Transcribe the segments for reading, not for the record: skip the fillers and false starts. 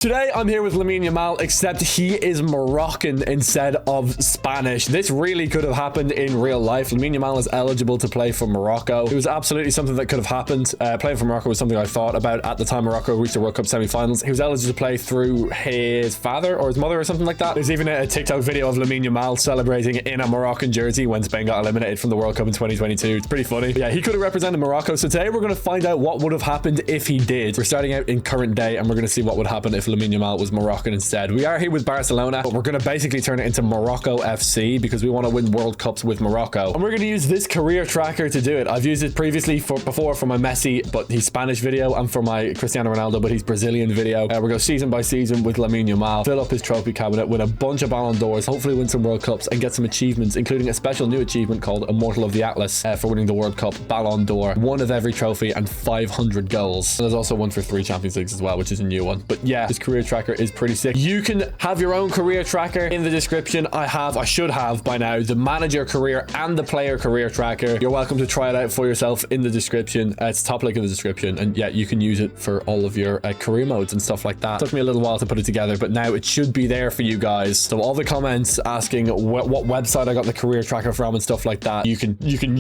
Today, I'm here with Lamine Yamal, except he is Moroccan instead of Spanish. This really could have happened in real life. Lamine Yamal is eligible to play for Morocco. It was absolutely something that could have happened. Playing for Morocco was something I thought about at the time Morocco reached the World Cup semi-finals. He was eligible to play through his father or his mother or something like that. There's even a TikTok video of Lamine Yamal celebrating in a Moroccan jersey when Spain got eliminated from the World Cup in 2022. It's pretty funny. But yeah, he could have represented Morocco. So today, we're going to find out what would have happened if he did. We're starting out in current day, and we're going to see what would happen if Lamine Yamal was Moroccan instead. We are here with Barcelona, but we're going to basically turn it into Morocco FC because we want to win World Cups with Morocco. And we're going to use this career tracker to do it. I've used it previously before for my Messi, but he's Spanish video, and for my Cristiano Ronaldo, but he's Brazilian video. We're going season by season with Lamine Yamal, fill up his trophy cabinet, win a bunch of Ballon d'Ors, hopefully win some World Cups, and get some achievements, including a special new achievement called Immortal of the Atlas for winning the World Cup, Ballon d'Or, one of every trophy, and 500 goals. And there's also one for 3 Champions Leagues as well, which is a new one. But yeah, this career tracker is pretty sick. You can have your own career tracker in the description. I should have by now, the manager career and the player career tracker. You're welcome to try it out for yourself in the description. It's top link in the description, and yeah, you can use it for all of your career modes and stuff like that. Took me a little while to put it together, but now it should be there for you guys. So all the comments asking what website I got the career tracker from and stuff like that, you can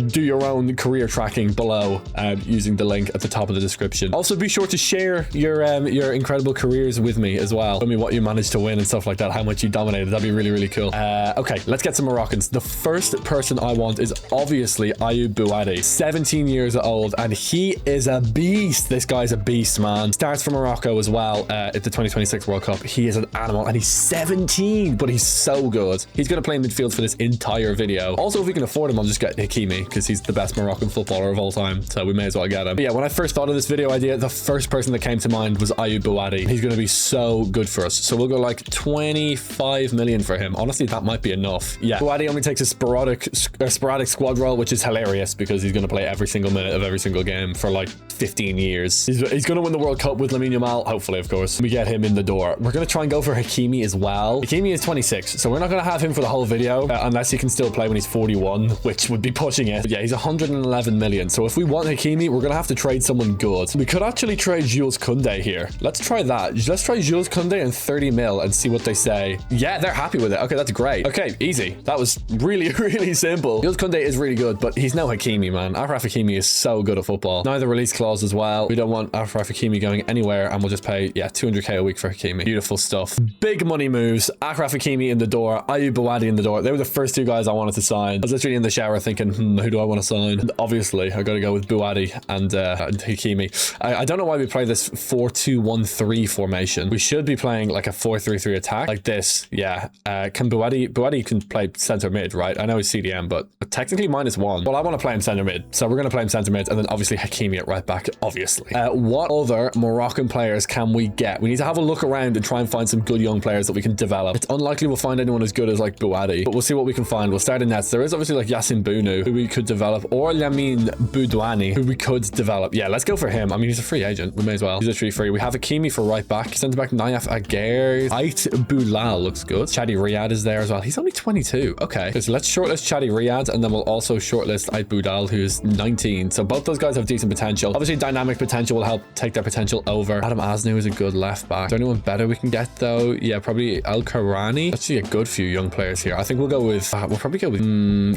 do your own career tracking below using the link at the top of the description. Also, be sure to share your incredible careers with me as well. Tell me what you managed to win and stuff like that, how much you dominated. That'd be really cool. Okay, let's get some Moroccans. The first person I want is obviously Ayoub Bouadi, 17 years old, and he is a beast. This guy's a beast, man. Starts for Morocco as well at the 2026 World Cup. He is an animal, and he's 17, but he's so good. He's going to play in midfield for this entire video. Also, if we can afford him, I'll just get Hakimi because he's the best Moroccan footballer of all time, so we may as well get him. But yeah, when I first thought of this video idea, the first person that came to mind was Ayoub Bouadi. He's going to be so good for us. So we'll go like 25 million for him. Honestly, that might be enough. Yeah, Bouadi only takes a sporadic squad role, which is hilarious because he's going to play every single minute of every single game for like 15 years. He's going to win the World Cup with Lamine Yamal, hopefully, of course. We get him in the door. We're going to try and go for Hakimi as well. Hakimi is 26, so we're not going to have him for the whole video unless he can still play when he's 41, which would be pushing it. But yeah, he's 111 million. So if we want Hakimi, we're going to have to trade someone good. We could actually trade Jules Koundé here. Let's try that. Let's try Jules Koundé and 30 mil and see what they say. Yeah, they're happy with it. Okay, that's great. Okay, easy. That was really simple. Jules Koundé is really good, but he's no Hakimi, man. Achraf Hakimi is so good at football. Neither release clause as well. We don't want Achraf Hakimi going anywhere, and we'll just pay, yeah, 200k a week for Hakimi. Beautiful stuff. Big money moves. Achraf Hakimi in the door. Ayoub Bouadi in the door. They were the first 2 guys I wanted to sign. I was literally in the shower thinking, who do I want to sign? And obviously, I got to go with Bouadi and Hakimi. I don't know why we play this 4-2-1-3 formation. We should be playing like a 4-3-3 attack like this. Yeah. Can Bouadi can play center mid, right? I know he's CDM, but technically -1. Well, I want to play him center mid, so we're going to play him center mid, and then obviously Hakimi at right back, obviously. What other Moroccan players can we get? We need to have a look around and try and find some good young players that we can develop. It's unlikely we'll find anyone as good as like Bouadi, but we'll see what we can find. We'll start in nets. There is obviously like Yassine Bounou, who we could develop, or Lamine Boudouani, who we could develop. Yeah, let's go for him. I mean, he's a free agent. We may as well. He's literally free. We have Hakimi for right back. Centre back Nayef Aguerd. Ait Boulal looks good. Chadi Riyad is there as well. He's only 22. Okay. So let's shortlist Chadi Riyad, and then we'll also shortlist Ait Boulal, who's 19. So both those guys have decent potential. Obviously, dynamic potential will help take their potential over. Adam Asnou is a good left back. Is there anyone better we can get though? Yeah, probably Al Karani. Let's see a good few young players here. I think we'll go with, we'll probably go with,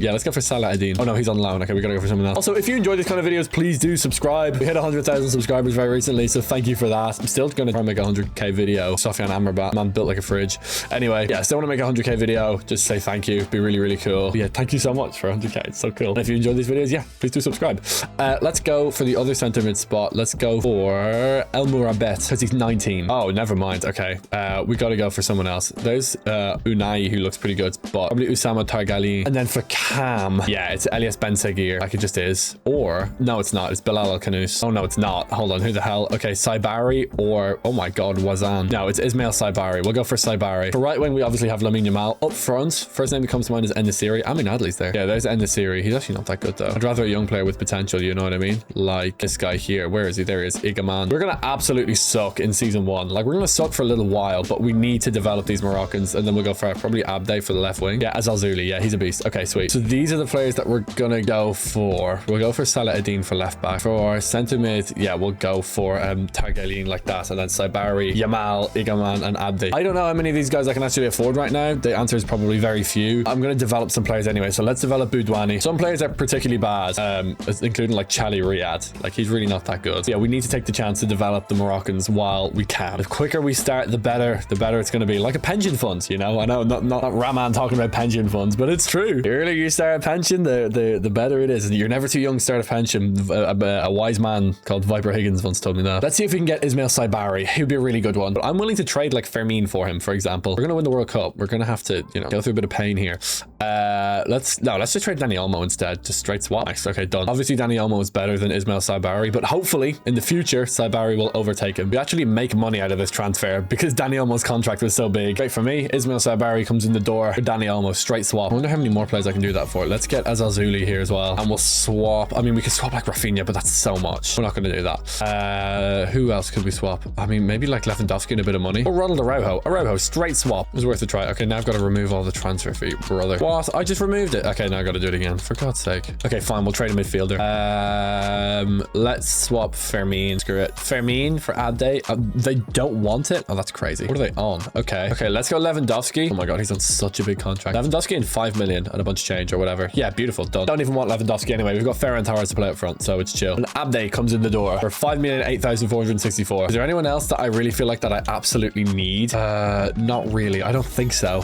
yeah, let's go for Salah Ad-Din. Oh no, he's on loan. Okay, we gotta go for someone else. Also, if you enjoy these kind of videos, please do subscribe. We hit 100,000 subscribers very recently, so thank you for that. I'm still gonna try and make a 100k video. Sofiane Amrabat, man built like a fridge. Anyway, yeah, still want to make a 100k video. Just say thank you. Be really cool. But yeah, thank you so much for 100k. It's so cool. And if you enjoy these videos, yeah, please do subscribe. Let's go for the other center mid spot. Let's go for El Mourabet because he's 19. Oh, never mind. Okay, we gotta go for someone else. There's Unai, who looks pretty good, but probably Oussama Targali. And then for Cam, yeah, it's Elias Ben Seguir, like it just is. Or no, it's not. It's Bilal Al Kanous. Oh no, it's not. Hold on, who the hell? Okay, Saibari, or oh my god, Wazan. No, it's Ismail Saibari. We'll go for Saibari. For right wing, we obviously have Lamine Yamal. Up front, first name that comes to mind is En-Nesyri. I mean, Adley's there. Yeah, there's En-Nesyri. He's actually not that good though. I'd rather a young player with potential, you know what I mean? Like this guy here. Where is he? There he is. Igaman. We're gonna absolutely suck in season 1. Like we're gonna suck for a little while, but we need to develop these Moroccans, and then we'll go for probably Abde for the left wing. Yeah, Azal Zuli. Yeah, he's a beast. Okay, sweet. So these are the players that we're gonna go for. We'll go for Salah Ad-Din for left back. For centre mid, yeah, we'll go for Targelin like that, and then Saibari Yamal, Igaman, and Abdi. I don't know how many of these guys I can actually afford right now. The answer is probably very few. I'm going to develop some players anyway. So let's develop Boudouani. Some players are particularly bad, including like Chali Riyad. Like he's really not that good. Yeah, we need to take the chance to develop the Moroccans while we can. The quicker we start, the better it's going to be. Like a pension fund, you know? I know not Ramman talking about pension funds, but it's true. The earlier you start a pension, the better it is. You're never too young to start a pension. A wise man called Viper Higgins once told me that. Let's see if we can get Ismail Saibari. He'd be a really good one. But I'm willing to trade like Fermin for him, for example. We're going to win the World Cup. We're going to have to, you know, go through a bit of pain here. Let's just trade Dani Olmo instead. Just straight swap. Nice. Okay, done. Obviously, Dani Olmo is better than Ismail Saibari, but hopefully in the future, Saibari will overtake him. We actually make money out of this transfer because Dani Olmo's contract was so big. Great for me. Ismail Saibari comes in the door for Dani Olmo. Straight swap. I wonder how many more players I can do that for. Let's get Azazuli here as well. And we'll swap. I mean, we could swap like Rafinha, but that's so much. We're not going to do that. Who else could we swap? I mean, maybe like Lewandowski and a bit of money. Or Ronald Araujo. Araujo, straight swap. It was worth a try. Okay, now I've got to remove all the transfer fee, brother. What? I just removed it. Okay, now I got to do it again. For God's sake. Okay, fine. We'll trade a midfielder. Let's swap Fermin. Screw it. Fermin for Abde. They don't want it. Oh, that's crazy. What are they on? Okay. Okay, let's go Lewandowski. Oh my God, he's on such a big contract. Lewandowski in 5 million and a bunch of change or whatever. Yeah, beautiful. Done. Don't even want Lewandowski anyway. We've got Ferran Torres to play up front, so it's chill. And Abde comes in the door for 5,008,464. Is there anyone else that I really feel like that I absolutely need? Not really. I don't think so.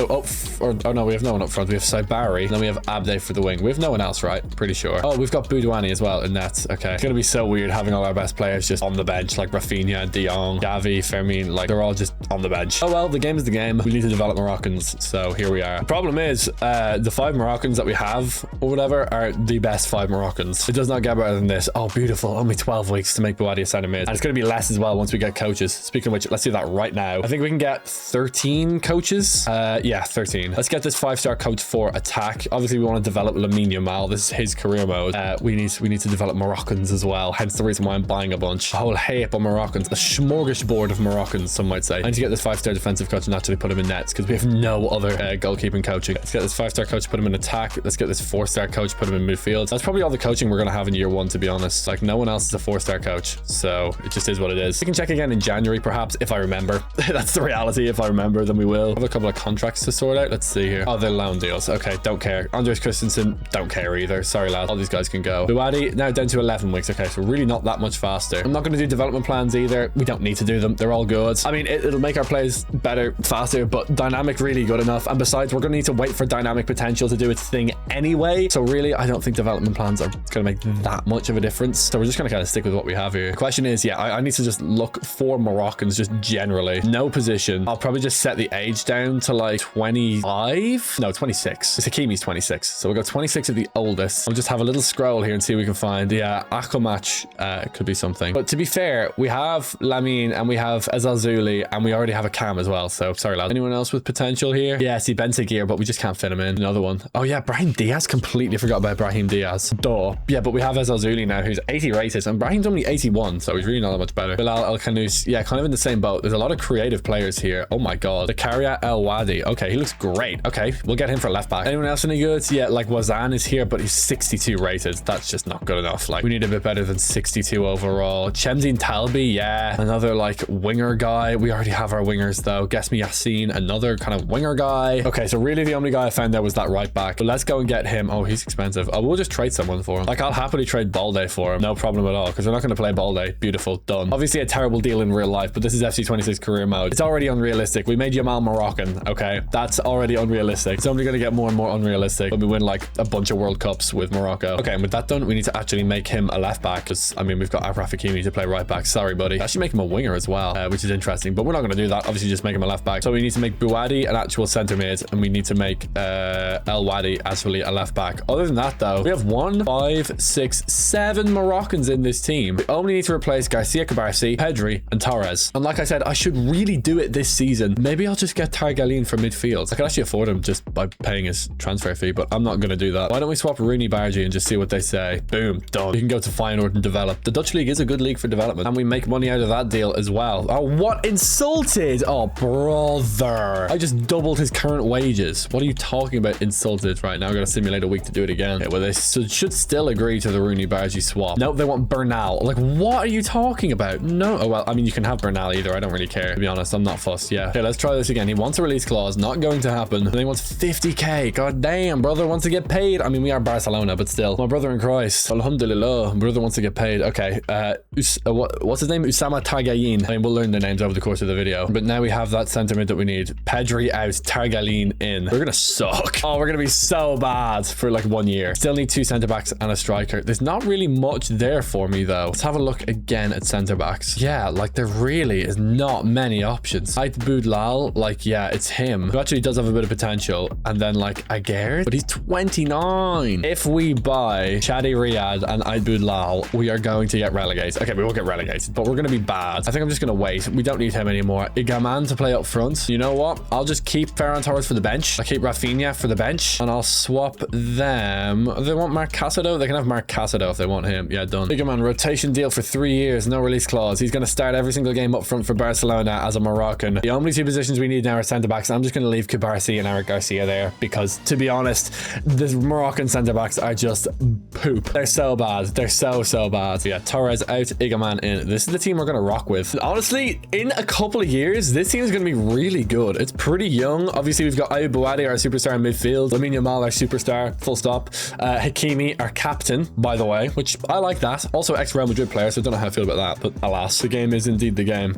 Oh no, we have no one up front. We have Saibari, and then we have Abde for the wing. We have no one else, right? Pretty sure. Oh, we've got Boudouani as well in nets. Okay. It's gonna be so weird having all our best players just on the bench, like Rafinha, De Jong, Gavi, Fermin, like they're all just on the bench. Oh well, the game is the game. We need to develop Moroccans, so here we are. The problem is, the 5 Moroccans that we have or whatever are the best 5 Moroccans. It does not get better than this. Oh, beautiful. Only 12 weeks to make Bouadi a centre mid. And it's going to be less as well once we get coaches. Speaking of which, let's do that right now. I think we can get 13 coaches. Yeah, 13. Let's get this 5-star coach for attack. Obviously, we want to develop Lamine Yamal. This is his career mode. We need to develop Moroccans as well. Hence the reason why I'm buying a bunch. A whole heap of Moroccans. A smorgasbord of Moroccans, some might say. I need to get this 5-star defensive coach and actually put him in nets because we have no other goalkeeping coaching. Let's get this 5-star coach, put him in attack. Let's get this 4-star coach, put him in midfield. That's probably all the coaching we're going to have in year 1, to be honest. Like, no one else is a 4-star coach, so it just is what it is. We can check again in January, perhaps, if I remember. That's the reality. If I remember, then we will. I have a couple of contracts to sort out. Let's see here. Oh, they're loan deals. Okay, don't care. Andres Christensen, don't care either. Sorry, lad. All these guys can go. Bouadi, now down to 11 weeks. Okay, so really not that much faster. I'm not going to do development plans either. We don't need to do them. They're all good. I mean, it'll make our plays better, faster, but dynamic really good enough. And besides, we're going to need to wait for dynamic potential to do its thing anyway. So really, I don't think development plans are going to make that much of a difference. So we're just going to kind of stick with what we have here. The question is, yeah, I need to just look for Moroccans just generally. No position. I'll probably just set the age down to like 25. No, 26. Hakimi's 26. So we'll go 26 at the oldest. I'll just have a little scroll here and see what we can find. Yeah, Akhomatch could be something. But to be fair, we have Lamine and we have Azazuli and we already have a Cam as well. So sorry, lad. Anyone else with potential here? Yeah, see Bentagir, but we just can't fit him in. Another one. Oh yeah, Brahim Diaz. Completely forgot about Brahim Diaz. Duh. Yeah, but we have Azazuli now who's 80 rated and Brahim's only 81, so he's really not that much better. Bilal El Khanous, yeah, kind of in the same boat. There's a lot of creative players here. Oh my God. Zakaria El Wadi. Okay, he looks great. Okay, we'll get him for left back. Anyone else any good? Yeah, like Wazan is here, but he's 62 rated. That's just not good enough. Like, we need a bit better than 62 overall. Chemzine Talbi, yeah, another like winger guy. We already have our wingers though. Gesmi Yassin, another kind of winger guy. Okay, so really the only guy I found there was that right back. But let's go and get him. Oh, he's expensive. Oh, we'll just trade someone for him. Like, I'll happily trade Balde for him. No problem at all, because we're not going to play Balde. Beautiful, done. Obviously a terrible deal in real life, but this is FC26 career mode. It's already unrealistic. We made Yamal Moroccan, okay? That's already unrealistic. It's only going to get more and more unrealistic when we win like a bunch of World Cups with Morocco. Okay, and with that done, we need to actually make him a left back, because I mean, we've got Achraf Hakimi to play right back. Sorry, buddy. Actually make him a winger as well, which is interesting, but we're not going to do that. Obviously just make him a left back. So we need to make Bouadi an actual center mid, and we need to make El Wadi actually a left back. Other than that though, we have 1, 5, 6, 7 Moroccans in this team. We only need to replace Garcia Cabarsi, Pedri, and Torres. And like I said, I should really do it this season. Maybe I'll just get Targaline for midfield. I could actually afford him just by paying his transfer fee, but I'm not going to do that. Why don't we swap Rooney Bargy and just see what they say? Boom, done. You can go to Feyenoord and develop. The Dutch league is a good league for development, and we make money out of that deal as well. Oh, what? Insulted? Oh, brother. I just doubled his current wages. What are you talking about insulted? Right, now I'm going to simulate a week to do it again. Okay, well, they should still agree to the Rooney Bargy swap. Nope, they want Bernal. Like, what are you talking about? No. Oh, well, I mean, you can have Bernal either. I don't really care. To be honest, I'm not fussed. Yeah. Okay, let's try this again. He wants a release clause. Not going to happen. And he wants 50k. God damn, brother wants to get paid. I mean, we are Barcelona, but still. My brother in Christ. Alhamdulillah. Brother wants to get paid. Okay. What's his name? Usama Targayin. I mean, we'll learn the names over the course of the video. But now we have that centre mid that we need. Pedri out, Targayin in. We're gonna suck. Oh, we're gonna be so bad for like 1 year. Still need 2 centre backs and a striker. There's not really much there for me though. Let's have a look again at centre backs. Yeah, like there really is not many options. Ait Boudlal, like, yeah, it's him who actually does have a bit of potential. And then like Aguerd, but he's 29. If we buy Shadi Riyad and Ait Boudlal, we are going to get relegated. Okay, we won't get relegated, but we're going to be bad. I think I'm just going to wait. We don't need him anymore. Igaman to play up front. You know what? I'll just keep Ferran Torres for the bench. I'll keep Rafinha for the bench and I'll swap them. They want Marc Casado? They can have Marc Casado if they want him. Yeah, done. Igaman, rotation deal for 3 years. No release clause. He's going to start every single game up front for Barcelona as a Moroccan. The only 2 positions we need now are centre backs. I'm just going to leave Kubarsi and Eric Garcia there because, to be honest, the Moroccan centre backs are just poop. They're so bad. They're so bad. So yeah, Torres out, Igaman in. This is the team we're going to rock with. Honestly, in a couple of years, this team is going to be really good. It's pretty young. Obviously, we've got Ayoub Boadi, our superstar in midfield. Lamine Yamal, our superstar, full stop. Hakimi, our captain, by the way, which I like that. Also, ex-Real Madrid player, so I don't know how I feel about that, but alas, the game is indeed the game.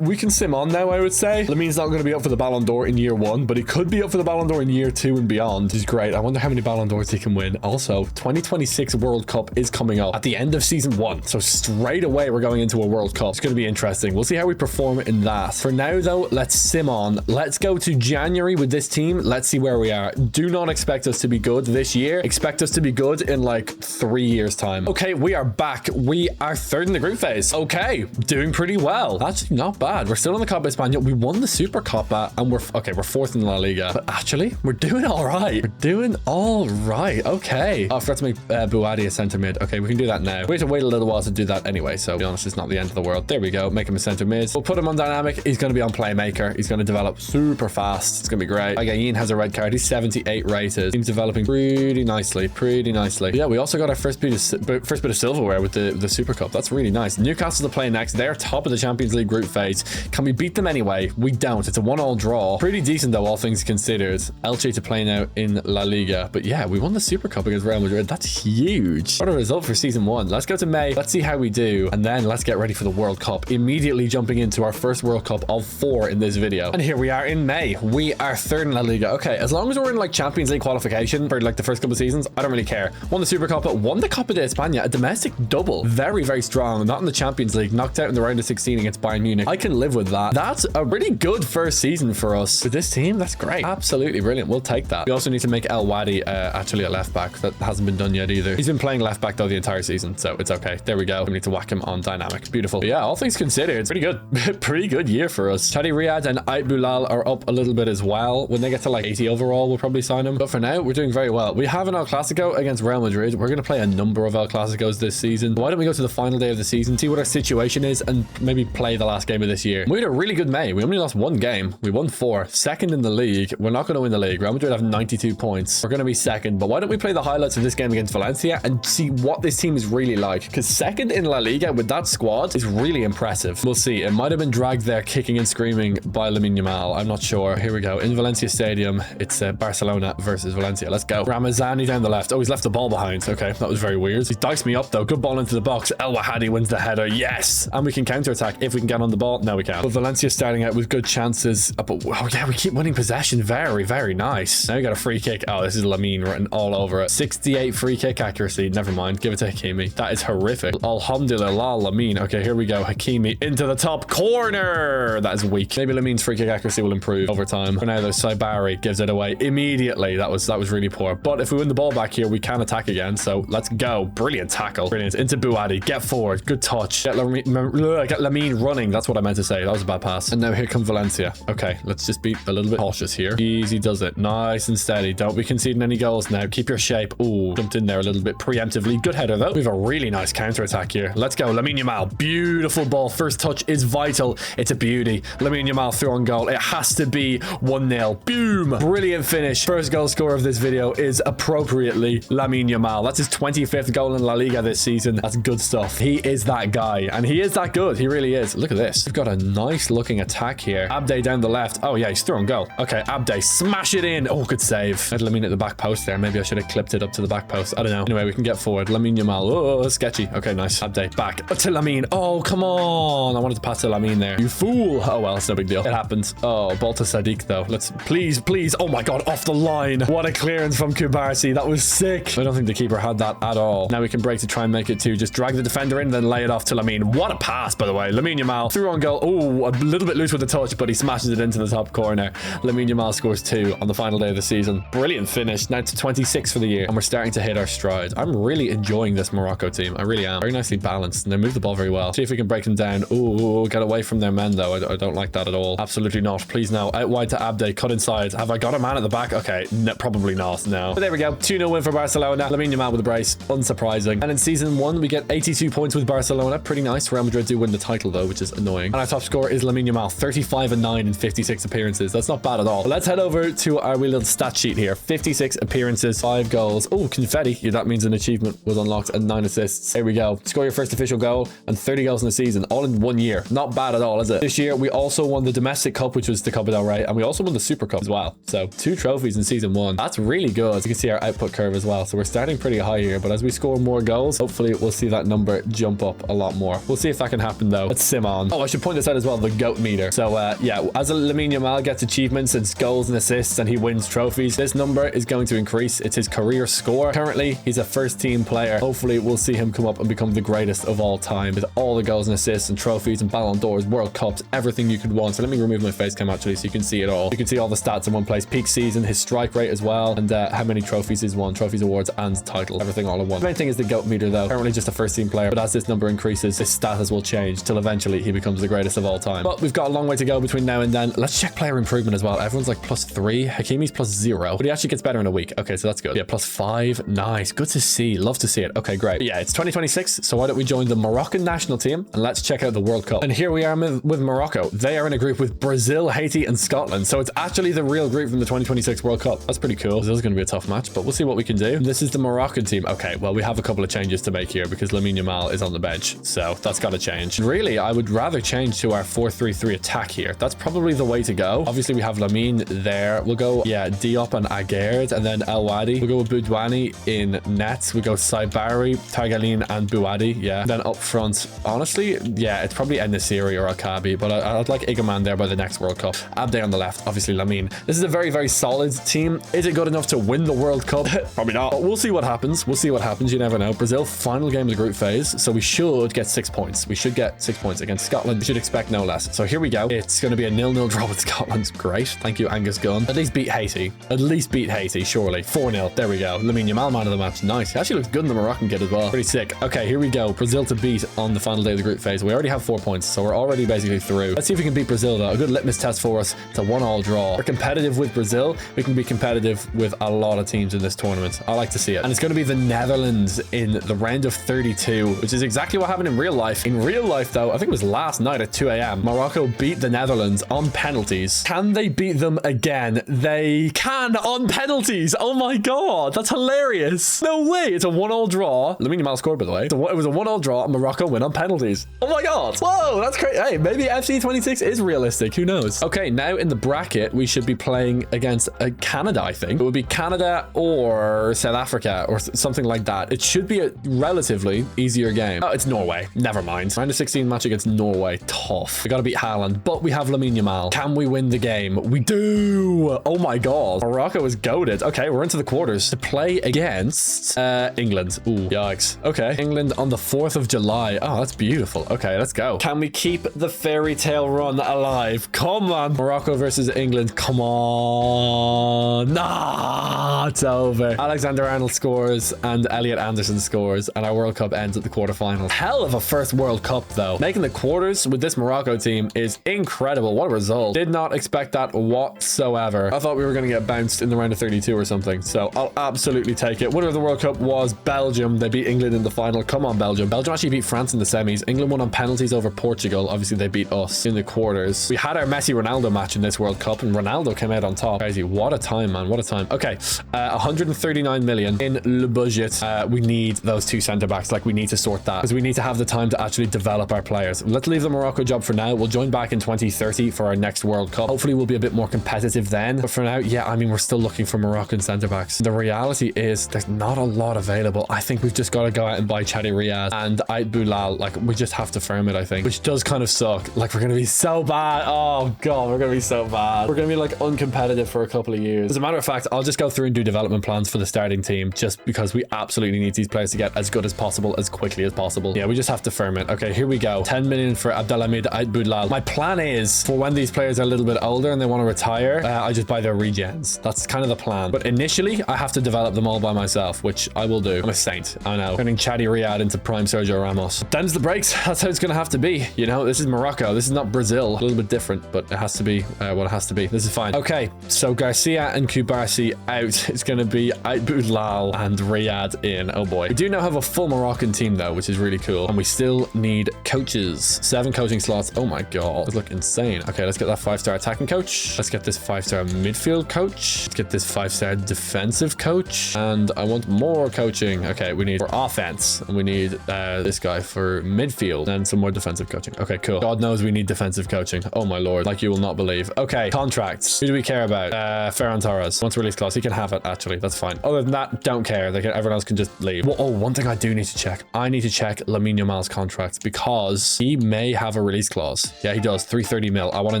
We can sim on now, I would say. Lamine's not going to be up for the Ballon d'Or in year 1, but he could be up for the Ballon d'Or in year 2 and beyond. He's great. I wonder how many Ballon d'Ors he can win. Also, 2026 World Cup is coming up at the end of season 1, so straight away we're going into a World Cup. It's going to be interesting. We'll see how we perform in that. For now, though, let's sim on. Let's go to January with this team. Let's see where we are. Do not expect us to be good this year. Expect us to be good in like 3 years time. Okay, we are back. We are 3rd in the group phase. Okay, doing pretty well. Actually, not bad. We're still in the Copa España. We won the Super Copa and we're 4th in La Liga. But actually, we're doing all right. We're doing all right. Okay. Oh, I forgot to make Boadi a centre mid. Okay, we can do that now. We have to wait a little while to do that anyway. So, to be honest, it's not the end of the world. There we go. Make him a centre mid. We'll put him on dynamic. He's going to be on playmaker. He's going to develop super fast. It's going to be great. Again, has a red card. He's 78 rated. He's developing pretty nicely. But yeah, we also got our first bit of silverware with the Super Cup. That's really nice. Newcastle to play next. They're top of the Champions League group phase. Can we beat them anyway? We don't. It's a 1-1 draw. Pretty decent though, all things considered. Elche to play now in La Liga. But yeah, we won the Super Cup against Real Madrid. That's huge. What a result for season 1. Let's go to May. Let's see how we do. And then let's get ready for the World Cup. Immediately jumping into our first World Cup of 4 in this video. And here we are in May. We are 3rd in La Liga. Okay, as long as we're in like Champions League qualification for like the first couple of seasons, I don't really care. Won the Super Cup, won the Copa de España, a domestic double. Very strong. Not in the Champions League. Knocked out in the round of 16 against Bayern Munich. I can live with that. That's a really good first season for us. With this team, that's great. Absolutely brilliant. We'll take that. We also need to make El Wadi actually a left back. That hasn't been done yet either. He's been playing left back though the entire season, so it's okay. There we go. We need to whack him on dynamic. Beautiful. But yeah, all things considered, pretty good. Pretty good year for us. Shadi Riyad and Ait Boudlal are up a little bit as well. When they get to like 80 overall, we'll probably sign them. But for now, we're doing very well. We have an El Clasico against Real Madrid. We're going to play a number of El Clasicos this season. Why don't we go to the final day of the season, see what our situation is, and maybe play the last game of this year. We had a really good May. We only lost 1 game. We won 4. 2nd in the league. We're not going to win the league. Real Madrid have 92 points. We're going to be 2nd. But why don't we play the highlights of this game against Valencia and see what this team is really like? Because 2nd in La Liga with that squad is really impressive. We'll see. It might have been dragged there kicking and screaming by Lamine Yamal. I'm not sure. Here we go. In Valencia Stadium, it's Barcelona versus Valencia. Let's go. Ramazani down the left. Oh, he's left the ball behind. Okay, that was very weird. He diced me up though. Good ball into the box. El Wahadi wins the header. Yes. And we can counter attack if we can get on the ball. No, we can't. But Valencia starting out with good chances. But oh yeah, we keep winning possession. Very nice. Now we got a free kick. Oh, this is Lamine written all over it. 68 free kick accuracy. Never mind. Give it to Hakimi. That is horrific. Alhamdulillah, Lamine. Okay, here we go. Hakimi into the top corner. That is weak. Maybe Lamine's free kick accuracy will improve over time. For now, though, Saibari gives it away immediately. That was really poor. But if we win the ball back here, we can attack again. So let's go. Brilliant tackle. Brilliant. Into Boadi. Get forward. Good touch. Get Lamine running. That's what I meant to say. That was a bad pass. And now here comes Valencia. Okay, let's just be a little bit cautious here. Easy does it. Nice and steady. Don't be conceding any goals now. Keep your shape. Ooh, jumped in there a little bit preemptively. Good header though. We have a really nice counter attack here. Let's go. Lamine Yamal. Beautiful ball. First touch is vital. It's a beauty. Lamine Yamal through on goal. It has to be 1-0. Boom. Brilliant finish. First goal scorer of this this video is appropriately Lamine Yamal. That's his 25th goal in La Liga this season. That's good stuff. He is that guy, and he is that good. He really is. Look at this. We've got a nice looking attack here. Abde down the left. Oh yeah, he's throwing goal. Okay, Abde, smash it in. Oh, good save. I had Lamine at the back post there. Maybe I should have clipped it up to the back post. I don't know. Anyway, we can get forward. Lamine Yamal. Oh, sketchy. Okay, nice. Abde back to Lamine. Oh, come on. I wanted to pass to Lamine there. You fool. Oh well, it's no big deal. It happened. Oh, ball to Sadiq though. Let's please. Oh my god, off the line. What a clearance from Kubarsi. That was sick. I don't think the keeper had that at all. Now we can break to try and make it two. Just drag the defender in, then lay it off to Lamine. What a pass, by the way. Lamine Yamal through on goal. Oh, a little bit loose with the touch, but he smashes it into the top corner. Lamine Yamal scores 2 on the final day of the season. Brilliant finish. Now to 26 for the year, and we're starting to hit our stride. I'm really enjoying this Morocco team. I really am. Very nicely balanced, and they move the ball very well. See if we can break them down. Oh, get away from their men though. I don't like that at all. Absolutely not. Please now. Out wide to Abde. Cut inside. Have I got a man at the back? Okay, no, probably not. No. But there we go. 2-0 win for Barcelona. Lamine Yamal with a brace. Unsurprising. And in season 1, we get 82 points with Barcelona. Pretty nice. Real Madrid do win the title though, which is annoying. And our top scorer is Lamine Yamal. 35 and 9 in 56 appearances. That's not bad at all. But let's head over to our wee little stat sheet here. 56 appearances, 5 goals. Oh, confetti. Yeah, that means an achievement was unlocked, and 9 assists. Here we go. Score your first official goal and 30 goals in the season, all in 1 year. Not bad at all, is it? This year, we also won the domestic cup, which was the Copa del Rey, and we also won the Super Cup as well. So 2 trophies in season 1. That's really good. You can see our output curve as well. So we're starting pretty high here, but as we score more goals, hopefully we'll see that number jump up a lot more. We'll see if that can happen though. Let's sim on. Oh, I should point this out as well, the GOAT meter. So yeah, as Lamine Yamal gets achievements, it's goals and assists, and he wins trophies, this number is going to increase. It's his career score. Currently, he's a first team player. Hopefully we'll see him come up and become the greatest of all time with all the goals and assists and trophies and Ballon d'Ors, World Cups, everything you could want. So let me remove my face cam actually so you can see it all. You can see all the stats in one place. Peak season, his strike rate as well, and how many trophies he's won, trophies, awards, and titles. Everything all in one. The main thing is the GOAT meter though. Currently just a first team player, but as this number increases, his status will change till eventually he becomes the greatest of all time. But we've got a long way to go between now and then. Let's check player improvement as well. Everyone's like +3. Hakimi's +0, but he actually gets better in a week. Okay, so that's good. Yeah, +5. Nice. Good to see. Love to see it. Okay, great. But yeah, it's 2026, so why don't we join the Moroccan national team and let's check out the World Cup. And here we are with Morocco. They are in a group with Brazil, Haiti, and Scotland. So it's actually the real group from the 2026 World Cup. That's pretty cool. Brazil's going to be a tough match, but we'll see what we can do. And this is the Moroccan team. Okay, well, we have a couple of changes to make here because Lamine Yamal is on the bench, so that's got to change. Really, I would rather change to our 4-3-3 attack here. That's probably the way to go. Obviously, we have Lamine there. We'll go, yeah, Diop and Aguerd, and then El Wadi. We'll go with Boudouani in nets. We go Saibari, Targalin, and Bouadi. Yeah. Then up front, honestly, yeah, it's probably En-Nesyri or Akabi, but I'd like Igaman there by the next World Cup. Abde on the left, obviously Lamine. This is a very, very solid team. Is it good enough to win the World Cup? Probably not. But we'll see what happens. We'll see what happens. You never know. Brazil, final game of the group phase, so we should get 6 points. We should get 6 points against Scotland. We should expect no less. So here we go. It's going to be a 0-0 draw with Scotland. Great. Thank you, Angus Gunn. At least beat Haiti. At least beat Haiti, surely. 4-0. There we go. Lamine Yamal, man of the match. Nice. He actually looks good in the Moroccan kit as well. Pretty sick. Okay, here we go. Brazil to beat on the final day of the group phase. We already have 4 points, so we're already basically through. Let's see if we can beat Brazil, though. A good litmus test for us. It's a 1-1 draw. We're competitive with Brazil. We can be competitive with a lot of teams in this tournament. I like to see it. And it's going to be the Netherlands in the round of 32, which is exactly what happened in real life. In real life, though, I think it was last night at 2 a.m. Morocco beat the Netherlands on penalties. Can they beat them again? They can on penalties. Oh my god, that's hilarious. No way. It's a 1-1 draw. Lamine Yamal scored, by the way. It was a 1-1 draw and Morocco win on penalties. Oh my god. Whoa, that's crazy. Hey, maybe FC26 is realistic. Who knows? Okay, now in the bracket, we should be playing against Canada, I think. It would be Canada or South Africa or something like that. It should be a relatively easier game. Oh, it's Norway. Never mind. Round of 16 match against Norway. Tough. We got to beat Haaland, but we have Lamine Yamal. Can we win the game? We do. Oh my god. Morocco is goated. Okay, we're into the quarters to play against England. Ooh, yikes. Okay, England on the 4th of July. Oh, that's beautiful. Okay, let's go. Can we keep the fairy tale run alive? Come on. Morocco versus England. Come on. Nah, it's over. Alexander-Arnold scores and Elliot Anderson scores, and our World Cup ends at the quarterfinals. Hell of a first World Cup, though. Making the quarters with this Morocco team is incredible. What a result. Did not expect that whatsoever. I thought we were going to get bounced in the round of 32 or something, so I'll absolutely take it. Winner of the World Cup was Belgium. They beat England in the final. Come on, Belgium. Belgium actually beat France in the semis. England won on penalties over Portugal. Obviously, they beat us in the quarters. We had our Messi-Ronaldo match in this World Cup, and Ronaldo came out on top. Crazy. What a time, man. What a time. time. Okay, 139 million in le budget. We need those 2 center backs. Like, we need to sort that because we need to have the time to actually develop our players. Let's leave the Morocco job for now. We'll join back in 2030 for our next World Cup. Hopefully we'll be a bit more competitive then, but for now, yeah, I mean, we're still looking for Moroccan center backs. The reality is there's not a lot available. I think we've just got to go out and buy Chadi Riyad and Ait Boulal. Like, we just have to firm it, I think, which does kind of suck. Like, we're gonna be so bad. Oh god, we're gonna be so bad. We're gonna be like uncompetitive for a couple of years. As a matter of fact, I'll just go through and do development plans for the starting team, just because we absolutely need these players to get as good as possible, as quickly as possible. Yeah, we just have to firm it. Okay, here we go. 10 million for Abdelhamid Ait Boulal. My plan is for when these players are a little bit older and they want to retire, I just buy their regens. That's kind of the plan. But initially, I have to develop them all by myself, which I will do. I'm a saint. I know. Turning Chadi Riyad into prime Sergio Ramos. Them's the breaks. That's how it's going to have to be. You know, this is Morocco. This is not Brazil. A little bit different, but it has to be what it has to be. This is fine. Okay, so Garcia and Kubarsi out. It's going to be Ait Boulal and Riyad in. Oh boy. We do now have a full Moroccan team though, which is really cool. And we still need coaches. 7 coaching slots. Oh my god. Those look insane. Okay, let's get that 5-star attacking coach. Let's get this 5-star midfield coach. Let's get this 5-star defensive coach. And I want more coaching. Okay, we need for offense. And we need this guy for midfield and some more defensive coaching. Okay, cool. God knows we need defensive coaching. Oh my lord. Like you will not believe. Okay, contracts. Who do we care about? Ferran Torres. Once release clause, he can have it actually. That's fine. Other than that, don't care. Everyone else can just leave. Well, oh, one thing I do need to check. I need to check Lamine Yamal's contract because he may have a release clause. Yeah, he does. 330 mil. I want to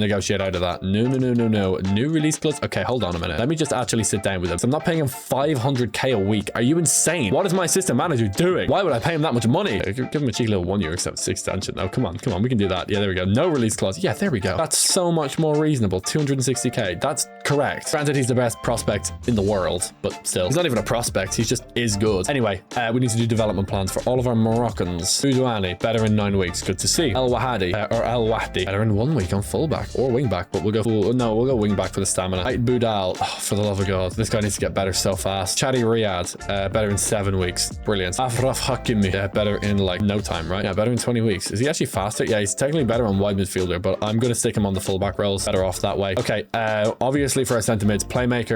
negotiate out of that. No. New release clause. Okay, hold on a minute. Let me just actually sit down with him. So I'm not paying him 500k a week. Are you insane? What is my assistant manager doing? Why would I pay him that much money? Give him a cheeky little 1-year extension. Oh, come on. We can do that. Yeah, there we go. No release clause. Yeah, there we go. That's so much more reasonable. 260k. That's correct. Granted, he's the best prospect in the world, but still, he's not even a prospect. He just is good. Anyway, we need to do development plans for all of our Moroccans. Boudouani, better in 9 weeks. Good to see. El Wahdi, better in 1 week on fullback or wingback, but we'll go wingback for the stamina. Ait Boudal, oh, for the love of God, this guy needs to get better so fast. Chadi Riyad, better in 7 weeks. Brilliant. Afraf Hakimi, better in like no time, right? Yeah, better in 20 weeks. Is he actually faster? Yeah, he's technically better on wide midfielder, but I'm going to stick him on the fullback roles. Better off that way. Okay, obviously for our centre mids, playmaker.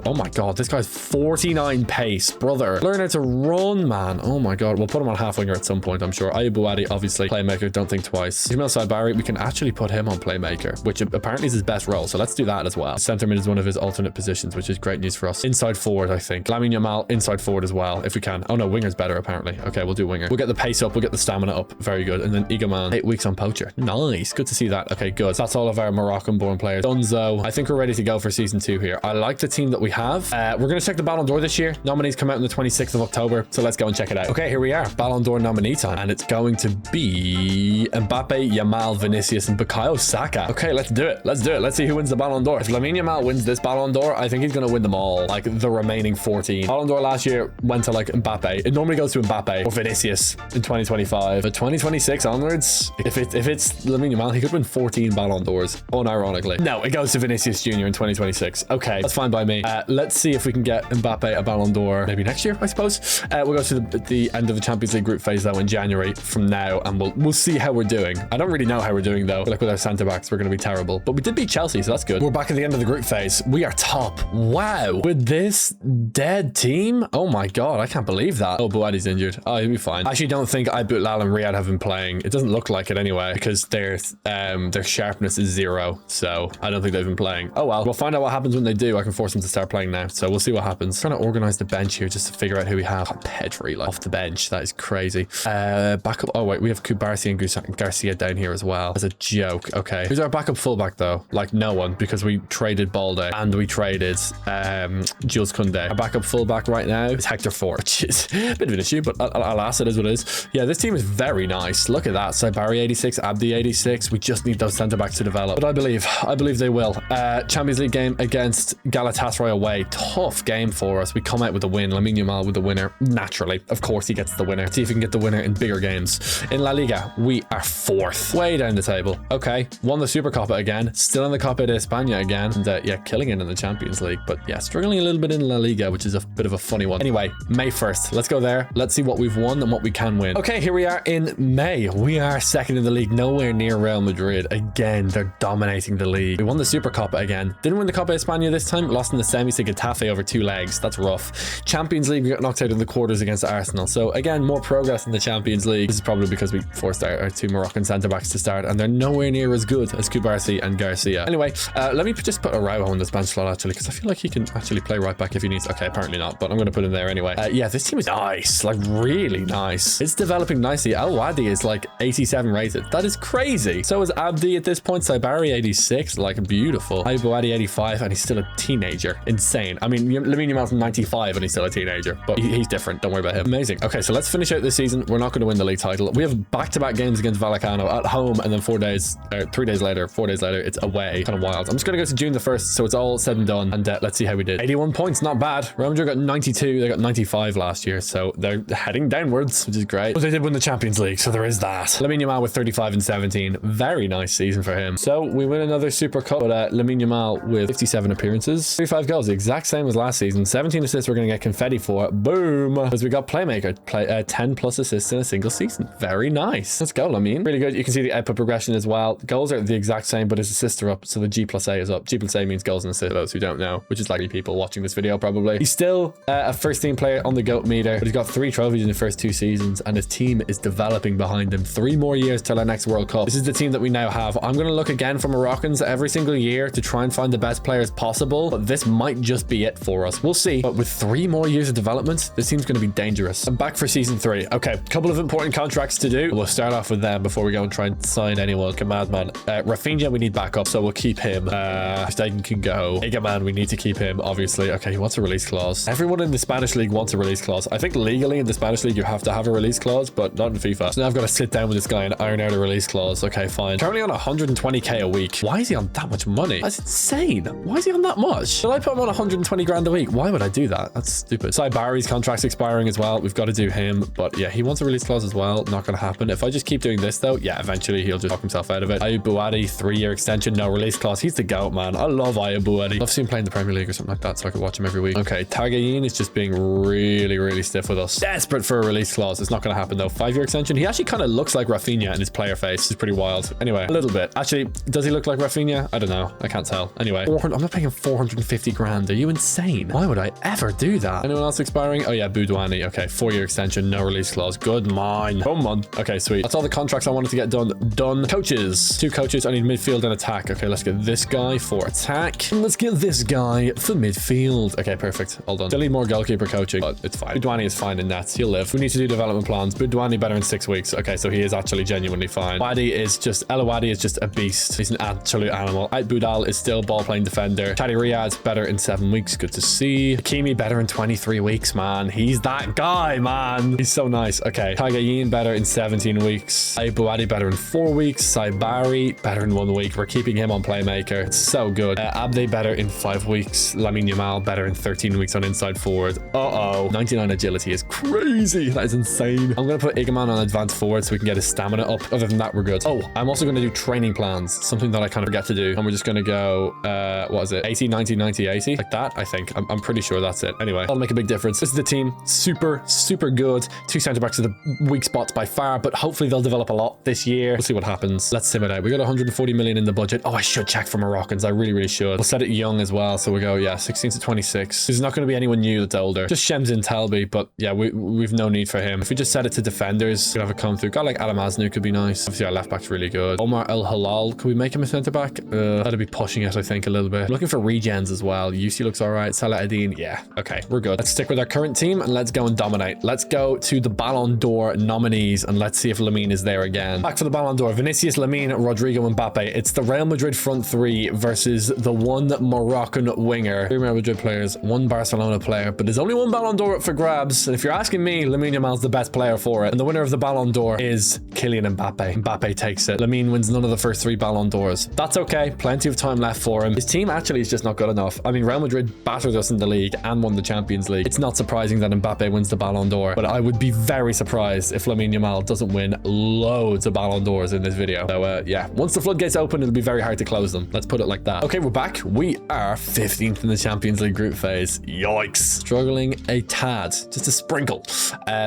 Oh my God, this guy's 49 pace, brother. Learn how to run, man. Oh my God, we'll put him on half winger at some point, I'm sure. Ayoub Boadi, obviously playmaker. Don't think twice. Ismail Saibari, we can actually put him on playmaker, which apparently is his best role. So let's do that as well. Centre mid is one of his alternate positions, which is great news for us. Inside forward, I think. Lamine Yamal, inside forward as well, if we can. Oh no, winger's better apparently. Okay, we'll do winger. We'll get the pace up. We'll get the stamina up. Very good. And then Igaman, 8 weeks on poacher. Nice. Good to see that. Okay, good. So that's all of our Moroccan-born players. Dunzo. I think we're ready to go for season 2 here. I like the team that we have. We're going to check the Ballon d'Or this year. Nominees come out on the 26th of October. So let's go and check it out. Okay, here we are. Ballon d'Or nominee time. And it's going to be Mbappe, Yamal, Vinicius, and Bukayo Saka. Okay, let's do it. Let's see who wins the Ballon d'Or. If Lamine Yamal wins this Ballon d'Or, I think he's going to win them all. Like the remaining 14. Ballon d'Or last year went to like Mbappe. It normally goes to Mbappe or Vinicius in 2025. But 2026 onwards, if it's Lamine Yamal, he could win 14 Ballon d'Ors, unironically. No, it goes to Vinicius Jr. in 2026. Okay, that's fine by me. Let's see if we can get Mbappe a Ballon d'Or maybe next year, I suppose. We'll go to the end of the Champions League group phase though in January from now, and we'll see how we're doing. I don't really know how we're doing though. Like with our centre backs, we're going to be terrible. But we did beat Chelsea, so that's good. We're back at the end of the group phase. We are top. Wow. With this dead team? Oh my God, I can't believe that. Oh, Boadi's injured. Oh, he'll be fine. I actually don't think Ait Boulal and Riyad have been playing. It doesn't look like it anyway, because their sharpness is 0. So I don't think they've been playing. Oh well, we'll find out what happens when they do. I can force them to start playing now. So we'll see what happens. I'm trying to organize the bench here just to figure out who we have. Pedri, like off the bench. That is crazy. Backup. Oh wait, we have Kubarsi and Garcia down here as well. As a joke. Okay. Who's our backup fullback though? Like no one, because we traded Balde and we traded Jules Koundé. Our backup fullback right now is Hector Ford, which is a bit of an issue, but alas, it is what it is. Yeah, this team is very nice. Look at that. Saibari 86, Abdi 86. We just need those centre backs to develop. But I believe they will. Champions League game against Galatasaray away. Tough game for us. We come out with a win. Lamine Yamal with the winner. Naturally. Of course he gets the winner. See if we can get the winner in bigger games. In La Liga, we are 4th. Way down the table. Okay. Won the Super Copa again. Still in the Copa de España again. And yeah, killing it in the Champions League. But yeah, struggling a little bit in La Liga, which is a bit of a funny one. Anyway, May 1st. Let's go there. Let's see what we've won and what we can win. Okay, here we are in May. We are 2nd in the league. Nowhere near Real Madrid. Again, they're dominating the league. We won the Super Copa again. Didn't win the Copa España this time. Lost lost in the semis to Getafe over 2 legs. That's rough. Champions League, we got knocked out in the quarters against Arsenal. So again, more progress in the Champions League. This is probably because we forced our 2 Moroccan centre-backs to start, and they're nowhere near as good as Kubarsi and Garcia. Anyway, let me just put Araujo in this bench slot, actually, because I feel like he can actually play right back if he needs. Okay, apparently not, but I'm going to put him there anyway. Yeah, this team is nice, like really nice. It's developing nicely. El Wadi is like 87 rated. That is crazy. So is Abdi at this point. Saibari 86, like beautiful. Aibouadi 85, and he's still a teenager. Insane. I mean, Lamine Yamal's 95 and he's still a teenager, but he's different. Don't worry about him. Amazing. Okay, so let's finish out this season. We're not going to win the league title. We have back-to-back games against Vallecano at home, and then 4 days later, it's away. Kind of wild. I'm just going to go to June the 1st, so it's all said and done, and let's see how we did. 81 points, not bad. Real Madrid got 92. They got 95 last year, so they're heading downwards, which is great. But they did win the Champions League, so there is that. Lamine Yamal with 35 and 17. Very nice season for him. So we win another Super Cup, but Lamine Yamal with 57 appearances, 35 goals, the exact same as last season. 17 assists we're going to get confetti for. Boom. Because we got Playmaker, 10 plus assists in a single season. Very nice. Let's go, Lamine. Really good. You can see the output progression as well. Goals are the exact same, but his assists are up, so the G+A is up. G+A means goals and assists, for those who don't know, which is likely people watching this video probably. He's still a first team player on the GOAT meter, but he's got 3 trophies in the first 2 seasons, and his team is developing behind him. 3 more years till our next World Cup. This is the team that we now have. I'm going to look again for Moroccans every single year to try and find the best players possible, but this might just be it for us. We'll see. But with 3 more years of development, this team's going to be dangerous. I'm back for season 3. Okay, couple of important contracts to do. We'll start off with them before we go and try and sign anyone. Command man. Rafinha, we need backup, so we'll keep him. Stegen can go. Igaman, we need to keep him, obviously. Okay, he wants a release clause. Everyone in the Spanish league wants a release clause. I think legally in the Spanish league you have to have a release clause, but not in FIFA. So now I've got to sit down with this guy and iron out a release clause. Okay, fine. Currently on 120k a week. Why is he on that much money? That's insane. Why is he on that much? Should I put him on 120 grand a week? Why would I do that? That's stupid. Saibari's contract's expiring as well. We've got to do him, but yeah, he wants a release clause as well. Not going to happen. If I just keep doing this though, yeah, eventually he'll just talk himself out of it. Aibouadi, 3-year extension, no release clause. He's the GOAT, man. I love Aibouadi. Love seeing him play in the Premier League or something like that, so I could watch him every week. Okay, Tagayin is just being really stiff with us. Desperate for a release clause. It's not going to happen though. 5-year extension. He actually kind of looks like Rafinha in his player face. It's pretty wild. Anyway, a little bit. Actually, does he look like Rafinha? I don't know. I can't tell. Anyway, I'm not paying him 450 grand. Are you insane? Why would I ever do that? Anyone else expiring? Oh yeah, Boudouani. Okay, 4-year extension, no release clause. Good mine. Come on. Okay, sweet. That's all the contracts I wanted to get done. Coaches. 2 coaches. I need midfield and attack. Okay, let's get this guy for attack. And let's get this guy for midfield. Okay, perfect. All done. Still need more goalkeeper coaching, but it's fine. Boudouani is fine in nets. He'll live. We need to do development plans. Boudouani better in 6 weeks. Okay, so he is actually genuinely fine. Wadi is just... El Wadi is just a beast. He's an absolute animal. Ait Boudal is still ball-playing defender. Chadi Riyad's better in 7 weeks. Good to see. Hakimi better in 23 weeks, man. He's that guy, man. He's so nice. Okay. Tagayin better in 17 weeks. Aibouadi better in 4 weeks. Saibari better in 1 week. We're keeping him on Playmaker. It's so good. Abde better in 5 weeks. Lamine Yamal better in 13 weeks on inside forward. 99 agility is crazy. That is insane. I'm going to put Igaman on advanced forward so we can get his stamina up. Other than that, we're good. Oh, I'm also going to do training plans. Something that I kind of forget to do. And we're just going to go, what is it? 80, 90, 90, 80? Like that, I think. I'm pretty sure that's it. Anyway, that'll make a big difference. This is the team. Super good. 2 centre-backs are the weak spots by far, but hopefully they'll develop a lot this year. We'll see what happens. Let's sim it out. We got 140 million in the budget. Oh, I should check for Moroccans. I really should. We'll set it young as well. So we go, yeah, 16 to 26. There's not going to be anyone new that's older. Just Shems and Talbi, but yeah, we've no need for him. If we just set it to defenders, we could have it come through. Got like Adam Asnu could be nice. Obviously our left back's really good. Omar El Halal, could we make him a centre back? That'd be pushing it, I think, a little bit. I'm looking for regens as well. UC looks all right. Salah Adin, yeah, okay, we're good. Let's stick with our current team and let's go and dominate. Let's go to the Ballon d'Or nominees and let's see if Lamine is there again. Back for the Ballon d'Or: Vinicius, Lamine, Rodrigo, and Mbappe. It's the Real Madrid front 3 versus the 1 Moroccan winger. 3 Real Madrid players, 1 Barcelona player, but there's only 1 Ballon d'Or up for grabs. And if you're asking me, Lamine Yamal's the best player for it. And the winner of the Ballon d'Or is Kylian Mbappe. Mbappe takes it. Lamine wins none of the first 3 Ballon d'Ors. That's okay. Plenty of time left for him. His team actually is just not good enough. I mean, Real Madrid battered us in the league and won the Champions League. It's not surprising that Mbappe wins the Ballon d'Or, but I would be very surprised if Lamine Yamal doesn't win loads of Ballon d'Ors in this video. So yeah, once the floodgates open, it'll be very hard to close them. Let's put it like that. Okay, we're back. We are 15th in the Champions League group phase. Yikes. Struggling a tad, just a sprinkle.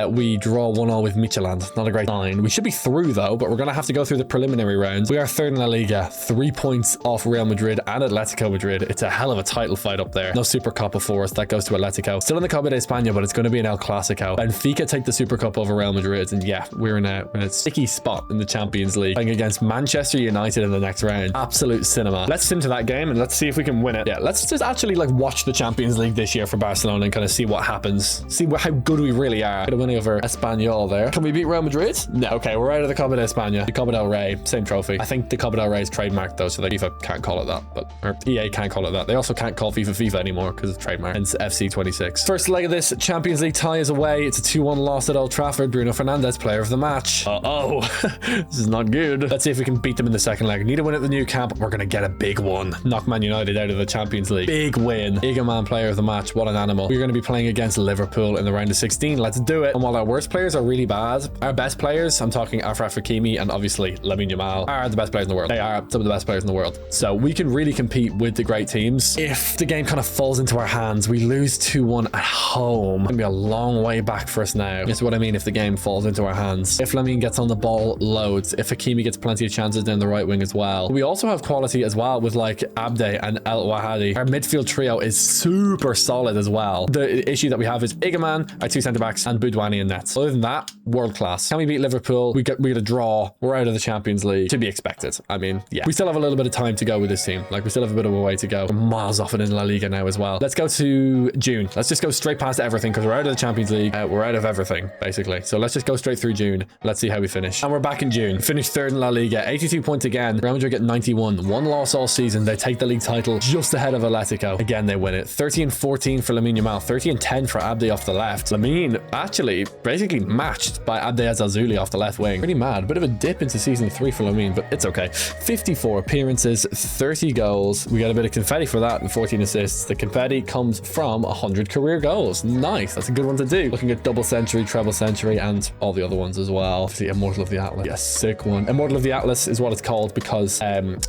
We draw 1-1 with Midtjylland. Not a great sign. We should be through though, but we're going to have to go through the preliminary rounds. We are 3rd in La Liga, 3 points off Real Madrid and Atletico Madrid. It's a hell of a title fight up there. No Super Cup before us. That goes to Atletico. Still in the Copa de España, but it's going to be an El Clasico. Benfica take the Super Cup over Real Madrid, and yeah, we're in a sticky spot in the Champions League, playing against Manchester United in the next round. Absolute cinema. Let's into that game and let's see if we can win it. Yeah, let's just actually like watch the Champions League this year for Barcelona and kind of see what happens. See how good we really are. Get a win over Espanyol there. Can we beat Real Madrid? No. Okay, we're out of the Copa de España. The Copa del Rey, same trophy. I think the Copa del Rey is trademarked though, so that FIFA can't call it that, or EA can't call it that. They also can't call FIFA anymore because it's trademarked. Hence FC 26. First leg of this Champions League tie is away. It's a 2-1 loss at Old Trafford. Bruno Fernandes, player of the match. Uh-oh. This is not good. Let's see if we can beat them in the second leg. Need a win at the Nou Camp. We're going to get a big one. Knock Man United out of the Champions League. Big win. Igaman, player of the match. What an animal. We're going to be playing against Liverpool in the round of 16. Let's do it. And while our worst players are really bad, our best players, I'm talking Achraf Hakimi and obviously Lamine Yamal, are the best players in the world. They are some of the best players in the world. So we can really compete with the great teams. If the game kind of falls into our hands, we lose 2-1 at home. It's going to be a long way back for us now. That's what I mean if the game falls into our hands. If Lamine gets on the ball loads, if Hakimi gets plenty of chances down the right wing as well. We also have quality as well with like Abde and El Wahadi. Our midfield trio is super solid as well. The issue that we have is Igaman, our two centre-backs, and Boudouani in nets. Other than that, world class. Can we beat Liverpool? We get a draw. We're out of the Champions League. To be expected. I mean, yeah. We still have a little bit of time to go with this team. Like, we still have a bit of a way to go. We're miles off it in La Liga now as well. Let's go to June. Let's just go straight past everything because we're out of the Champions League. We're out of everything, basically. So let's just go straight through June. Let's see how we finish. And we're back in June. Finished third in La Liga. 82 points again. Real Madrid get 91. One loss all season. They take the league title just ahead of Atletico. Again, they win it. 30-14 for Lamine Yamal. 30-10 for Abde off the left. Lamine actually basically matched by Abde Azazuli off the left wing. Pretty mad. Bit of a dip into season 3 for Lamine, but it's okay. 54 appearances, 30 goals. We got a bit of confetti for that and 14 assists. The confetti comes from 100 career goals. Nice. That's a good one to do. Looking at double century, treble century, and all the other ones as well. Obviously, Immortal of the Atlas. Yes, sick one. Immortal of the Atlas is what it's called because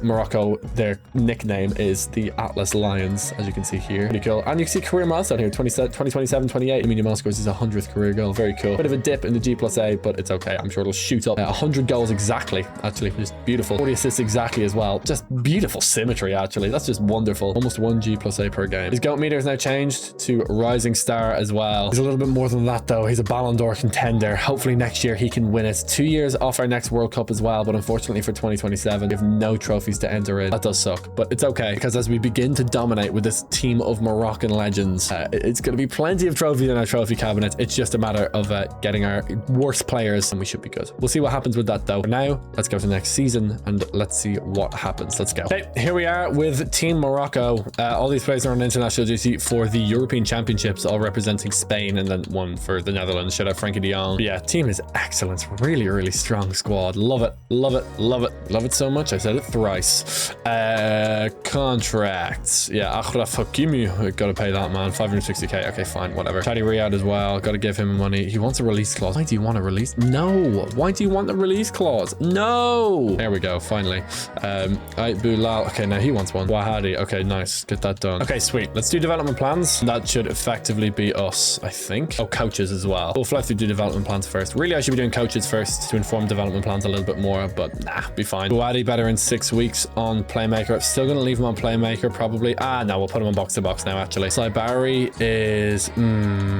Morocco, their nickname is the Atlas Lions, as you can see here. Pretty cool. And you can see career milestone here, 2027, 28. Lamine Yamal scores his 100th career goal. Very cool. Bit of a dip in the G+A, but it's okay. I'm sure it'll shoot up. 100 goals exactly, actually. Just beautiful. 40 assists exactly as well. Just beautiful symmetry, actually. That's just wonderful. Almost 1 G+A per game. His GOAT meter is now changed to Rising Star as well. He's a little bit more than that, though. He's a Ballon d'Or contender. Hopefully next year he can win it. 2 years off our next World Cup as well, but unfortunately for 2027, we have no trophies to enter in. That does suck, but it's okay, because as we begin to dominate with this team of Moroccan legends, it's going to be plenty of trophies in our trophy cabinet. It's just a matter of getting our worst players, and we should be good. We'll see what happens with that, though. For now, let's go to next season, and let's see what happens. Let's go. Okay, here we are with Team Morocco. All these players are on international duty for the European Championships, all representing Spain, and then one for the Netherlands. Shout out Frankie de Jong. But yeah, team is excellent. Really, really strong squad. Love it. Love it. Love it. Love it so much. I said it thrice. Contracts. Yeah, Achraf Hakimi. Gotta pay that, man. 560k. Okay, fine. Whatever. Taddy Riyad as well. Gotta give him money. He wants a release clause. Why do you want a release? No. Why do you want the release clause? No. There we go. Finally. Bulal. Okay, now he wants one. Wahadi. Okay, nice. Get that done. Okay, sweet. Let's do development plans. That should effectively be us, I think. Oh, coaches as well. We'll fly through do development plans first. Really, I should be doing coaches first to inform development plans a little bit more, but nah, be fine. Wahadi better in 6 weeks on playmaker. Still gonna leave him on playmaker, probably. No, we'll put him on box to box now, actually. Saibari is...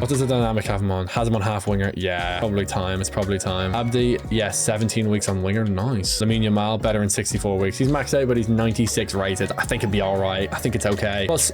what does the dynamic have him on? Has him on half winger. Yeah, probably time. It's probably time. Abdi, yes, 17 weeks on winger. Nice. Lamine Yamal, better in 64 weeks. He's maxed out, but he's 96 rated. I think it'd be all right. I think it's okay. Plus,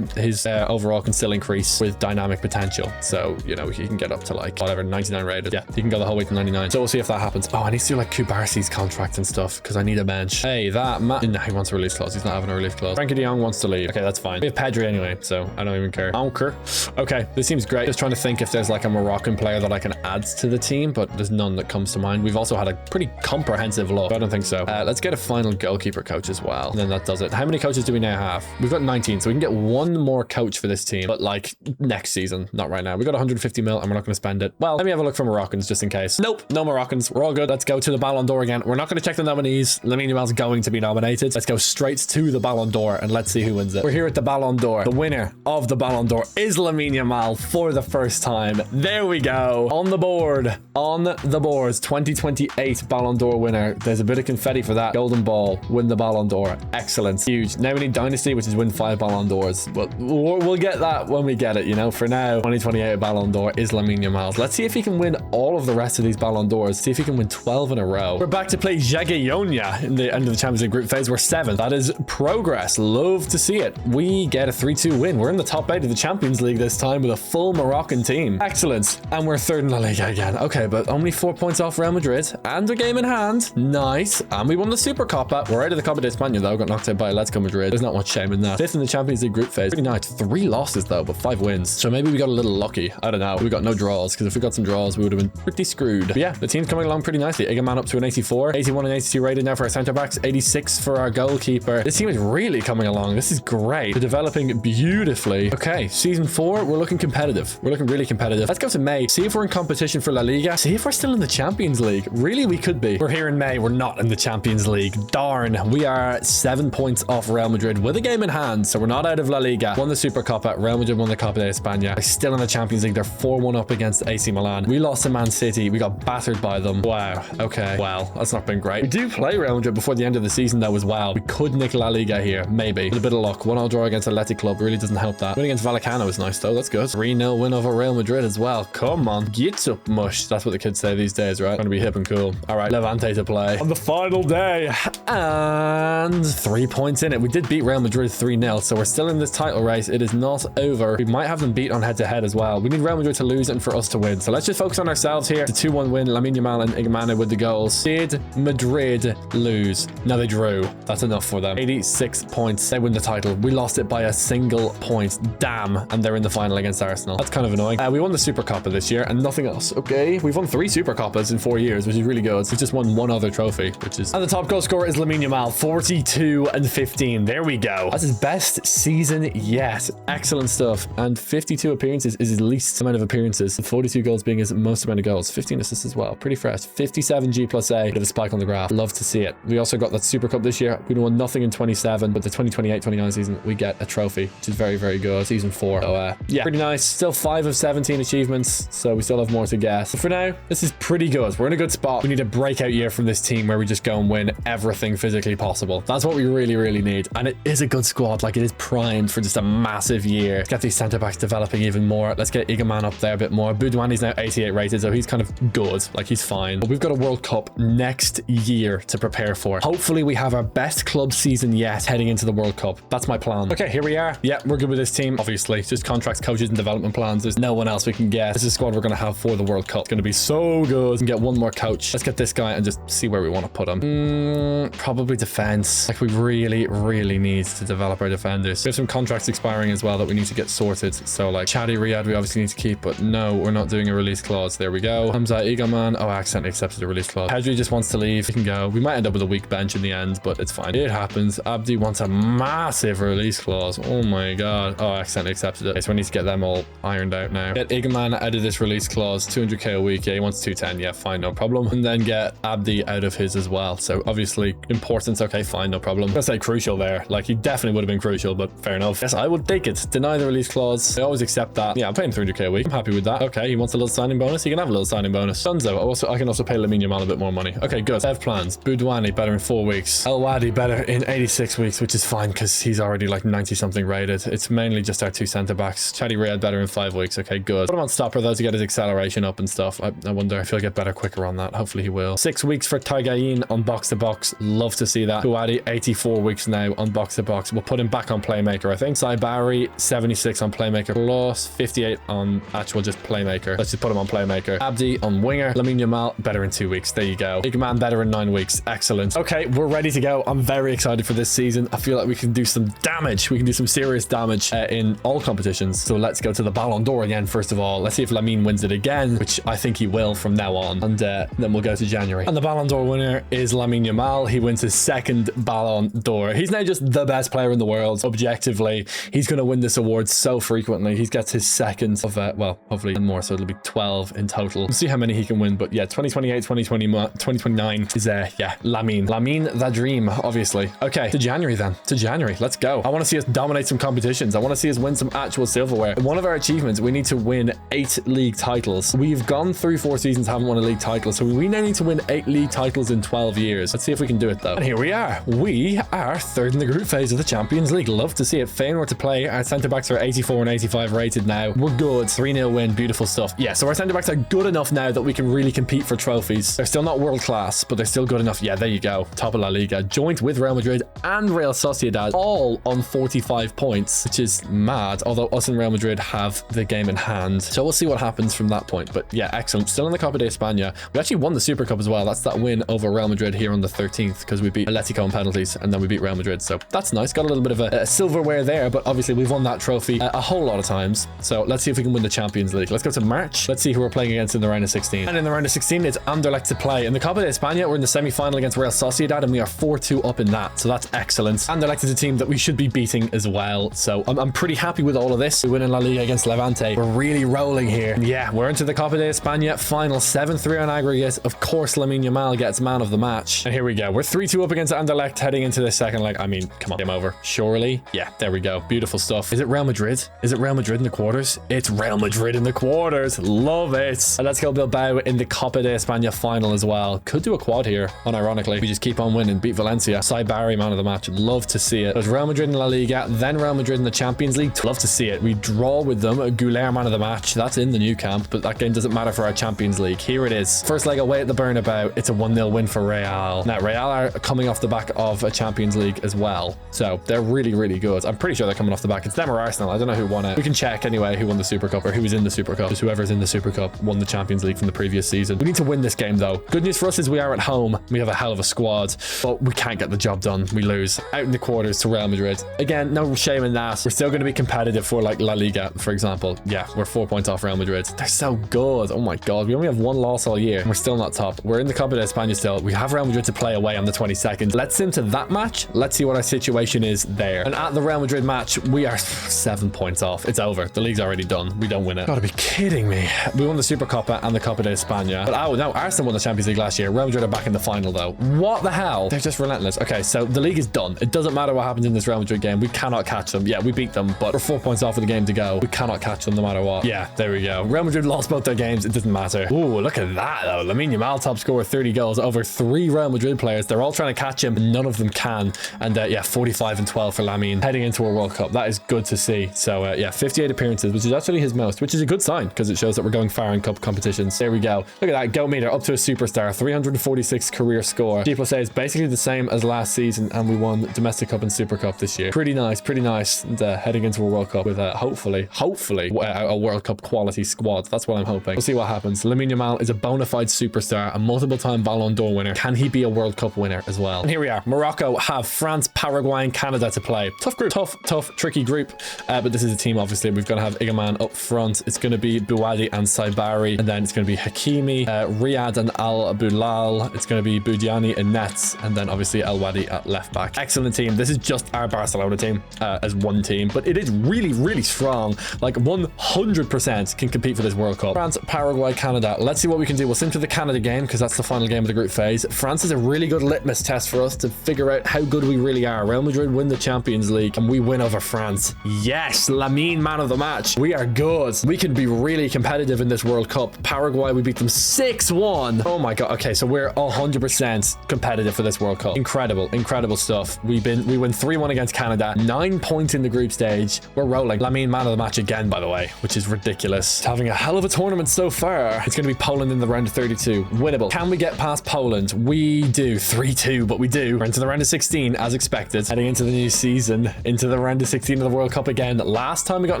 his overall can still increase with dynamic potential. So, you know, he can get up to like, whatever, 99 rated. Yeah, he can go the whole way to 99. So we'll see if that happens. Oh, I need to do like Kubarsi's contract and stuff because I need a bench. Hey, that man. No, he wants a release clause. He's not having a release clause. Frankie de Jong wants to leave. Okay, that's fine. We have Pedri anyway, so I don't even care. I don't care. Okay, this seems great. Just trying to think if there's like a Moroccan player that I can add to the team, but there's none that comes to mind. We've also had a pretty comprehensive look. I don't think so. Let's get a final goalkeeper coach as well. And then that does it. How many coaches do we now have? We've got 19, so we can get one more coach for this team, but like next season, not right now. We got 150 mil and we're not going to spend it. Well, let me have a look for Moroccans just in case. Nope, no Moroccans. We're all good. Let's go to the Ballon d'Or again. We're not going to check the nominees. Lamine Yamal's going to be nominated. Let's go straight to the Ballon d'Or and let's see who wins it. We're here at the Ballon d'Or. The winner of the Ballon d'Or is Lamine Yamal for the first time. There we go. On the board. On the boards. 2028 Ballon d'Or winner. There's a bit of confetti for that. Golden ball. Win the Ballon d'Or. Excellent. Huge. Now we need Dynasty, which is win 5 5 Ballon d'Ors. But we'll get that when we get it, you know. For now, 2028 Ballon d'Or is Lamine Yamal. Let's see if he can win all of the rest of these Ballon d'Ors. See if he can win 12 in a row. We're back to play Jagiellonia in the end of the Champions League group phase. We're 7th. That is progress. Love to see it. We get a 3-2 win. We're in the top 8 of the Champions League this time with a full Moroccan team. Excellent. And we're 3rd in La Liga again. Okay, but only 4 points off Real Madrid and a game in hand. Nice. And we won the Super Copa. We're out of the Copa de España though. Got knocked out by Atletico Madrid. There's not much shame in that. 5th in the Champions League group phase. Pretty nice. 3 losses though, but 5 wins. So maybe we got a little lucky. I don't know. We got no draws, because if we got some draws, we would have been pretty screwed. But yeah, the team's coming along pretty nicely. Igaman up to an 84. 81 and 82 rated now for our centre backs. 86 for our goalkeeper. This team is really coming along. This is great. They're developing beautifully. Okay, season 4, we're looking competitive. We're looking really competitive. Let's go to May. See if we're in competition for La Liga. See if we're still in the Champions League. Really, we could be. We're here in May. We're not in the Champions League. Darn. We are 7 points off Real Madrid with a game in hand, so we're not out of La Liga. Won the Super Copa. Real Madrid won the Copa de España. They're still in the Champions League. They're 4-1 up against AC Milan. We lost to Man City. We got battered by them. Wow. Okay. Well, that's not been great. We do play Real Madrid before the end of the season though as well. We could nick La Liga here. Maybe. With a bit of luck. 1-1 draw against Athletic Club really doesn't help that. Win against Vallecano is nice though. That's good. 3-0 win over Real Madrid as well. Come on. Get up mush. That's what the kids say these days, right? Trying to be hip and cool. All right. Levante to play on the final day. And 3 points in it. We did beat Real Madrid 3-0, so we're still in this title race. It is not over. We might have them beat on head-to-head as well. We need Real Madrid to lose and for us to win. So let's just focus on ourselves here. The 2-1 win. Lamine Yamal and Igmana with the goals. Did Madrid lose? No, they drew. That's enough for them. 86 points. They win the title. We lost it by a single point. Damn. And they're in the final against Arsenal. That's kind of annoying. We won the Super Copa this year and nothing else. Okay. We've won 3 Super Copas in 4 years, which is really good. We just won 1 other trophy, which is... And the top goal scorer is Lamine Yamal. 42 and 15. There we go. That's his best season yet. Excellent stuff. And 52 appearances is his least amount of appearances. 42 goals being his most amount of goals. 15 assists as well. Pretty fresh. 57 G plus A. Bit of a spike on the graph. Love to see it. We also got that Super Cup this year. We won nothing in 27, but the 2028-29 season, we get a trophy, which is very, very good. Season 4. So, yeah, pretty nice. Still 5 of 17 achievements, so we still have more to guess. But for now, this is pretty good. We're in a good spot. We need a breakout year from this team where we just go and win everything physically possible. That's what we really, really need. And it is a good squad. Like, it is primed for just a massive year. Let's get these centre backs developing even more. Let's get Igaman up there a bit more. Boudouani's now 88 rated, so he's kind of good. Like, he's fine. But we've got a World Cup next year to prepare for. Hopefully, we have our best club season yet heading into the World Cup. That's my plan. Okay, here we are. Yeah, we're good with this team. Obviously, just contracts, coaches, and development plans. There's no one else we can get. This is the squad we're going to have for the World Cup. It's going to be so good. We can get one more coach. Let's get this guy and just see where we want to put him. Probably defense. Like, we really, really need to develop our defenders. We have some contracts expiring as well that we need to get sorted. So, like, Chadi Riyad, we obviously need to keep, but no, we're not doing a release clause. There we go. Hamza Igaman. Oh, I accidentally accepted a release clause. Pedri just wants to leave. He can go. We might end up with a weak bench in the end, but it's fine. It happens. Abdi wants a massive release clause. Oh my god. Oh, I accidentally accepted it. Okay, so we need to get them all ironed out now. Get Igaman out of this release clause. 200k a week. Yeah, he wants 210. Yeah, fine, no problem. And then get Abdi out of his as well. So obviously importance. Okay, fine, no problem. I'm gonna say crucial there. Like, he definitely would have been crucial, but fair enough. Yes, I would take it. Deny the release clause. I always accept that. Yeah, I'm paying 300k a week. I'm happy with that. Okay, he wants a little signing bonus. He can have a little signing bonus. Dunzo. I can also pay Lamine Yamal a bit more money. Okay, good. They have plans. Boudouani better in 4 weeks. El Wadi better in 86 weeks, which is fine because he's already like 90 something rated. It's mainly just our 2 centre backs. Chadi Riyad better in 5 weeks. Okay, good. Put him on stopper though to get his acceleration up and stuff. I wonder if he'll get better quicker on that. Hopefully he will. 6 weeks for Taigain on box to box. Love to see that. Kouadi 84 weeks now on box to box. We'll put him back on playmaker, I think. Saibari 76 on playmaker plus 58 on actual just playmaker. Let's just put him on playmaker. Abdi on winger. Lamine Yamal better in 2 weeks. There you go. Igman better in 9 weeks. Excellent. Okay, we're ready to go. I'm very excited for this season. I feel like we can do some damage. We can do some serious damage in all competitions. So let's go to the Ballon d'Or again. First of all, let's see if Lamine wins it again, which I think he will from now on. And then we'll go to January. And the Ballon d'Or winner is Lamine Yamal. He wins his 2nd Ballon d'Or. He's now just the best player in the world. Objectively, he's going to win this award so frequently. He gets his 2nd of, well, hopefully more. So it'll be 12 in total. We'll see how many he can win. But yeah, 2028, 2029 is, yeah, Lamine. Lamine, the dream, obviously. Okay, to January then. To January. Let's go. I want to see us dominate some competitions. I want to see us win some actual silverware. One of our achievements, we need to win 8 league titles. We've gone through 4 seasons, haven't won a league title. So we now need to win 8 league titles in 12 years. Let's see if we can do it though. And here we are. We are 3rd in the group phase of the Champions League. League. Love to see it. Feyenoord to play. Our centre-backs are 84 and 85 rated now. We're good. 3-0 win. Beautiful stuff. Yeah, so our centre-backs are good enough now that we can really compete for trophies. They're still not world-class, but they're still good enough. Yeah, there you go. Top of La Liga. Joint with Real Madrid and Real Sociedad, all on 45 points, which is mad, although us and Real Madrid have the game in hand. So we'll see what happens from that point. But yeah, excellent. Still in the Copa de España. We actually won the Super Cup as well. That's that win over Real Madrid here on the 13th, because we beat Atletico on penalties and then we beat Real Madrid. So that's nice. Got a little bit of a silverware there, but obviously we've won that trophy a whole lot of times. So let's see if we can win the Champions League. Let's go to March. Let's see who we're playing against in the round of 16. And in the round of 16, it's Anderlecht to play. In the Copa de España, we're in the semi-final against Real Sociedad, and we are 4-2 up in that. So that's excellent. Anderlecht is a team that we should be beating as well. So I'm pretty happy with all of this. We win in La Liga against Levante. We're really rolling here. Yeah, we're into the Copa de España final, 7-3 on aggregate. Of course, Lamine Yamal gets man of the match. And here we go. We're 3-2 up against Anderlecht heading into the second leg. I mean, come on, game over. Surely. Yeah, there we go. Beautiful stuff. Is it Real Madrid? Is it Real Madrid in the quarters? It's Real Madrid in the quarters. Love it. And let's go Bilbao in the Copa de España final as well. Could do a quad here, unironically. We just keep on winning. Beat Valencia. Saibari, man of the match. Love to see it. There's Real Madrid in La Liga, then Real Madrid in the Champions League. Love to see it. We draw with them. Goulet, man of the match. That's in the new camp, but that game doesn't matter for our Champions League. Here it is. First leg away at the Bernabeu. It's a 1-0 win for Real. Now, Real are coming off the back of a Champions League as well. So they're really, really good. I'm pretty sure they're coming off the back. It's them or Arsenal. I don't know who won it. We can check anyway who won the Super Cup or who was in the Super Cup. Just whoever's in the Super Cup won the Champions League from the previous season. We need to win this game though. Good news for us is we are at home. We have a hell of a squad, but we can't get the job done. We lose out in the quarters to Real Madrid. Again, no shame in that. We're still going to be competitive for like La Liga, for example. Yeah, we're 4 points off Real Madrid. They're so good. Oh my God. We only have one loss all year and we're still not top. We're in the Copa de España still. We have Real Madrid to play away on the 22nd. Let's into that match. Let's see what our situation is there. And at the Real Madrid match, we are 7 points off. It's over. The league's already done. We don't win it. Gotta be kidding me. We won the Super Copa and the Copa de España. But oh no, Arsenal won the Champions League last year. Real Madrid are back in the final though. What the hell? They're just relentless. Okay, so the league is done. It doesn't matter what happens in this Real Madrid game. We cannot catch them. Yeah, we beat them, but we're 4 points off of the game to go. We cannot catch them no matter what. Yeah, there we go. Real Madrid lost both their games. It doesn't matter. Ooh, look at that though. Lamine Yamal top scorer, 30 goals over 3 Real Madrid players. They're all trying to catch him. None of them can. And yeah, 45 and 12 for Lamine heading into a World Cup. That is good to see. So yeah, 58 appearances, which is actually his most, which is a good sign because it shows that we're going far in cup competitions. There we go. Look at that goal meter up to a superstar, 346 career score. People say it's basically the same as last season, and we won domestic cup and Super Cup this year. Pretty nice, pretty nice. And heading into a World Cup with hopefully a World Cup quality squad. That's what I'm hoping. We'll see what happens. Lamine Yamal is a bona fide superstar, a multiple-time Ballon d'Or winner. Can he be a World Cup winner as well? And here we are. Morocco have France, Paraguay, and Canada to play. Tough group, tough, tricky group. But this is a team, obviously. We've got to have Igaman up front. It's going to be Bouadi and Saibari, and then it's going to be Hakimi, Riyad and Al Bulal. It's going to be Boudiani and nets, and then obviously El Wadi at left back. Excellent team. This is just our Barcelona team as one team, but it is really, really strong. Like 100% can compete for this World Cup. France, Paraguay, Canada. Let's see what we can do. We'll sim to the Canada game because that's the final game of the group phase. France is a really good litmus test for us to figure out how good we really are. Real Madrid win the Champions League and we win over France. Yes, Lamine, man of the match. We are good. We can be really competitive in this World Cup. Paraguay, we beat them 6-1. Oh my God. Okay, so we're 100% competitive for this World Cup. Incredible stuff. We win 3-1 against Canada. 9 points in the group stage. We're rolling. Lamine, man of the match again, by the way, which is ridiculous. It's having a hell of a tournament so far. It's going to be Poland in the round of 32. Winnable. Can we get past Poland? We do. 3-2, but we do. We're into the round of 16 as expected. Heading into the new season, into the round of 16 of the World Cup again. Last time we got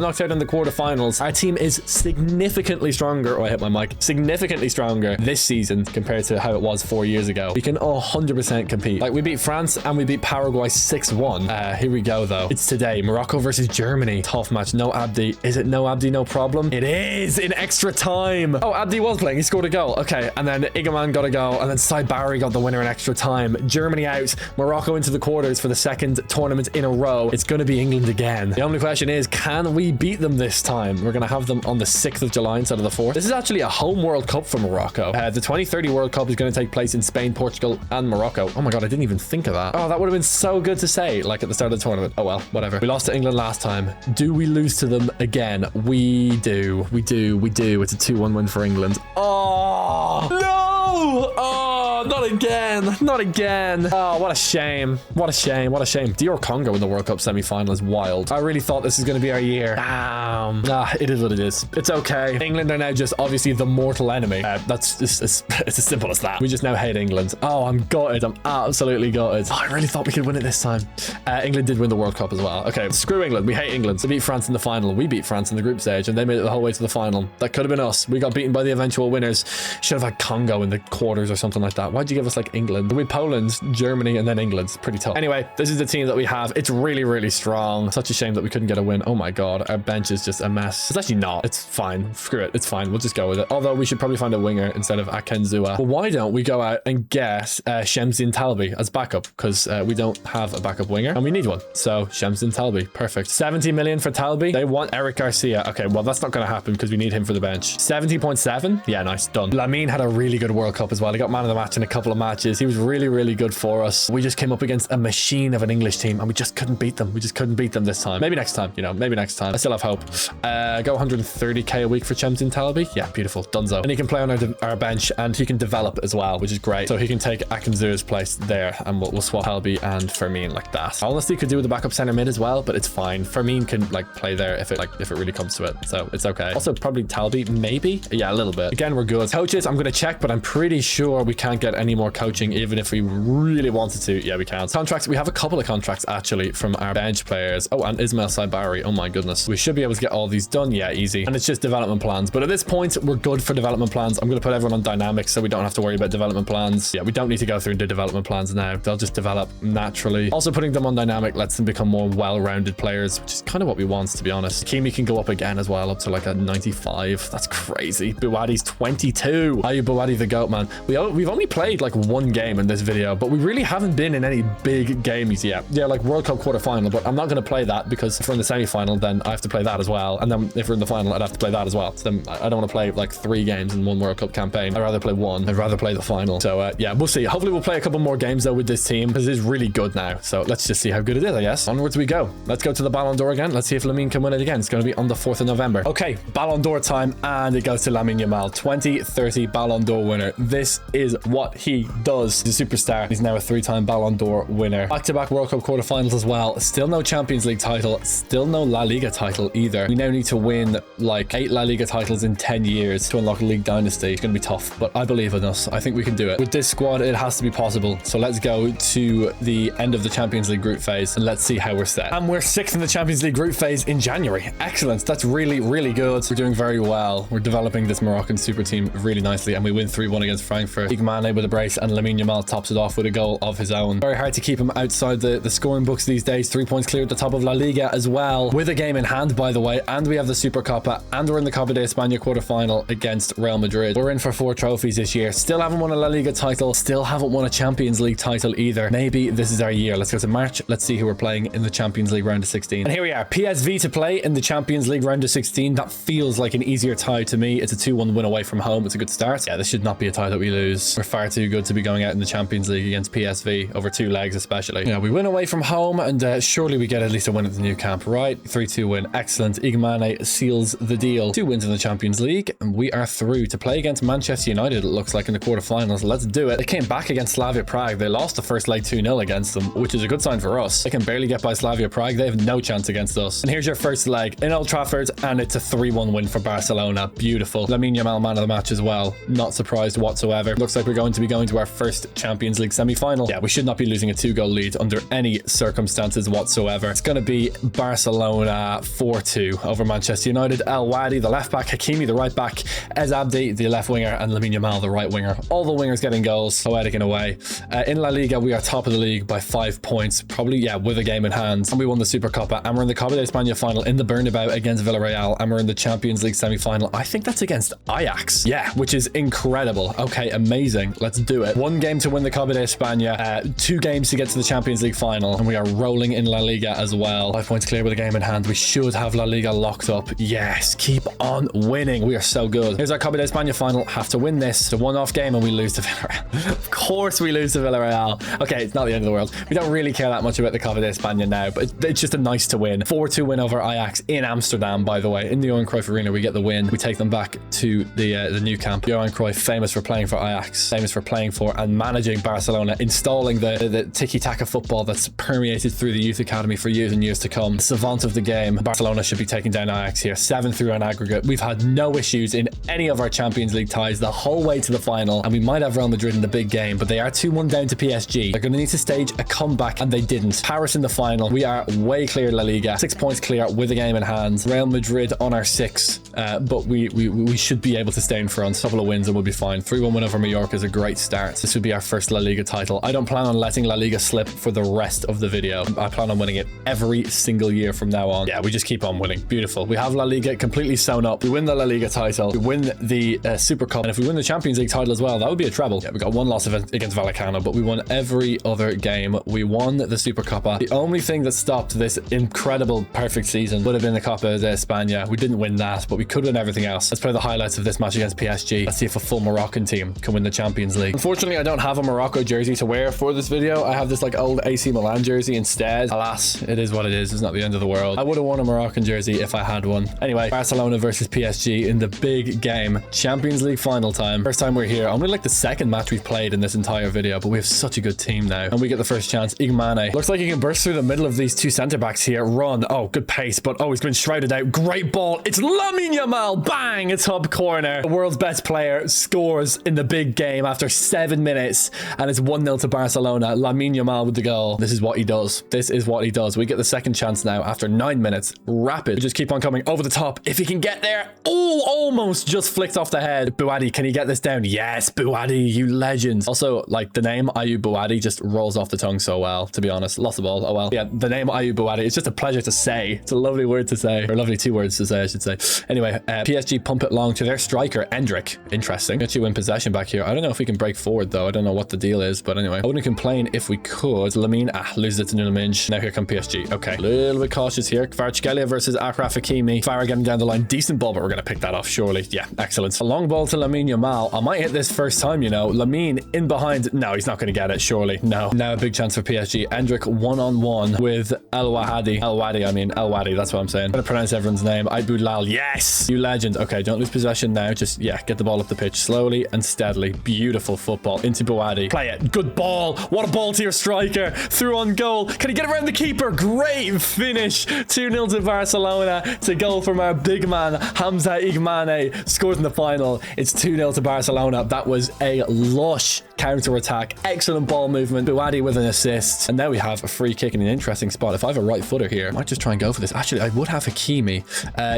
knocked out in the quarterfinals. Our team is significantly stronger. Oh, I hit my mic. Significantly stronger this season compared to how it was 4 years ago. We can 100% compete. Like, we beat France and we beat Paraguay 6-1. Here we go though. It's today. Morocco versus Germany. Tough match. No Abdi. Is it no Abdi, no problem? It is in extra time. Oh, Abdi was playing. He scored a goal. Okay. And then Igaman got a goal. And then Saibari got the winner in extra time. Germany out. Morocco into the quarters for the second tournament in a row. It's going to be England again. The only question is, can we beat them this time? We're going to have them on the 6th of July instead of the 4th. This is actually a home World Cup for Morocco. The 2030 World Cup is going to take place in Spain, Portugal, and Morocco. Oh my God, I didn't even think of that. Oh, that would have been so good to say, like at the start of the tournament. Oh well, whatever. We lost to England last time. Do we lose to them again? We do. It's a 2-1 win for England. Oh, no! Oh! Oh, not again. Not again. Oh, what a shame. What a shame. What a shame. DR Congo in the World Cup semi-final is wild. I really thought this was going to be our year. Damn. It is what it is. It's okay. England are now just obviously the mortal enemy. That's just, it's as simple as that. We just now hate England. Oh, I'm gutted. I'm absolutely gutted. Oh, I really thought we could win it this time. England did win the World Cup as well. Okay, screw England. We hate England. They beat France in the final. We beat France in the group stage, and they made it the whole way to the final. That could have been us. We got beaten by the eventual winners. Should have had Congo in the quarters or something like that. Why'd you give us like England? We Poland, Germany, and then England. It's pretty tough. Anyway, this is the team that we have. It's really, really strong. Such a shame that we couldn't get a win. Oh my god, our bench is just a mess. It's actually not. It's fine. Screw it. It's fine. We'll just go with it. Although we should probably find a winger instead of Akenzua. But why don't we go out and get Shamsin Talbi as backup? Because we don't have a backup winger and we need one. So Shamsin Talbi, perfect. 70 million for Talbi. They want Eric Garcia. Okay, well that's not going to happen because we need him for the bench. 70.7. Yeah, nice, done. Lamine had a really good World Cup as well. He got man of the match in a couple of matches. He was really, really good for us. We just came up against a machine of an English team and we just couldn't beat them. We just couldn't beat them this time. Maybe next time, you know, maybe next time. I still have hope. Go 130k a week for Shamsin Talbi. Yeah, beautiful, dunzo. And he can play on our bench and he can develop as well, which is great. So he can take Akinzua's place there and we'll swap Talbi and Fermin like that. Honestly, could do with the backup center mid as well, but it's fine. Fermin can like play there if it really comes to it. So it's okay. Also probably Talbi, maybe. Yeah, a little bit. Again, we're good. Coaches, I'm going to check, but I'm pretty sure we can't get any more coaching even if we really wanted to. Yeah, we can't. Contracts, we have a couple of contracts actually from our bench players. Oh, and Ismail Saibari. Oh my goodness. We should be able to get all these done. Yeah, easy. And it's just development plans. But at this point, we're good for development plans. I'm going to put everyone on dynamics so we don't have to worry about development plans. Yeah, we don't need to go through and do development plans now. They'll just develop naturally. Also putting them on dynamic lets them become more well-rounded players, which is kind of what we want, to be honest. Kimi can go up again as well, up to like a 95. That's crazy. Buwadi's 22. Are you Buwadi the GOAT, man? We've only played like one game in this video, but we really haven't been in any big games yet. Yeah, like World Cup quarterfinal, but I'm not going to play that because if we're in the semi-final, then I have to play that as well. And then if we're in the final, I'd have to play that as well. So then I don't want to play like 3 games in one World Cup campaign. I'd rather play one. I'd rather play the final. So yeah, we'll see. Hopefully we'll play a couple more games though with this team because it is really good now. So let's just see how good it is, I guess. Onwards we go. Let's go to the Ballon d'Or again. Let's see if Lamine can win it again. It's going to be on the 4th of November. Okay, Ballon d'Or time, and it goes to Lamine Yamal, 2030 Ballon d'Or winner. This is what he does. He's a superstar. He's now a 3-time Ballon d'Or winner. Back-to-back World Cup quarterfinals as well. Still no Champions League title. Still no La Liga title either. We now need to win like 8 La Liga titles in 10 years to unlock a league dynasty. It's going to be tough, but I believe in us. I think we can do it. With this squad, it has to be possible. So let's go to the end of the Champions League group phase and let's see how we're set. And we're 6th in the Champions League group phase in January. Excellent. That's really, really good. We're doing very well. We're developing this Moroccan super team really nicely, and we win 3-1 against Frankfurt. Mane with a brace, and Lamine Yamal tops it off with a goal of his own. Very hard to keep him outside the scoring books these days. 3 points clear at the top of La Liga as well, with a game in hand, by the way, and we have the Super Copa, and we're in the Copa de España quarterfinal against Real Madrid. We're in for 4 trophies this year. Still haven't won a La Liga title. Still haven't won a Champions League title either. Maybe this is our year. Let's go to March. Let's see who we're playing in the Champions League round of 16. And here we are, PSV to play in the Champions League round of 16. That feels like an easier tie to me. It's a 2-1 win away from home. It's a good start. Yeah, this should not be a tie that we lose. We're far too good to be going out in the Champions League against PSV over 2 legs especially. Yeah, we win away from home, and surely we get at least a win at the new camp, right? 3-2 win. Excellent. Mane seals the deal. 2 wins in the Champions League, and we are through to play against Manchester United, it looks like, in the quarterfinals. Let's do it. They came back against Slavia Prague. They lost the first leg 2-0 against them, which is a good sign for us. They can barely get by Slavia Prague. They have no chance against us. And here's your first leg in Old Trafford, and it's a 3-1 win for Barcelona. Beautiful. Lamine Yamal, man of the match as well. Not surprised whatsoever. Looks like we're going to be going to our first Champions League semi-final. Yeah, we should not be losing a 2-goal lead under any circumstances whatsoever. It's going to be Barcelona 4-2 over Manchester United. El Wadi, the left back, Hakimi, the right back, Ez Abdi, the left winger, and Lamine Yamal, the right winger. All the wingers getting goals, poetic in a way. In La Liga, we are top of the league by 5 points, probably, yeah, with a game in hand. And we won the Super Copa, and we're in the Copa de España final in the Bernabeu against Villarreal, and we're in the Champions League semi-final. I think that's against Ajax. Yeah, which is incredible. Okay, amazing. Let's do it. 1 game to win the Copa de España, 2 games to get to the Champions League final, and we are rolling in La Liga as well. 5 points clear with a game in hand. We should have La Liga locked up. Yes, keep on winning. We are so good. Here's our Copa de España final. Have to win this. It's a one-off game, and we lose to Villarreal. Of course we lose to Villarreal. Okay, it's not the end of the world. We don't really care that much about the Copa de España now, but it's just a nice to win. 4-2 win over Ajax in Amsterdam, by the way. In the Johan Cruyff Arena, we get the win. We take them back to the new camp. Johan Cruyff, famous for playing for Ajax, famous famous for playing for and managing Barcelona, installing the tiki-taka football that's permeated through the youth academy for years and years to come. Savant of the game. Barcelona should be taking down Ajax here. 7-3 on aggregate. We've had no issues in any of our Champions League ties the whole way to the final, and we might have Real Madrid in the big game, but they are 2-1 down to PSG. They're going to need to stage a comeback, and they didn't. Paris in the final. We are way clear La Liga. 6 points clear with a game in hand. Real Madrid on our 6, but we should be able to stay in front. A couple of wins and we'll be fine. 3-1 win over Mallorca is a great start. This would be our first La Liga title. I don't plan on letting La Liga slip for the rest of the video. I plan on winning it every single year from now on. Yeah, we just keep on winning. Beautiful. We have La Liga completely sewn up. We win the La Liga title. We win the Super Cup. And if we win the Champions League title as well, that would be a treble. Yeah, we got one loss against Vallecano, but we won every other game. We won the Super Copa. The only thing that stopped this incredible perfect season would have been the Copa de España. We didn't win that, but we could win everything else. Let's play the highlights of this match against PSG. Let's see if a full Moroccan team can win the Champions League. Unfortunately, I don't have a Morocco jersey to wear for this video. I have this like old AC Milan jersey instead. Alas, it is what it is. It's not the end of the world. I would have worn a Moroccan jersey if I had one. Anyway, Barcelona versus PSG in the big game. Champions League final time. First time we're here. Only like the second match we've played in this entire video, but we have such a good team now. And we get the first chance. Igmane. Looks like he can burst through the middle of these two centre backs here. Run. Oh, good pace, but oh, he's been shrouded out. Great ball. It's Lamine Yamal. Bang! It's top corner. The world's best player scores in the big game after 7 minutes, and it's 1-0 to Barcelona. Lamine Yamal with the goal. This is what he does. This is what he does. We get the second chance now after 9 minutes. Rapid. We just keep on coming over the top. If he can get there. Oh, almost just flicked off the head. Bouhaddi, can he get this down? Yes, Bouhaddi, you legend. Also, like, the name Ayoub Bouhaddi just rolls off the tongue so well, to be honest. Lost the ball. Oh, well. Yeah, the name Ayoub Bouhaddi, it's just a pleasure to say. It's a lovely word to say. Or lovely 2 words to say, I should say. Anyway, PSG pump it long to their striker, Endrick. Interesting. Get you in possession back here. I don't know if we can break forward, though. I don't know what the deal is, but anyway. I wouldn't complain if we could. Lamine, loses it to Nuno Minge. Now here come PSG. Okay, a little bit cautious here. Kvaratskhelia versus Achraf Hakimi. Farah getting down the line. Decent ball, but we're going to pick that off, surely. Yeah, excellent. A long ball to Lamine Yamal. I might hit this first time, you know. Lamine in behind. No, he's not going to get it, surely. No. Now a big chance for PSG. Endrick one-on-one with El Wadi. El Wadi, that's what I'm saying. I'm going to pronounce everyone's name. Aibudlal. Yes! You legend. Okay, don't lose possession now. Just, yeah, get the ball up the pitch slowly and steadily. Beautiful football into Bouhaddi. Play it. Good ball. What a ball to your striker. Through on goal. Can he get around the keeper? Great finish. 2-0 to Barcelona. To goal from our big man, Hamza Igmane. Scores in the final. It's 2-0 to Barcelona. That was a lush counter-attack. Excellent ball movement. Bouhaddi with an assist. And now we have a free kick in an interesting spot. If I have a right footer here, I might just try and go for this. Actually, I would have Hakimi.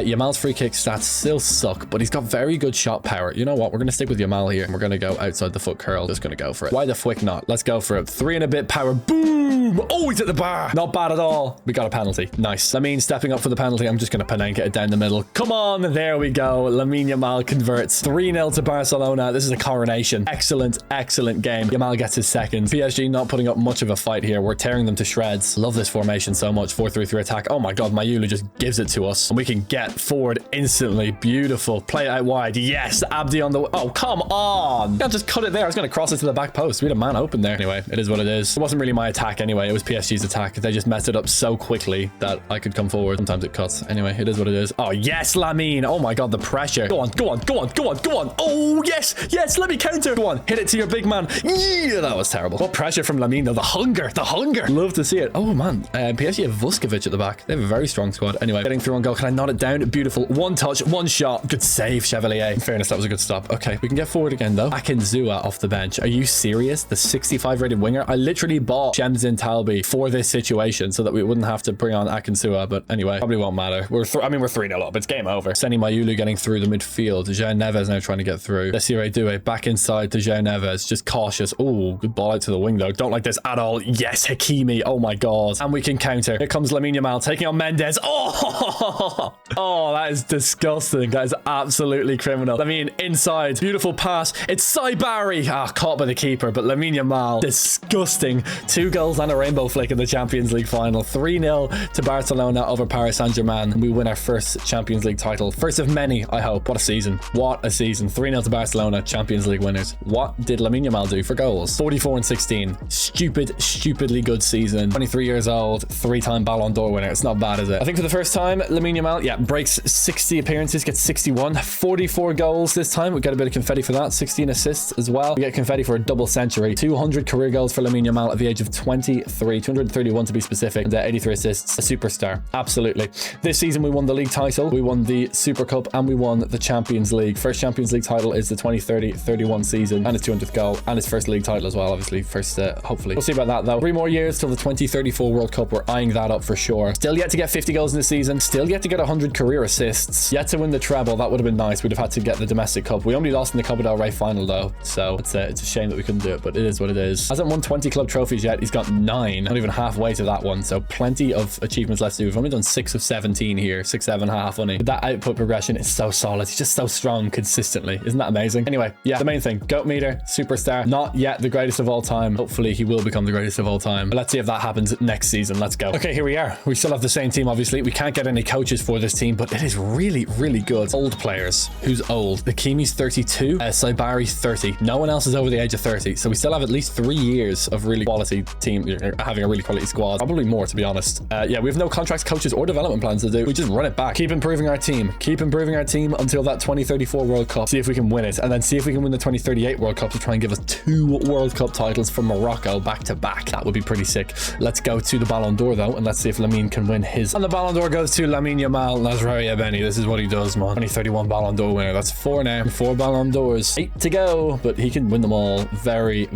Yamal's free kick stats still suck, but he's got very good shot power. You know what? We're going to stick with Yamal here. And we're going to go outside the foot curl. Just going to go for it. Why the flick not? Let's go for it. 3 and a bit power. Boom! Oh, he's at the bar. Not bad at all. We got a penalty. Nice. Lamine stepping up for the penalty. I'm just going to Panenka it down the middle. Come on. There we go. Lamine Yamal converts. 3-0 to Barcelona. This is a coronation. Excellent, excellent game. Yamal gets his second. PSG not putting up much of a fight here. We're tearing them to shreds. Love this formation so much. 4-3-3 attack. Oh my god, Mayulu just gives it to us. And we can get forward instantly. Beautiful. Play it out wide. Yes, Abdi on the... Oh, come on. Can't just cut it there. I was going to cross it to the back post. We had a man open there. Anyway, it is what it is. It wasn't really my attack anyway. It was PSG's attack. They just messed it up so quickly that I could come forward. Sometimes it cuts. Anyway, it is what it is. Oh, yes, Lamine. Oh my god, the pressure. Go on, go on, go on, go on, go on. Oh, yes, yes, let me counter. Go on, hit it to your big man. Yeah, that was terrible. What pressure from Lamine, though. The hunger, the hunger. Love to see it. Oh, man. PSG have Vuskovic at the back. They have a very strong squad. Anyway, getting through on goal. Can I knot it down? Beautiful. One touch, one shot. Good save, Chevalier. In fairness, that was a good stop. Okay, we can get forward again, though. Akinzua off the bench. Are you serious? The 65 rated winger? I literally bought Shemzin Talbi for this situation so that we wouldn't have to bring on Akinzua, but anyway, probably won't matter. We're 3-0 up. It's game over. Seni Mayulu getting through the midfield. João Neves now trying to get through. Desiree Doué back inside to João Neves. Just cautious. Oh, good ball out to the wing, though. Don't like this at all. Yes, Hakimi. Oh my god. And we can counter. Here comes Lamine Yamal taking on Mendes. Oh, oh, that is disgusting. That is absolutely criminal. I mean, inside. Beautiful pass. It's Saibari. Caught by the keeper, but Lamine Yamal. Disgusting. 2 goals and a rainbow flick in the Champions League final. 3-0 to Barcelona over Paris Saint-Germain. And we win our first Champions League title. First of many, I hope. What a season. What a season. 3-0 to Barcelona. Champions League winners. What did Lamine Yamal Yamal do for goals? 44 and 16. Stupidly good season. 23 years old, 3-time Ballon d'Or winner. It's not bad, is it? I think for the first time, Lamine Yamal, yeah, breaks 60 appearances, gets 61, 44 goals this time. We get a bit of confetti for that. 16 assists as well. We get confetti for a double century. 200 career goals for Lamine Yamal at the age of 23, 231 to be specific, and 83 assists. A superstar. Absolutely. This season, we won the league title, we won the Super Cup, and we won the Champions League. First Champions League title is the 2030-31 season, and his 200th goal, and his first league title as well, obviously. First, hopefully. We'll see about that, though. 3 more years till the 2034 World Cup. We're eyeing that up for sure. Still yet to get 50 goals in the season. Still yet to get 100 career assists. Yet to win the treble. That would have been nice. We'd have had to get the domestic cup. We only lost in the Copa del Rey final, though, so it's a shame that we couldn't do it, but it is what it is. Hasn't won 20 club trophies yet. He's got 9. Not even halfway to that one, so plenty of achievements left to do. We've only done 6 of 17 here. 6, 7, half only. But that output progression is so solid. He's just so strong consistently. Isn't that amazing? Anyway, yeah, the main thing. GOAT meter, superstar. Not yet the greatest of all time. Hopefully he will become the greatest of all time. But let's see if that happens next season. Let's go. Okay, here we are. We still have the same team, obviously. We can't get any coaches for this team, but it is really good. Old players. Who's old? Hakimi's 32. Saibari's 30. No one else is over the age of 30. So we still have at least 3 years of really quality team, having a really quality squad. Probably more, to be honest. Yeah, we have no contracts, coaches, or development plans to do. We just run it back. Keep improving our team. Keep improving our team until that 2034 World Cup. See if we can win it. And then see if we can win the 2038 World Cup to try and give us 2 World Cup titles for Morocco back to back. That would be pretty sick. Let's go to the Ballon d'Or, though, and let's see if Lamine can win his. And the Ballon d'Or goes to Lamine Yamal Nasraoui Ebeni. This is what he does, man. 2031 Ballon d'Or winner. That's 4 now. 4 Ballon d'Ors. 8 to go, but he can win them all very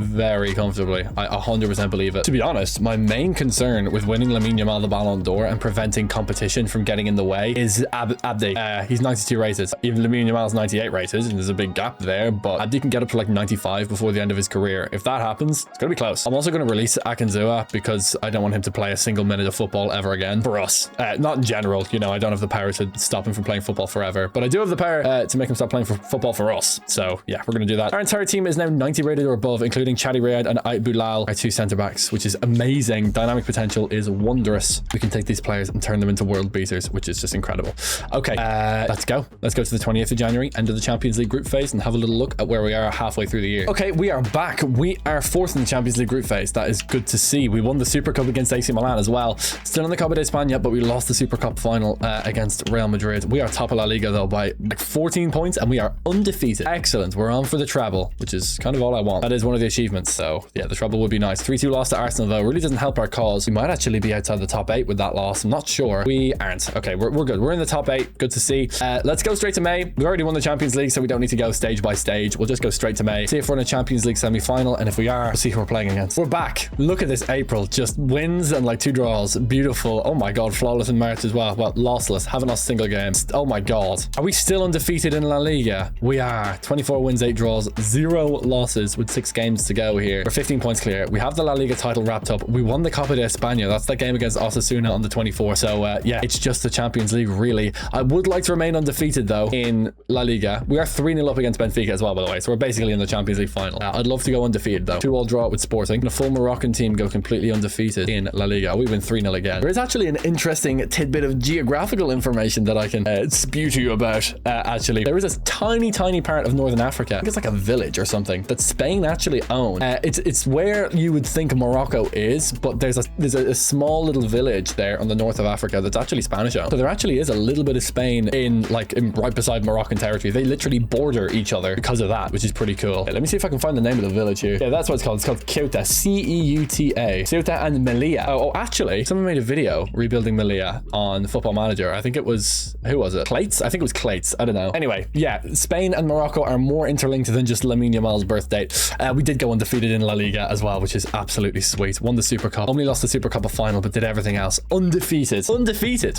comfortably. I 100% believe it. To be honest, my main concern with winning Lamine Yamal the Ballon d'Or and preventing competition from getting in the way is Abdi. He's 92 rated. Even Lamine Yamal's 98 rated, and there's a big gap there, but Abdi can get up to like 95 before the end of his career. If that happens, it's gonna be close. I'm also gonna release Akinzua because I don't want him to play a single minute of football ever again for us. Not in general, you know, I don't have the power to stop him from playing football forever, but I do have the power to make him stop playing football for us. So yeah, we're gonna do that. Our entire team is now 90 rated or above, including Chadi Riyad and Ait Boulal, our 2 centre backs, which is amazing. Dynamic potential is wondrous. We can take these players and turn them into world beaters, which is just incredible. Okay, let's go. Let's go to the 20th of January, end of the Champions League group phase, and have a little look at where we are halfway through the year. Okay, we are back. We are 4th in the Champions League group phase. That is good to see. We won the Super Cup against AC Milan as well. Still in the Copa de España, but we lost the Super Cup final against Real Madrid. We are top of La Liga, though, by like 14 points, and we are undefeated. Excellent. We're on for the treble, which is kind of all I want. That is one of the achievements, so yeah, the treble would be nice. 3-2 loss to Arsenal, though, really doesn't help our cause. We might actually be outside the top 8 with that loss. I'm not sure. We aren't. Okay, we're good. We're in the top 8. Good to see. Let's go straight to May. We've already won the Champions League, so we don't need to go stage by stage. We'll just go straight to May. See if we're in a Champions League semi-final, and if we are, we'll see who we're playing against. We're back. Look at this April. Just wins and like 2 draws. Beautiful. Oh my god, flawless in March as well. Well, lossless. Haven't lost a single game. Oh my god. Are we still undefeated in La Liga? We are. 24 wins, 8 draws, 0 losses with 6 games to go here. We're 15 points clear. We have the La Liga title wrapped up. We won the Copa de España. That's that game against Osasuna on the 24th. So yeah, it's just the Champions League, really. I would like to remain undefeated, though, in La Liga. We are 3-0 up against Benfica as well, by the way. So we're basically in the Champions League final. I'd love to go undefeated, though. 2-2 draw with Sporting. And a full Moroccan team go completely undefeated in La Liga. We win 3-0 again. There is actually an interesting tidbit of geographical information that I can spew to you about, actually. There is this tiny part of Northern Africa. I think it's like a village or something that Spain actually own. It's where you would think Morocco is, but there's a small little village there on the north of Africa that's actually Spanish owned. So there actually is a little bit of Spain right beside Moroccan territory. They literally border each other because of that, which is pretty cool. Okay, let me see if I can find the name of the village here. Yeah, that's what it's called. It's called Ceuta. C-E-U-T-A. Ceuta and Melilla. Oh, actually, someone made a video rebuilding Melilla on Football Manager. I think it was, who was it? Clates? I think it was Clates. I don't know. Anyway, yeah, Spain and Morocco are more interlinked than just Lamine Yamal's birth date. We did go undefeated in La Liga as well, which is absolutely sweet. Won the Super Cup. Only lost the Super Cup final, but did everything else. Undefeated.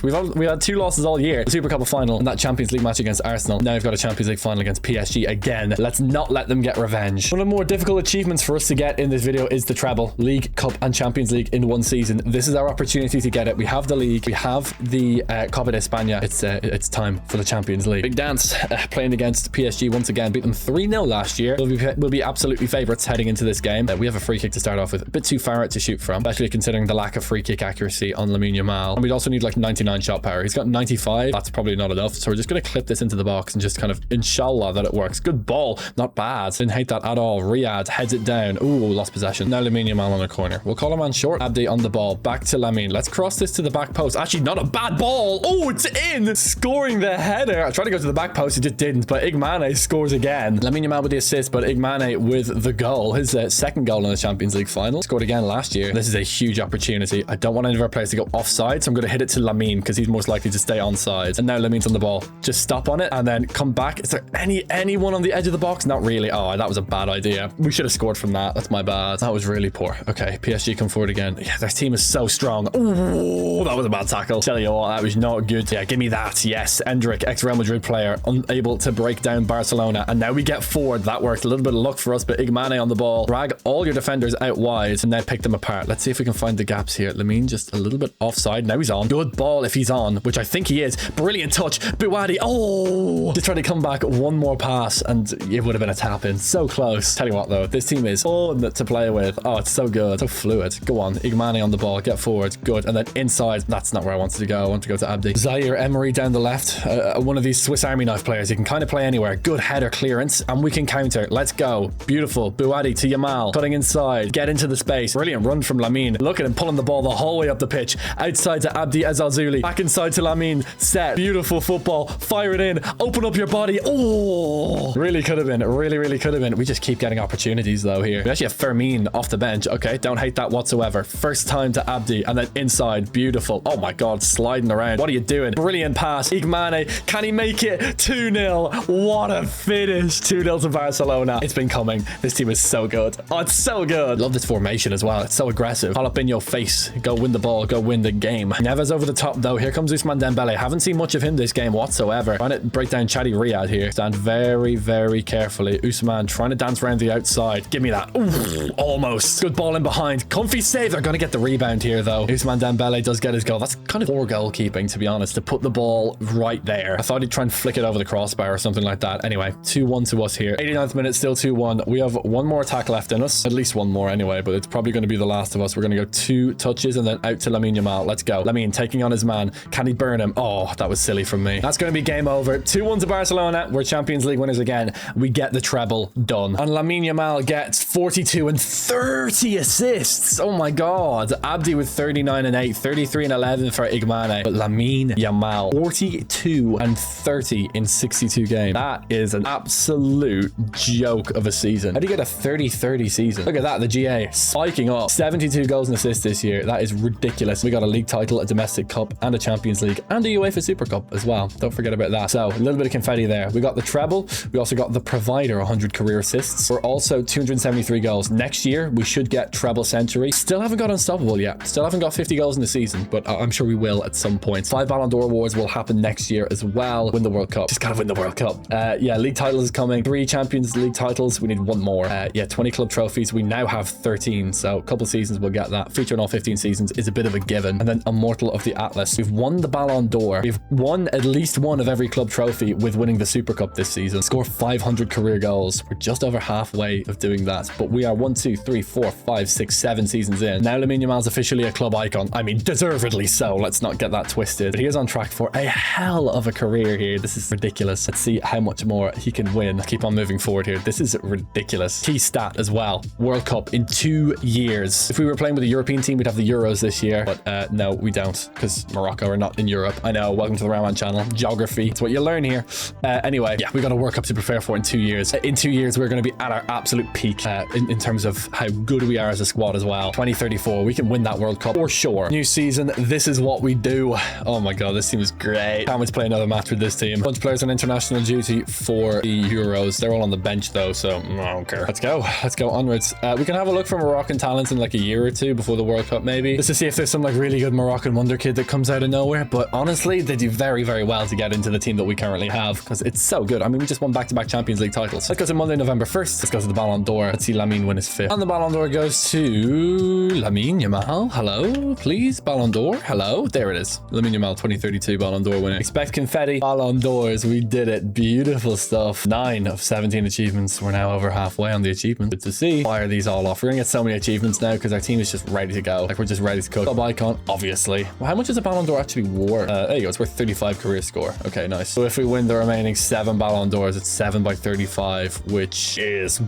We had 2 losses all year. The Super Cup final and that Champions League match against Arsenal. Now we've got a Champions League final against PSG again. Let's not let them get revenge. One of the more difficult achievements for us to get in this video is the treble. League, Cup, and Champions League in one season. This is our opportunity to get it. We have the league. We have the Copa de España. It's time for the Champions League. Big dance. Playing against PSG once again. Beat them 3-0 last year. We'll be absolutely favourites heading into this game. We have a free kick to start off with. A bit too far out to shoot from, especially considering the lack of free kick accuracy on Lamine Yamal. And we'd also need like 99 shot power. He's got 95. That's probably not enough. So we're just going to clip this into the box and just kind of inshallah that it works. Good ball. Not bad. Didn't hate that at all. ball. Riyad heads it down. Ooh, lost possession. Now Lamine Yamal on the corner. We'll call him on short. Abdi on the ball. Back to Lamine. Let's cross this to the back post. Actually, not a bad ball. Oh, it's in. Scoring the header. I tried to go to the back post. It just didn't. But Igmane scores again. Lamine Yamal with the assist, but Igmane with the goal. His second goal in the Champions League final. Scored again last year. This is a huge opportunity. I don't want any of our players to go offside, so I'm going to hit it to Lamine because he's most likely to stay onside. And now Lamine's on the ball. Just stop on it and then come back. Is there anyone on the edge of the box? Not really. Oh, that was a bad idea. We should have scored from that. That's my bad. That was really poor. Okay, PSG come forward again. Yeah, their team is so strong. Ooh, that was a bad tackle. Tell you what, that was not good. Yeah, give me that. Yes, Endrick, ex-Real Madrid player, unable to break down Barcelona. And now we get forward. That worked. A little bit of luck for us, but Igmane on the ball. Drag all your defenders out wide and now pick them apart. Let's see if we can find the gaps here. Lamine just a little bit offside. Now he's on. Good ball if he's on, which I think he is. Brilliant touch. Buwadi. Oh, just trying to come back one more pass and it would have been a tap in. So close. Tell you what though, this team is fun to play with. Oh, it's so good. So fluid. Go on. Igmane on the ball. Get forward. Good. And then inside. That's not where I wanted to go. I want to go to Abdi. Zaire Emery down the left. One of these Swiss Army knife players. You can kind of play anywhere. Good header clearance and we can counter. Let's go. Beautiful. Buwadi to Yamal. Cutting inside. Get into the space. Brilliant run from Lamine. Look at him pulling the ball the whole way up the pitch. Outside to Abdi Ezalzouli. Back inside to Lamine. Set. Beautiful football. Fire it in. Open up your body. Oh, really could have been. Really could have been. We just keep getting opportunities though here. We actually have Fermin off the bench. Okay, don't hate that whatsoever. First time to Abdi and then inside. Beautiful. Oh my God, sliding around. What are you doing? Brilliant pass. Igmane. Can he make it? 2-0. What a finish. 2-0 to Barcelona. It's been coming. This team is so good. Oh, it's so good. Love this formation as well. It's so aggressive. All up in your face. Go win the ball. Go win the game. Neves over the top though. Here comes Ousmane Dembele. Haven't seen much of him this game whatsoever. Trying to break down Chadi Riyad here. Stand very carefully. Ousmane trying to dance around the outside. Give me that. Ooh, almost. Good ball in behind. Comfy save. They're going to get the rebound here though. Ousmane Dembele does get his goal. That's kind of poor goalkeeping to be honest, to put the ball right there. I thought he'd try and flick it over the crossbar or something like that. Anyway, 2-1 to us here. 89th minute, still 2-1. We have one more attack left in us. At least one more anyway, but it's probably going to be the last of us. We're going to go 2 touches and then out to Lamine Yamal. Let's go. Lamine taking on his man. Can he burn him? Oh, that was silly from me. That's going to be game over. 2-1 to Barcelona. We're Champions League winners again. We get the treble done. And Lamine Yamal gets 42 and 30 assists. Oh my God. Abdi with 39 and 8, 33 and 11 for Igmane. But Lamine Yamal, 42 and 30 in 62 games. That is an absolute joke of a season. How do you get a 30-30 season? Look at that. The GA spiking up. 72 goals and assists this year. That is ridiculous. We got a league title, a domestic cup, and a Champions League, and a UEFA Super Cup as well. Don't forget about that. So a little bit of confetti there. We got the treble. We also got the provider, 100 career assists. We're also 273 goals. Next year, we should get treble century. Still haven't got unstoppable yet. Still haven't got 50 goals in the season, but I'm sure we will at some point. 5 Ballon d'Or awards will happen next year as well. Win the World Cup. Just gotta win the World Cup. Yeah, league titles is coming. 3 Champions League titles. We need 1 more. Yeah, 20 club trophies. We now have 13, so a couple seasons we'll get that. Feature in all 15 seasons is a bit of a given. And then Immortal of the Atlas. We've won the Ballon d'Or. We've won at least one of every club trophy with winning the Super Cup this season. Score 500 career goals. We're just over halfway of doing that, but we are 1, 2, 3, 4, 5, 6, 7 seasons in. Now Lamine Yamal's officially a club icon. I mean, deservedly so. Let's not get that twisted. But he is on track for a hell of a career here. This is ridiculous. Let's see how much more he can win. Let's keep on moving forward here. This is ridiculous. Key stat as well. World Cup in 2 years. If we were playing with a European team, we'd have the Euros this year, but no, we don't, because Morocco are not in Europe. I know. Welcome to the Ramman channel. Geography. It's what you learn here. Anyway, yeah, we got a World Cup to prepare for in 2 years. In 2 years, we're going to be at our absolute peak in terms of how good we are as a squad as well. 2034, we can win that World Cup for sure. New season, this is what we do. Oh my God, this team is great. Can't wait to play another match with this team. A bunch of players on international duty for the Euros. They're all on the bench though, so I don't care. Let's go. Let's go onwards. We can have a look for Moroccan talents in like a year or 2 before the World Cup maybe, just to see if there's some like really good Moroccan wonder kid that comes out of nowhere. But honestly, they do very well to get into the team that we currently have, because it's so good. I mean, we just won back-to-back Champions League titles. Let's go to Monday, November 1st. Let's go to the Ballon d'Or. Let's see Lamine win his 5th. And the Ballon d'Or goes to Lamine Yamal. Hello, please. Ballon d'Or. Hello. There it is. Lamine Yamal, 2032 Ballon d'Or winner. Expect confetti. Ballon d'Ors. We did it. Beautiful stuff. 9 of 17 achievements. We're now over halfway on the achievement. Good to see. Fire these all off. We're gonna get so many achievements now because our team is just ready to go. Like, we're just ready to cook. Club icon, obviously. Well, how much is a Ballon d'Or actually worth? There you go. It's worth 35 career score. Okay, nice. So if we win the remaining 7 Ballon d'Ors, it's 7 by 35, which is is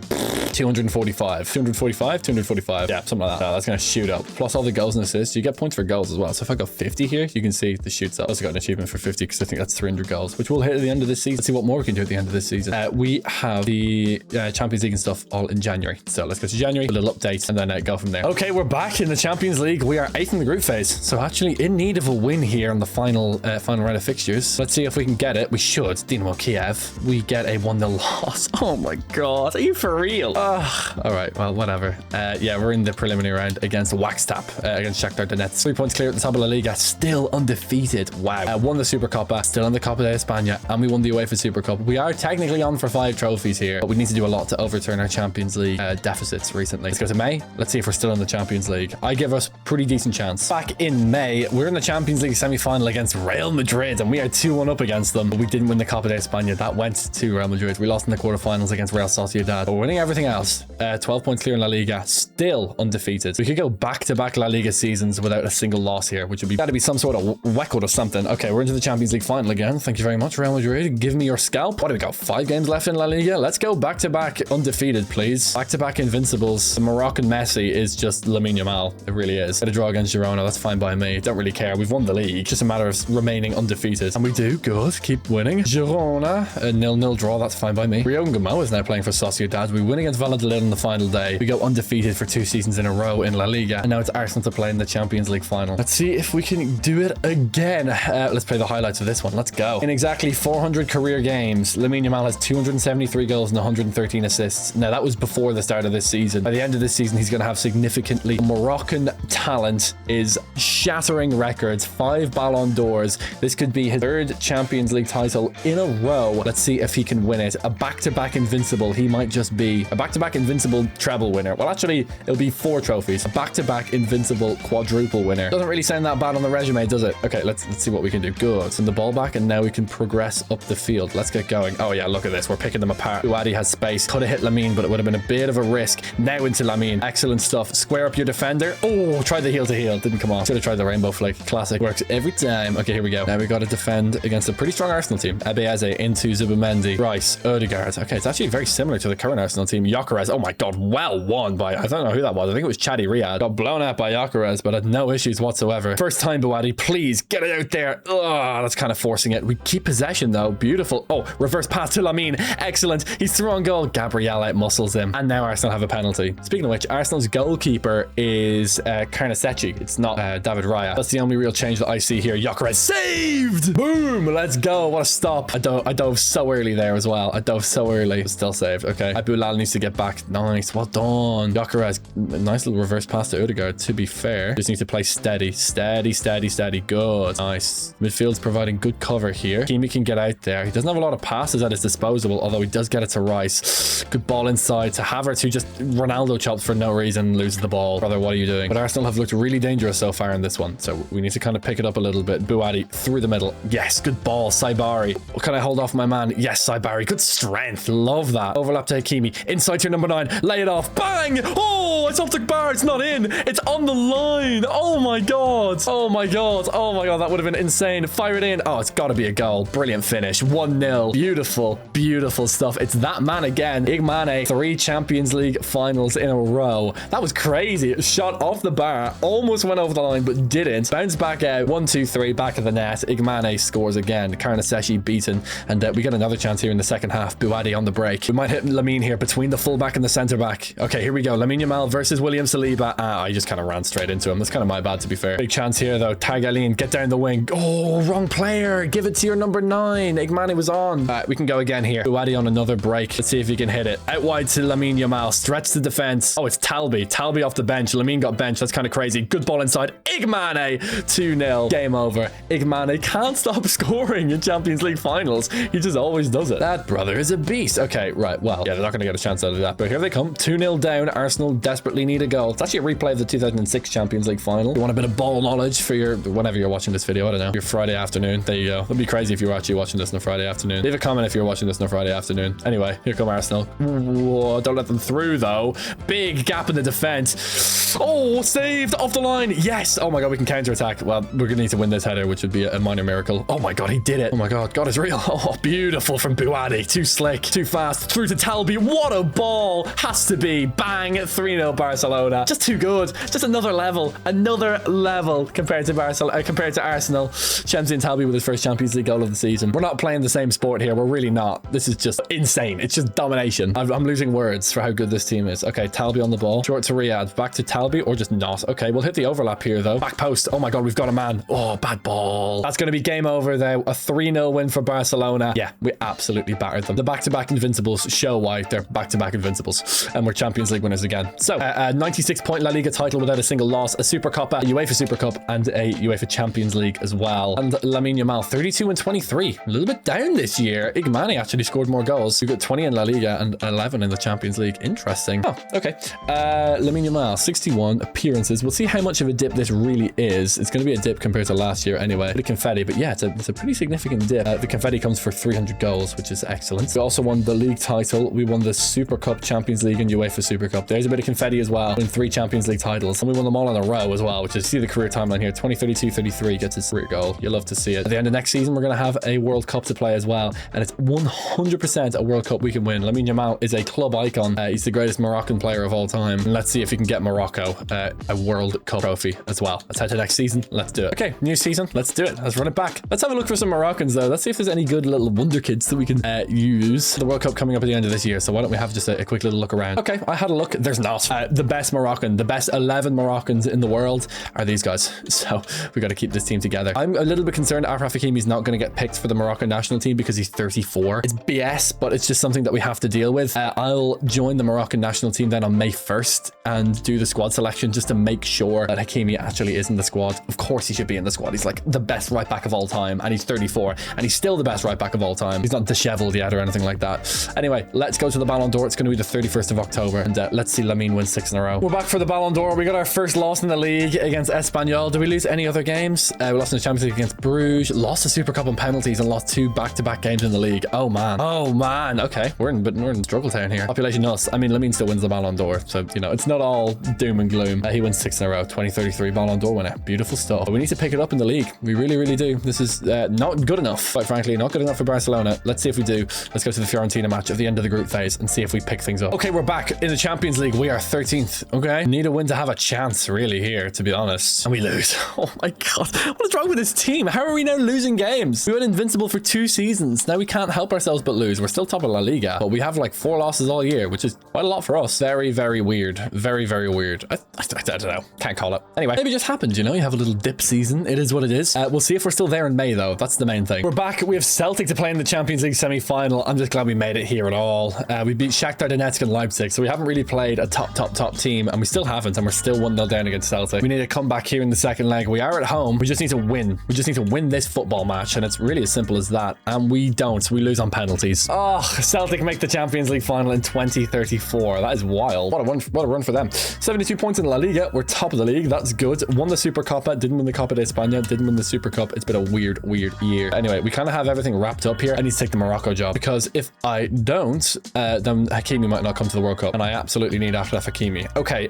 245. 245? 245. Yeah, something like that. That's going to shoot up. Plus all the goals and assists. You get points for goals as well. So if I go 50 here, you can see the shoots up. I also got an achievement for 50 because I think that's 300 goals, which we'll hit at the end of this season. Let's see what more we can do at the end of this season. We have the Champions League and stuff all in January. So let's go to January, a little update, and then go from there. Okay, we're back in the Champions League. We are 8th in the group phase. So actually in need of a win here on the final round of fixtures. Let's see if we can get it. We should. Dynamo Kiev. We get a 1-0 loss. Oh my God. Are you for real? All right. Well, whatever. Yeah, we're in the preliminary round against Waxtap, against Shakhtar Donetsk. 3 points clear at the top of La Liga. Still undefeated. Wow. Won the Supercopa. Still in the Copa de España. And we won the UEFA Super Cup. We are technically on for 5 trophies here, but we need to do a lot to overturn our Champions League deficits recently. Let's go to May. Let's see if we're still in the Champions League. I give us pretty decent chance. Back in May, we're in the Champions League semi-final against Real Madrid, and we are 2-1 up against them, but we didn't win the Copa de España. That went to Real Madrid. We lost in the quarterfinals against Real Sociedad, but we're winning everything else. 12 points clear in La Liga, still undefeated. We could go back-to-back La Liga seasons without a single loss here, which would be, gotta be some sort of record or something. Okay, we're into the Champions League final again. Thank you very much, Real Madrid. Give me your scalp. What do we got? 5 games left in La Liga. Let's go back-to-back undefeated, please. Back-to-back invincibles. The Moroccan Messi is just Lamine Yamal. It really is. Get a draw against Girona. That's fine by me. Don't really care. We've won the league. Just a matter of remaining undefeated. And we do. Good. Keep winning. Girona. A 0-0 draw. That's fine by me. Rio Ngamo is now playing for Sociedad. We win against Valladolid on the final day. We go undefeated for 2 seasons in a row in La Liga. And now it's Arsenal to play in the Champions League final. Let's see if we can do it again. Let's play the highlights of this one. Let's go. In exactly 400 career games, Lamine Yamal has 273 goals and 113 assists. Now, that was before the start of this season. By the end of this season, he's going to have significantly. Moroccan talent is shattering records. 5 Ballon d'Ors. This could be his 3rd Champions League title in a row. Let's see if he can win it. A back-to-back invincible. He might just be a back-to-back invincible treble winner. Well, actually, it'll be 4 trophies. A back-to-back invincible quadruple winner. Doesn't really sound that bad on the resume, does it? Okay, let's see what we can do. Good. Send the ball back, and now we can progress up the field. Let's get going. Oh yeah, look at this. We're picking them apart. Buadi has space. Could have hit Lamine, but it would have been a bit of a risk. Now into Lamine. Excellent stuff. Square up your defender. Oh, tried the heel to heel. Didn't come off. Should have tried the rainbow flick. Classic. Works every time. Okay, here we go. Now we got to defend against a pretty strong Arsenal team. Ebeeze into Zubimendi. Rice. Odegaard. Okay, it's actually very similar to the current Arsenal team. Gyökeres. Oh my God. Well won by, I don't know who that was. I think it was Chadi Riyad. Got blown out by Gyökeres, but had no issues whatsoever. First time, Buadi. Please get it out there. Oh, that's kind of forcing it. We keep possession though. Beautiful. Oh, reverse pass to Lamine. Excellent. He's through on goal. Gabriel outmuscles him. And now Arsenal have a penalty. Speaking of which, Arsenal's goalkeeper is Carnesecchi. It's not David Raya. That's the only real change that I see here. Gyökeres saved. Boom. Let's go. What a stop. I dove so early there as well. I dove so early. But still saved. Okay. Abulal needs to get back. Nice. Well done. Gyökeres. Nice little reverse pass to Odegaard. To be fair, just need to play steady. Steady, steady, steady. Good. Nice. Midfield's providing good cover here. Kimi can get out there. He doesn't have a lot of passes at his disposal, although he does get it to Rice. Good ball inside to Havertz, who just Ronaldo chops for no reason, loses the ball. Brother, what are you doing? But Arsenal have looked really dangerous so far in this one, so we need to kind of pick it up a little bit. Buadi through the middle. Yes, good ball. Saibari. Can I hold off my man? Yes, Saibari. Good strength. Love that. Overlap to Hakimi. Inside to number 9. Lay it off. Bang! Oh, it's off the bar. It's not in. It's on the line. Oh my God. Oh my God. Oh my God. That would have been insane. Fire it in. Oh, it's got to be a goal. Brilliant finish. 1-0. Beautiful. Beautiful stuff. It's that man again. Igmane. 3 Champions League finals in a row. That was crazy. It was shot off the bar. Almost went over the line, but didn't. Bounced back out. 1-2-3. Back of the net. Igmane scores again. Carnesecchi beaten. And we get another chance here in the second half. Buadi on the break. We might hit Lamine here between the fullback and the centre back. Okay, here we go. Lamine Yamal versus William Saliba. I just kind of ran straight into him. That's kind of my bad, to be fair. Big chance here, though. Tagalin, get down the wing. Oh, wrong player. Give it to your number 9. Igmane was on. We can go again here. Buadi on another break. Let's see if he can hit it. Out wide to Lamine Yamal. Stretch the defense. Oh, it's Talbi. Talbi off the bench. Lamine got benched. That's kind of crazy. Good ball inside. Igmane. 2-0. Game over. Igmane can't stop scoring in Champions League finals. He just always does it. That brother is a beast. Okay, right. Well, yeah, they're not going to get a chance out of that. But here they come. 2-0 down. Arsenal desperately need a goal. It's actually a replay of the 2006 Champions League final. You want a bit of ball knowledge for your, whenever you're watching this video, I don't know, your Friday afternoon. There you go. It'd be crazy if you were actually watching this on a Friday afternoon. Leave a comment if you're watching this on a Friday afternoon. Anyway, here come Arsenal. Whoa, don't let them through though. Big gap in the defense. Oh, saved off the line. Yes. Oh my God, we can counter attack. Well, we're gonna need to win this header, which would be a minor miracle. Oh my God, he did it. Oh my God, God is real. Oh, beautiful from Buadi. Too slick, too fast. Through to Talbi. Talbi. What a ball. Has to be. Bang. 3-0 Barcelona. Just too good. Just another level. Another level compared to Barcelona, compared to Arsenal. Shamsi Talbi with his first Champions League goal of the season. We're not playing the same sport here. We're really not. This is just insane. It's just domination. I'm losing words for how good this team is. Okay, Talbi on the ball. Short to Riyadh. Back to Talbi or just not. Okay, we'll hit the overlap here though. Back post. Oh my God, we've got a man. Oh, bad ball. That's going to be game over though. A 3-0 win for Barcelona. Yeah, we absolutely battered them. The back-to-back invincibles show why they're back-to-back invincibles. And we're Champions League winners again. So, 96-point La Liga title without a single loss, a Super Cup, a UEFA Super Cup, and a UEFA Champions League as well. And Lamine Yamal, 32 and 23. A little bit down this year. Igmani actually scored more goals. We've got 20 in La Liga and 11 in the Champions League. Interesting. Oh, okay. Lamine Yamal, 61 appearances. We'll see how much of a dip this really is. It's going to be a dip compared to last year anyway. Bit of confetti, but yeah, it's a pretty significant dip. The confetti comes for 300 goals, which is excellent. We also won the league title. We won the Super Cup, Champions League, and UEFA Super Cup. There's a bit of confetti as well. Win 3 Champions League titles, and we won them all in a row as well, which is, see the career timeline here. 2032-33 gets his career goal. You'll love to see it. At the end of next season, we're going to have a World Cup to play as well, and it's 100% a World Cup we can win. Lamine Yamal is a club icon. He's the greatest Moroccan player of all time. And let's see if he can get Morocco a World Cup trophy as well. Let's head to next season. Let's do it. Okay, new season. Let's do it. Let's run it back. Let's have a look for some Moroccans though. Let's see if there's any good little wonder kids that we can use. The World Cup coming up at the end of this year, so why don't we have just a quick little look around. Okay, I had a look. There's not. The best Moroccan, the best 11 Moroccans in the world are these guys. So we got to keep this team together. I'm a little bit concerned Achraf Hakimi's not going to get picked for the Moroccan national team because he's 34. It's BS, but it's just something that we have to deal with. I'll join the Moroccan national team then on May 1st and do the squad selection just to make sure that Hakimi actually is in the squad. Of course he should be in the squad. He's like the best right back of all time, and he's 34, and he's still the best right back of all time. He's not disheveled yet or anything like that. Anyway, let's go to the Ballon d'Or. It's going to be the 31st of October, and let's see Lamine win 6 in a row. We're back for the Ballon d'Or. We got our first loss in the league against Espanyol. Did we lose any other games? We lost in the Champions League against Bruges, lost the Super Cup on penalties, and lost 2 back-to-back games in the league. Oh man. Oh man. Okay, we're in struggle town here. Population us. I mean, Lamine still wins the Ballon d'Or, so you know it's not all doom and gloom. He wins 6 in a row. 2033 Ballon d'Or winner. Beautiful stuff. But we need to pick it up in the league. We really do. This is not good enough, quite frankly. Not good enough for Barcelona. Let's see if we do. Let's go to the Fiorentina match at the end of the group phase and see if we pick things up. Okay, we're back in the Champions League. We are 13th. Okay, need a win to have a chance really here, to be honest. And we lose. Oh my God, what is wrong with this team? How are we now losing games? We went invincible for 2 seasons. Now we can't help ourselves but lose. We're still top of La Liga, but we have like 4 losses all year, which is quite a lot for us. Very weird. Very weird. I don't know. Can't call it. Anyway, maybe it just happened, you know? You have a little dip season. It is what it is. We'll see if we're still there in May, though. That's the main thing. We're back. We have Celtic to play in the Champions League semi-final. I'm just glad we made it here at all. We beat Shakhtar Donetsk and Leipzig, so we haven't really played a top team, and we still haven't, and we're still 1-0 down against Celtic. We need to come back here in the second leg. We are at home. We just need to win. We just need to win this football match, and it's really as simple as that. And we don't. We lose on penalties. Oh, Celtic make the Champions League final in 2034. That is wild. What a run for them. 72 points in La Liga. We're top of the league. That's good. Won the Super Copa. Didn't win the Copa de España. Didn't win the Super Cup. It's been a weird year. Anyway, we kind of have everything wrapped up here. I need to take the Morocco job, because if I don't, then Hakimi might not come to the World Cup, and I absolutely need Achraf Hakimi. Okay,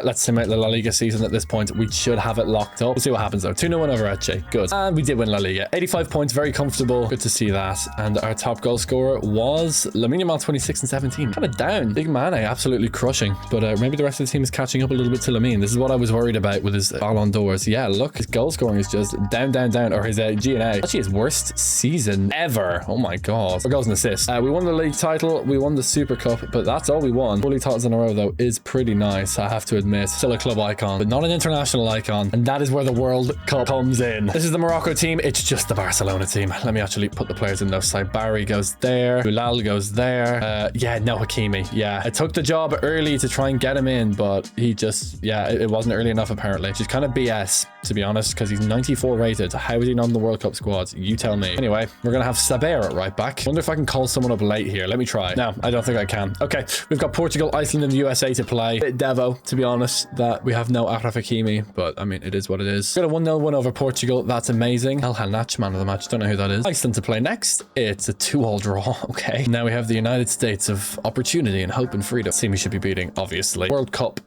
let's simulate the La Liga season at this point. We should have it locked up. We'll see what happens though. 2-0 win over Elche. Good. And we did win La Liga. 85 points. Very comfortable. Good to see that. And our top goal scorer was Lamine Yamal, 26 and 17. Kind of down. Big man, absolutely crushing. But maybe the rest of the team is catching up a little bit to Lamine. This is what I was worried about with his Ballon d'Ors. Yeah, look, his goal scoring is just down. Or his G&A. Actually, his worst season ever. Oh my God. 4 goals and assists. We won the league title. We won the Super Cup, but that's all we won. 4 league titles in a row, though, is pretty nice, I have to admit. Still a club icon, but not an international icon. And that is where the World Cup comes in. This is the Morocco team. It's just the Barcelona team. Let me actually put the players in those. Saibari goes there. Bilal goes there. Yeah, no Hakimi. Yeah, I took the job early to try and get him in, but he just, yeah, it wasn't early enough apparently. Which is kind of BS, to be honest, because he's 94 rated. How is he not on the World Cup squad? You tell me. Anyway, we're going to have Saber at right back. Wonder if I can call someone up late here. Let me try. No, I don't think I can. Okay, we've got Portugal, Iceland, and the USA to play. Bit Devo, to be honest, that we have no Achraf Hakimi, but I mean, it is what it is. Got a 1-0 win over Portugal. That's amazing. El Hanach, man of the match. Don't know who that is. Iceland to play next. It's a 2-2 draw. Okay. Now we have the United States of opportunity and hope and freedom. Team we should be beating, obviously. World Cup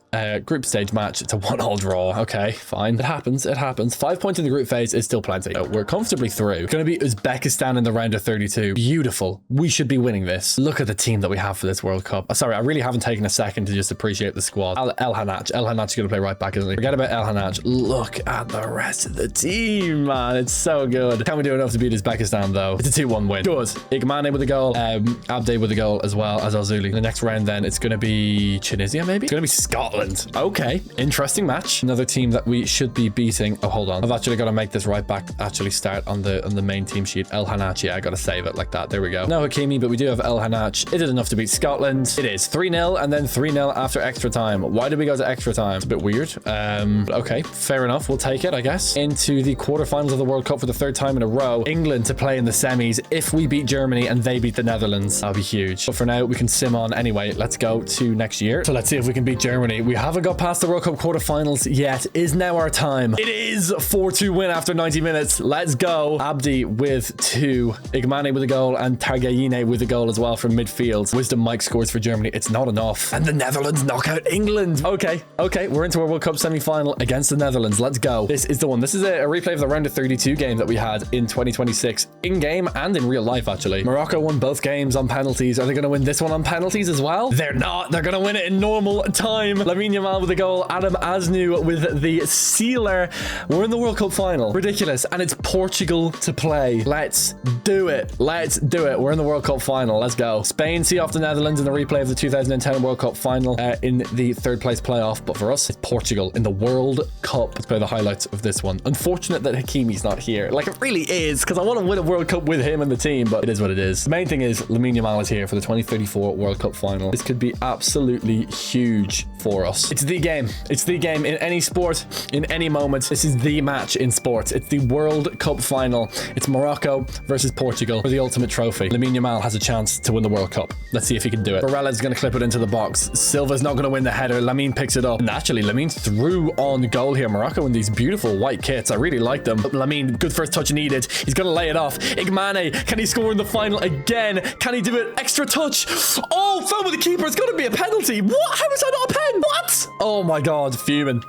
group stage match. It's a 1-1 draw. Okay, fine. It happens. It happens. 5 points in the group phase is still plenty. So we're comfortably through. Going to be Uzbekistan in the round of 32. Beautiful. We should be winning this. Look at the team that we have for this World Cup. Sorry, I really haven't taken a second to just appreciate the squad. El Hanach. El Hanach is going to play right back, isn't he? Forget about El Hanach. Look at the rest of the team, man. It's so good. Can we do enough to beat Uzbekistan, though? It's a 2-1 win. Good. Igmane with a goal. Abde with a goal as well as Al-Zuli. The next round, then, it's going to be Tunisia, maybe? It's going to be Scotland. Okay. Interesting match. Another team that we should be beating. Oh, hold on. I've actually got to make this right back actually start on the main team sheet. El Hanach. Yeah, I got to save it like that. There we go. No Hakimi, but we do have El Hanach. Is it enough to beat Scotland? It is. 3-0 and then 3-0 after extra time. Why did we go to extra time? It's a bit weird. Okay, fair enough. We'll take it, I guess. Into the quarterfinals of the World Cup for the 3rd time in a row. England to play in the semis if we beat Germany and they beat the Netherlands. That'll be huge. But for now, we can sim on anyway. Let's go to next year. So let's see if we can beat Germany. We haven't got past the World Cup quarterfinals yet. Is now our time. It is 4-2 win after 90 minutes. Let's go. Abdi with 2. Igmane with a goal and Targayine with a goal as well from midfield. Wisdom Mike scores for Germany. It's not enough. And the Netherlands knock out England. Okay. We're into our World Cup semi-final against the Netherlands. Let's go. This is the one. This is a replay of the round of 32 game that we had in 2026 in game and in real life, actually. Morocco won both games on penalties. Are they going to win this one on penalties as well? They're not. They're going to win it in normal time. Lamine Yamal with a goal. Adam Asnu with the sealer. We're in the World Cup final. Ridiculous. And it's Portugal to play. Let's do it. Let's do it. We're in the World Cup final. Let's go. Spain see off the Netherlands in the replay of the 2010 World Cup final in the 3rd place playoff. But for us, it's Portugal in the World Cup. Let's play the highlights of this one. Unfortunate that Hakimi's not here. Like, it really is, because I want to win a World Cup with him and the team, but it is what it is. The main thing is Lamine Yamal is here for the 2034 World Cup final. This could be absolutely huge for us. It's the game. It's the game in any sport, in any moment. This is the match in sports. It's the World Cup final. It's Morocco versus Portugal for the ultimate trophy. Lamine Yamal has a chance to win the World Cup. Let's see if he can do it. Barella's going to clip it into the box. Silva's not going to win the header. Lamine picks it up. And actually, Lamine threw on goal here. Morocco in these beautiful white kits. I really like them. But Lamine, good first touch needed. He's going to lay it off. Igmane, can he score in the final again? Can he do it? Extra touch. Oh, foul with the keeper. It's going to be a penalty. What? How is that not a pen? What? Oh my God. Fuming.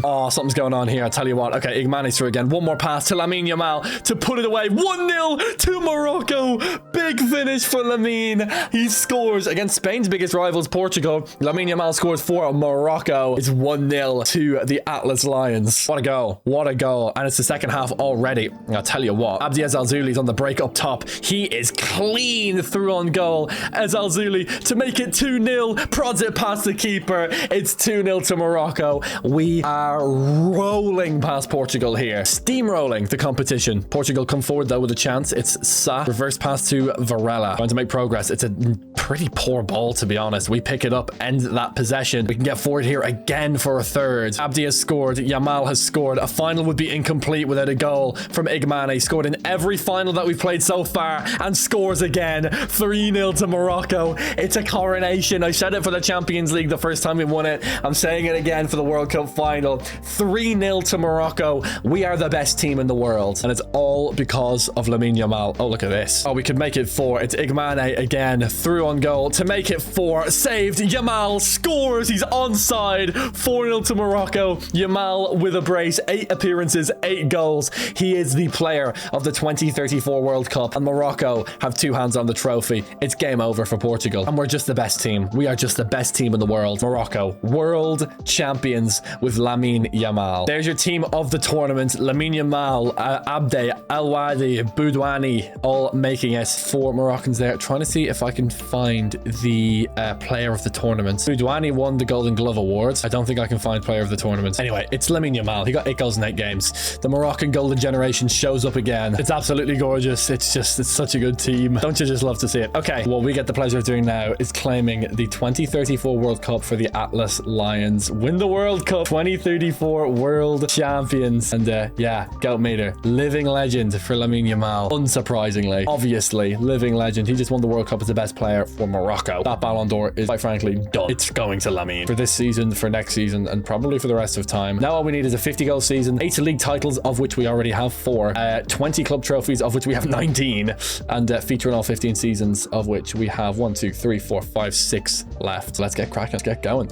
Oh, something's going on here. I'll tell you what. Okay, Igmane's through again. One more pass to Lamine Yamal to put it away. 1-0 to Morocco. Big finish for Lamine. He scores against Spain's biggest rivals, Portugal. Lamine Yamal scores for Morocco. It's 1-0 to the Atlas Lions. What a goal. What a goal. And it's the second half already. I'll tell you what. Abdi Al-Zuli's on the break up top. He is clean through on goal. Al-Zuli to make it 2-0. Prods it past the keeper. It's 2-0 to Morocco. We are rolling past Portugal here. Steamrolling the competition. Portugal come forward though with a chance. It's Sa. Reverse pass to Varela. Trying to make progress. It's a pretty poor ball, to be honest. We pick it up, end that possession. We can get forward here again for a third. Abdi has scored. Yamal has scored. A final would be incomplete without a goal from Igmane. Scored in every final that we've played so far and scores again. 3-0 to Morocco. It's a coronation. I said it for the Champions League the first time we won it. I'm saying it again for the World Cup final. 3-0 to Morocco. We are the best team in the world. And it's all because of Lamine Yamal. Oh, look at this. Oh, we could make it 4. It's Igmane again. Through on goal to make it 4. Saved. Yamal scores. He's onside. 4-0 to Morocco. Yamal with a brace. 8 appearances, 8 goals. He is the player of the 2034 World Cup. And Morocco have 2 hands on the trophy. It's game over for Portugal. And we're just the best team. We are just the best team in the world. Morocco, world champions with Lamine Yamal. There's your team of the tournament. Lamine Yamal, Abde, El Wadi, Boudouani, all making it. 4 Moroccans there. Trying to see if I can find the player of the tournament. Boudouani won the Golden Glove Award. I don't think I can find player of the tournament. Anyway, it's Lamine Yamal. He got 8 goals in 8 games. The Moroccan golden generation shows up again. It's absolutely gorgeous. It's such a good team. Don't you just love to see it? Okay, what we get the pleasure of doing now is claiming the 2034 World Cup for the Atlas Lions. Win the World Cup. 2034 World Champions. And yeah, goat meter. Living legend for Lamine Yamal. Unsurprisingly. Obviously, living legend. He just won the World Cup as the best player for Morocco. That Ballon d'Or is quite frankly done. It's going to Lamine for this season, for next season, and probably for the rest of time. Now all we need is a 50-goal season, 8 league titles, of which we already have 4, 20 club trophies, of which we have 19, and feature in all 15 seasons, of which we have 1, 2, 3, 4, 5, 6 left. Let's get cracking. Let's get going.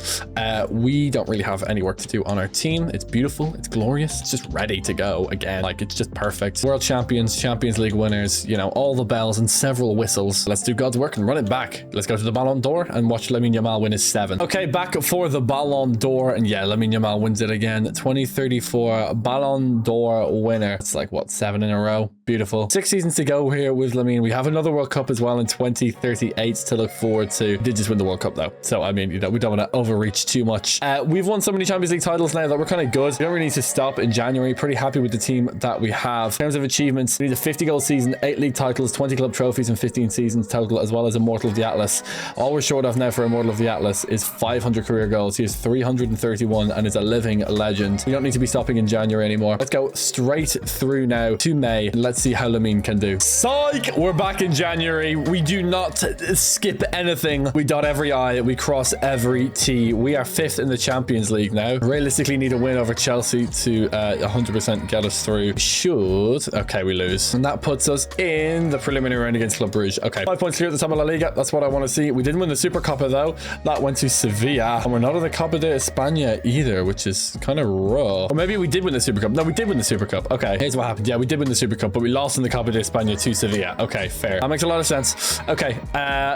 We don't really have any work to do on our team. It's beautiful. It's glorious. It's just ready to go again. Like, it's just perfect. World champions, Champions League winners, you know, all the bells and several whistles. Let's do God's work and run it back. Let's go to the Ballon d'Or and watch Lamine Yamal win his 7th. Okay, back for the Ballon d'Or, and yeah, Lamine Yamal wins it again. 2034 Ballon d'Or winner. It's like, what, 7 in a row? Beautiful. 6 seasons to go here with Lamine. We have another World Cup as well in 2038 to look forward to. We did just win the World Cup though, so I mean, you know, we don't want to overreach too much. We've won so many Champions League titles now that we're kind of good. We don't really need to stop in January. Pretty happy with the team that we have. In terms of achievements, we need a 50-goal season, 8 league titles, 20 club trophies, and 15 seasons total, as well as Immortal of the Atlas. All we're short of now for Immortal of the Atlas is 500 career goals. He has 331 and is a living legend. We don't need to be stopping in January anymore. Let's go straight through now to May, and let's see how Lamine can do. Psych! We're back in January. We do not skip anything. We dot every I, we cross every T. We are 5th in the Champions League now. Realistically need a win over Chelsea to 100% get us through. Okay, we lose, and that puts us in the preliminary round against Club Brugge. Okay, 5 points clear at the top of La Liga. That's what I want to see. We didn't win the Super Copa though. That went to Sevilla, and we're not in the Copa de España either, which is kind of raw. Or maybe we did win the Super Cup. No, we did win the Super Cup. Okay, here's what happened. Yeah, we did win the Super Cup, but we lost in the Copa de España to Sevilla. Okay, fair. That makes a lot of sense. Okay,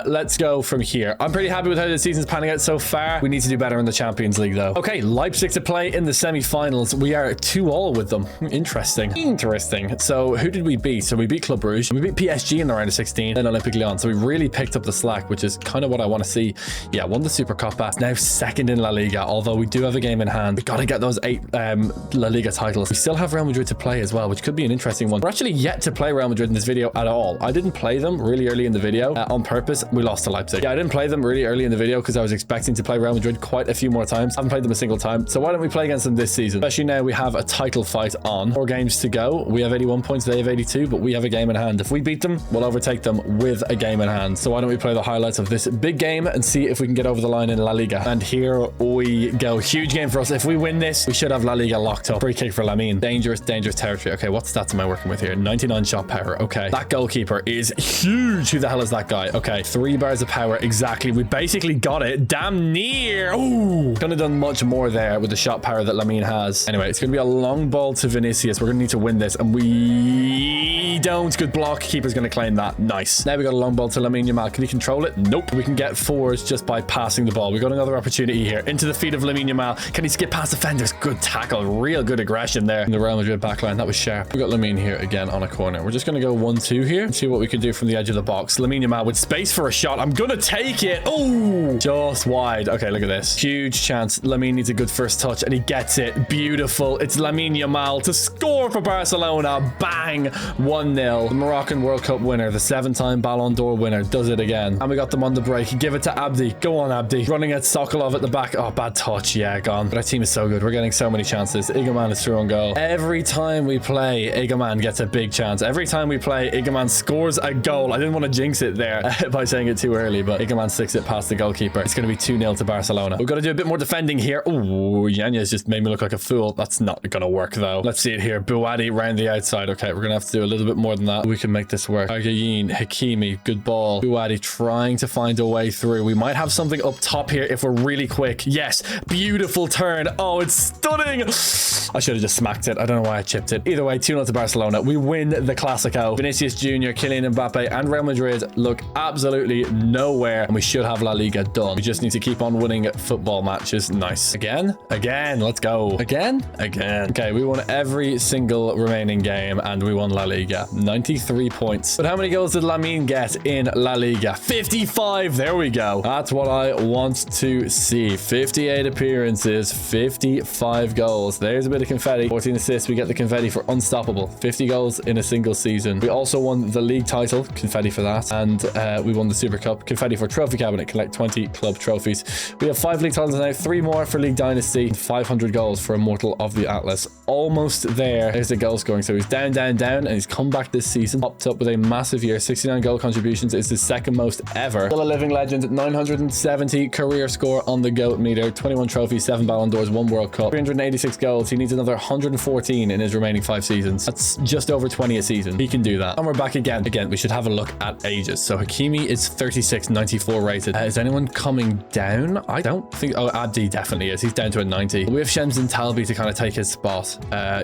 let's go from here. I'm pretty happy with how the season's panning out so far. We need to do better in the Champions League though. Okay, Leipzig to play in the semi-finals. We are 2-2 with them. Interesting. So who did we beat? So we beat Club Brugge, and we beat PSG in the round of 16, then Olympique Lyon. So we really picked up the slack, which is kind of what I want to see. Yeah, won the Super Copa. Now 2nd in La Liga, although we do have a game in hand. We got to get those 8 La Liga titles. We still have Real Madrid to play as well, which could be an interesting one. We're actually yet to play Real Madrid in this video at all. I didn't play them really early in the video on purpose. We lost to Leipzig. Yeah, I didn't play them really early in the video because I was expecting to play Real Madrid quite a few more times. I haven't played them a single time. So why don't we play against them this season? Especially now we have a title fight on. 4 games to go. We have 81 points. They have 82, but we have a game in hand. If we beat them, we'll overtake them with a game in hand. So why don't we play the highlights of this big game and see if we can get over the line in La Liga. And here we go. Huge game for us. If we win this, we should have La Liga locked up. Free kick for Lamine. Dangerous territory. Okay, what stats am I working with here? 99 shot power. Okay, that goalkeeper is huge. Who the hell is that guy? Okay, 3 bars of power. Exactly. We basically got it. Damn near. Ooh, couldn't have done much more there with the shot power that Lamine has. Anyway, it's going to be a long ball to Vinicius. We're going to need to win this, and we don't. Good block. Keeper's going to claim that. Nice. Now we got a long ball to Lamine Yamal. Can he control it? Nope. We can get forwards just by passing the ball. We got another opportunity here. Into the feet of Lamine Yamal. Can he skip past defenders? Good tackle. Real good aggression there in the Real Madrid backline. That was sharp. We got Lamine here again on a corner. We're just going to go 1-2 here and see what we can do from the edge of the box. Lamine Yamal with space for a shot. I'm going to take it. Oh, just wide. Okay, look at this. Huge chance. Lamine needs a good first touch, and he gets it. Beautiful. It's Lamine Yamal to score for Barcelona. Bang. 1-0. The Moroccan World Cup winner, the 7-time Ballon d'Or winner, does it again. And we got them on the break. Give it to Abdi. Go on, Abdi. Running at Sokolov at the back. Oh, bad touch. Yeah, gone. But our team is so good. We're getting so many chances. Igaman is through on goal. Every time we play, Igaman gets a big chance. Every time we play, Igaman scores a goal. I didn't want to jinx it there by saying it too early, but Igaman sticks it past the goalkeeper. It's going to be 2-0 to Barcelona. We've got to do a bit more defending here. Ooh, Yanya's just made me look like a fool. That's not going to work though. Let's see it here. Buwadi round the outside. Okay, we're going to have to do a little bit more than that. We can make this work. Agayin, Hakimi, good ball. Buwadi trying to find a way through. We might have something up top here if we're really quick. Yes, beautiful turn. Oh, it's stunning. I should have just smacked it. I don't know why I chipped it. Either way, 2-0 to Barcelona. We win the Clasico. Vinicius Jr., Kylian Mbappe, and Real Madrid look absolutely nowhere, and we should have La Liga done. We just need to keep on winning football matches. Nice. Again. Let's go. Again. Okay, we won every single remaining game, and we won La Liga. 93 points. But how many goals did Lamine get in La Liga? 55. There we go. That's what I want to see. 58 appearances, 55 goals. There's a bit of confetti. 14 assists. We get the confetti for unstoppable. 50 goals, titles in a single season. We also won the league title, confetti for that, and we won the Super Cup, confetti for trophy cabinet, collect 20 club trophies. We have 5 league titles now, 3 more for League Dynasty, 500 goals for Immortal of the Atlas. Almost there. There's the goal scoring. So he's down, and he's come back this season, popped up with a massive year, 69 goal contributions. It's the second most ever. Still a living legend, 970 career score on the GOAT meter, 21 trophies, 7 Ballon d'Ors, 1 World Cup, 386 goals. He needs another 114 in his remaining 5 seasons. That's just over 20 a season. He can do that. And we're back again. We should have a look at ages. So Hakimi is 36, 94 rated. Is anyone coming down? I don't think. Oh, Abdi definitely is. He's down to a 90. We have Shems and Talbi to kind of take his spot,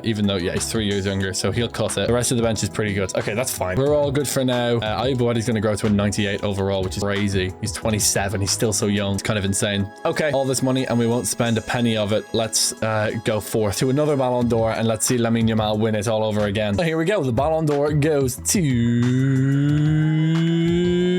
even though, yeah, he's 3 years younger, so he'll cut it. The rest of the bench is pretty good. Okay, that's fine. We're all good for now. Ayoub Boadi's going to grow to a 98 overall, which is crazy. He's 27. He's still so young. It's kind of insane. Okay, all this money and we won't spend a penny of it. Let's go forth to another Ballon d'Or and let's see Lamine Yamal win it all over again. So here we go. The Ballon d'Or goes to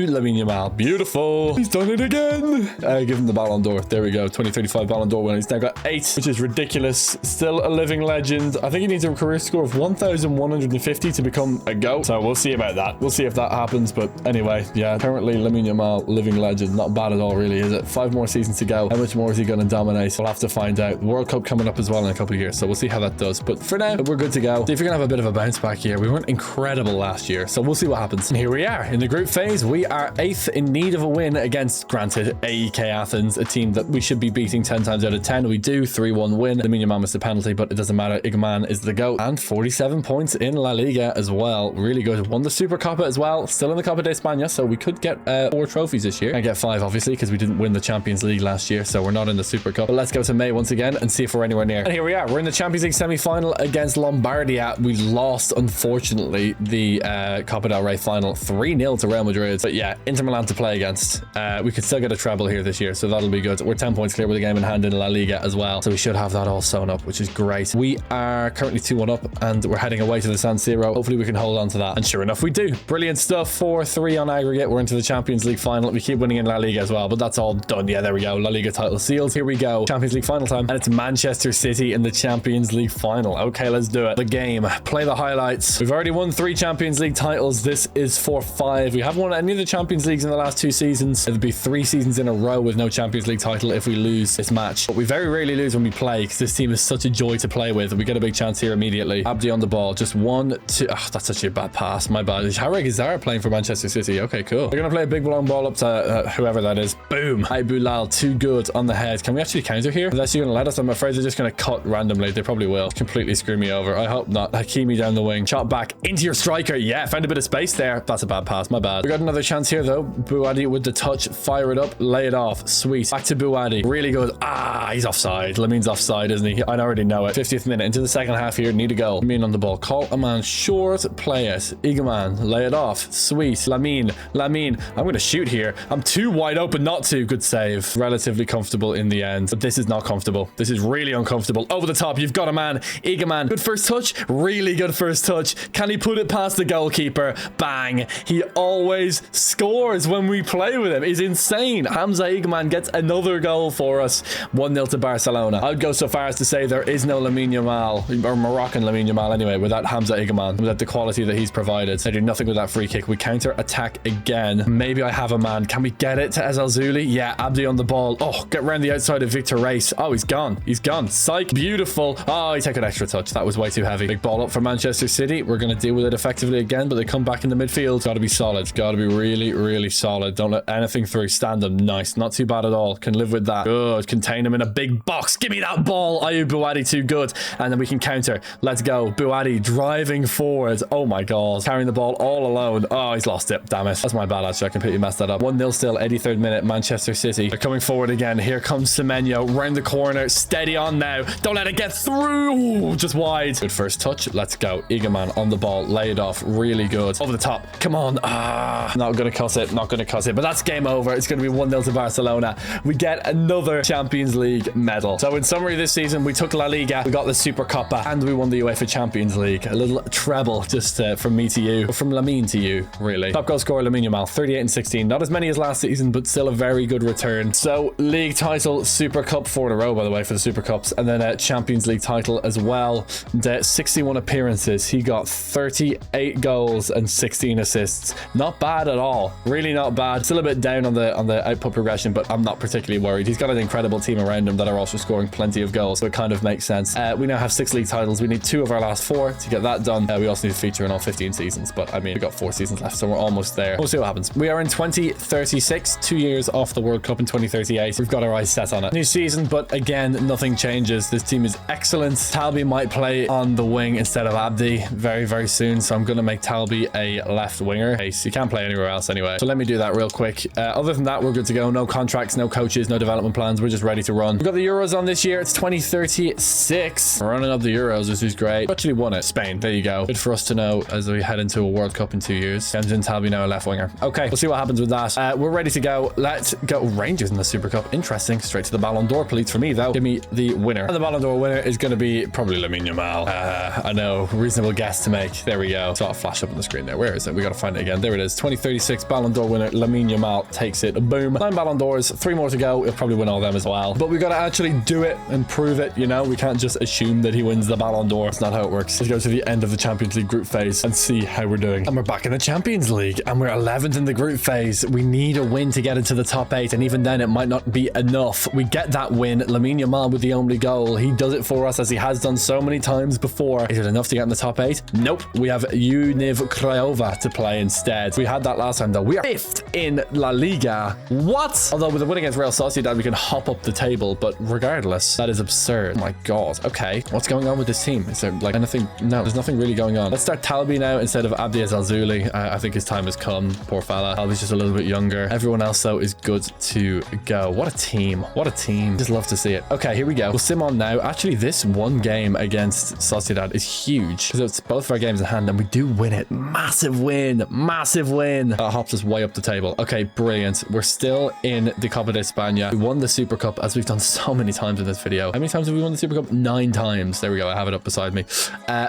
Lamine Yamal. Beautiful. He's done it again. Give him the Ballon d'Or. There we go. 2035 Ballon d'Or winner. He's now got 8, which is ridiculous. Still a living legend. I think he needs a career score of 1,150 to become a GOAT. So we'll see about that. We'll see if that happens. But anyway, yeah, currently Lamine Yamal, living legend. Not bad at all, really, is it? 5 more seasons to go. How much more is he going to dominate? We'll have to find out. World Cup coming up as well in a couple of years. So we'll see how that does. But for now, we're good to go. See if we're going to have a bit of a bounce back here. We weren't incredible last year. So we'll see what happens. And here we are in the group phase. We are 8th in need of a win against, granted, AEK Athens, a team that we should be beating 10 times out of 10. We do. 3-1 win. Lamine Yamal missed a penalty, but it doesn't matter. Igman is the GOAT. And 47 points in La Liga as well. Really good. Won the Super Copa as well. Still in the Copa de España, so we could get 4 trophies this year. And get 5, obviously, because we didn't win the Champions League last year, so we're not in the Super Cup. But let's go to May once again and see if we're anywhere near. And here we are. We're in the Champions League semi-final against Lombardia. We lost, unfortunately, the Copa del Rey final 3-0 to Real Madrid. But yeah, Inter Milan to play against. We could still get a treble here this year, so that'll be good. We're 10 points clear with a game in hand in La Liga as well, so we should have that all sewn up, which is great. We are currently 2-1 up and we're heading away to the San Siro. Hopefully we can hold on to that, and sure enough we do. Brilliant stuff. 4-3 on aggregate. We're into the Champions League final. We keep winning in La Liga as well, but that's all done. Yeah, there we go. La Liga title sealed. Here we go. Champions League final time, and it's Manchester City in the Champions League final. Okay, let's do it. The game. Play the highlights. We've already won 3 Champions League titles. This is for 5. We haven't won any of the Champions Leagues in the last 2 seasons. It'll be 3 seasons in a row with no Champions League title if we lose this match. But we very rarely lose when we play, because this team is such a joy to play with. We get a big chance here immediately. Abdi on the ball. Just 1, 2. Oh, that's actually a bad pass. My bad. Harry Gazara playing for Manchester City. Okay, cool. They're going to play a big long ball up to whoever that is. Boom. Aibulal, too good on the head. Can we actually counter here? Is that actually going to let us? I'm afraid they're just going to cut randomly. They probably will. Completely screw me over. I hope not. Hakimi down the wing. Shot back into your striker. Yeah, found a bit of space there. That's a bad pass. My bad. We got another chance here, though. Buadi with the touch. Fire it up. Lay it off. Sweet. Back to Buadi. Really good. Ah, he's offside. Lamine's offside, isn't he? I already know it. 50th minute into the second half here. Need a goal. Lamine on the ball. Call a man short. Play it. Igaman. Lay it off. Sweet. Lamine. I'm going to shoot here. I'm too wide open not to. Good save. Relatively comfortable in the end. But this is not comfortable. This is really uncomfortable. Over the top. You've got a man. Igaman. Good first touch. Really good first touch. Can he put it past the goalkeeper? Bang. He always scores when we play with him. He's insane. Hamza Igaman gets another goal for us. 1-0 to Barcelona. I'd go so far as to say there is no Lamine Yamal, or Moroccan Lamine Yamal anyway, without Hamza Igaman, without the quality that he's provided. They do nothing with that free kick. We counter attack again. Maybe I have a man. Can we get it to Ezal Zuli? Yeah, Abdi on the ball. Oh, get around the outside of Victor Reis. Oh, he's gone. He's gone. Psych. Beautiful. Oh, he took an extra touch. That was way too heavy. Big ball up for Manchester City. We're going to deal with it effectively again, but they come back in the midfield. Got to be solid. Got to be really, really solid. Don't let anything through. Stand them. Nice. Not too bad at all. Can live with that. Good. Contain him in a big box. Give me that ball. Ayoub Buadi, too good. And then we can counter. Let's go. Buadi driving forward. Oh my God. Carrying the ball all alone. Oh, he's lost it. Damn it. That's my bad, actually. I completely messed that up. 1-0 still. 83rd minute. Manchester City. They're coming forward again. Here comes Semenyo. Round the corner. Steady on now. Don't let it get through. Ooh, just wide. Good first touch. Let's go. Igaman on the ball. Lay it off. Really good. Over the top. Come on. Ah. Not going to cut it, not going to cut it, but that's game over. It's going to be 1-0 to Barcelona. We get another Champions League medal. So in summary, this season, we took La Liga, we got the Super Copa, and we won the UEFA Champions League. A little treble just from me to you, or from Lamine to you, really. Top goal scorer, Lamine Yamal, 38 and 16. Not as many as last season, but still a very good return. So league title, Super Cup, 4 in a row, by the way, for the Super Cups, and then a Champions League title as well. The 61 appearances. He got 38 goals and 16 assists. Not bad at all. Really not bad. Still a bit down on the output progression, but I'm not particularly worried. He's got an incredible team around him that are also scoring plenty of goals, so it kind of makes sense. We now have 6 league titles. We need 2 of our last 4 to get that done. We also need to feature in all 15 seasons, but I mean, we got 4 seasons left, so we're almost there. We'll see what happens. We are in 2036, 2 years off the World Cup in 2038. We've got our eyes set on it. New season, but again, nothing changes. This team is excellent. Talbi might play on the wing instead of Abdi very, very soon, so I'm going to make Talbi a left winger. Hey, so you can't play anywhere else anyway. So let me do that real quick. Other than that, we're good to go. No contracts, no coaches, no development plans. We're just ready to run. We've got the Euros on this year. It's 2036. We're running up the Euros, which is great. We actually won it. Spain. There you go. Good for us to know as we head into a World Cup in 2 years. Jamjin Talbi now a left winger. Okay, we'll see what happens with that. We're ready to go. Let's go. Rangers in the Super Cup. Interesting. Straight to the Ballon d'Or, please, for me, though. Give me the winner. And the Ballon d'Or winner is going to be probably Lamine Yamal. I know. Reasonable guess to make. There we go. Saw it flash up on the screen there. Where is it? We got to find it again. There it is. 2036 Ballon d'Or winner Lamine Yamal takes it. Boom. 9 Ballon d'Ors. 3 more to go. He'll probably win all of them as well. But we got to actually do it and prove it. You know, we can't just assume that he wins the Ballon d'Or. It's not how it works. Let's go to the end of the Champions League group phase and see how we're doing. And we're back in the Champions League and we're 11th in the group phase. We need a win to get into the top 8, and even then it might not be enough. We get that win. Lamine Yamal with the only goal. He does it for us as he has done so many times before. Is it enough to get in the top 8? Nope. We have Univ Craiova to play instead. We had that last time though. We are 5th in La Liga. What? Although with a win against Real Sociedad we can hop up the table, but regardless, that is absurd. Oh my god. Okay, what's going on with this team? Is there like anything? No, there's nothing really going on. Let's start Talbi now instead of Abdi Azalzouli. I think his time has come. Poor fella. Talbi's just a little bit younger. Everyone else though is good to go. What a team. What a team. Just love to see it. Okay, here we go. We'll sim on now. Actually, this one game against Sociedad is huge because it's both of our games in hand and we do win it. Massive win. Massive win. That hops us way up the table. Okay, brilliant. We're still in the Copa de España. We won the Super Cup as we've done so many times in this video. How many times have we won the Super Cup? 9 times. There we go. I have it up beside me.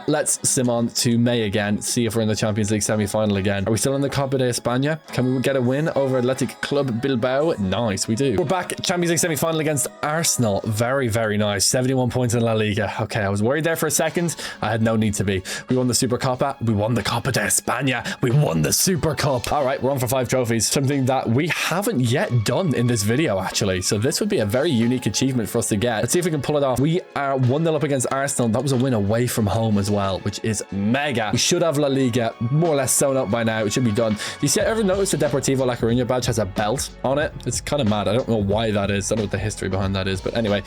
Let's sim on to May again. See if we're in the Champions League semi-final again. Are we still in the Copa de España? Can we get a win over Athletic Club Bilbao? Nice, we do. We're back. Champions League semi-final against Arsenal. Very, very nice. 71 points in La Liga. Okay, I was worried there for a second. I had no need to be. We won the Super Copa. We won the Copa de España. We won the Super Cup. All right, we're on for 5 trophies. Something that we haven't yet done in this video, actually. So this would be a very unique achievement for us to get. Let's see if we can pull it off. We are 1-0 up against Arsenal. That was a win away from home as well, which is mega. We should have La Liga more or less sewn up by now. It should be done. You see, ever notice the Deportivo La Coruña badge has a belt on it? It's kind of mad. I don't know why that is. I don't know what the history behind that is. But anyway,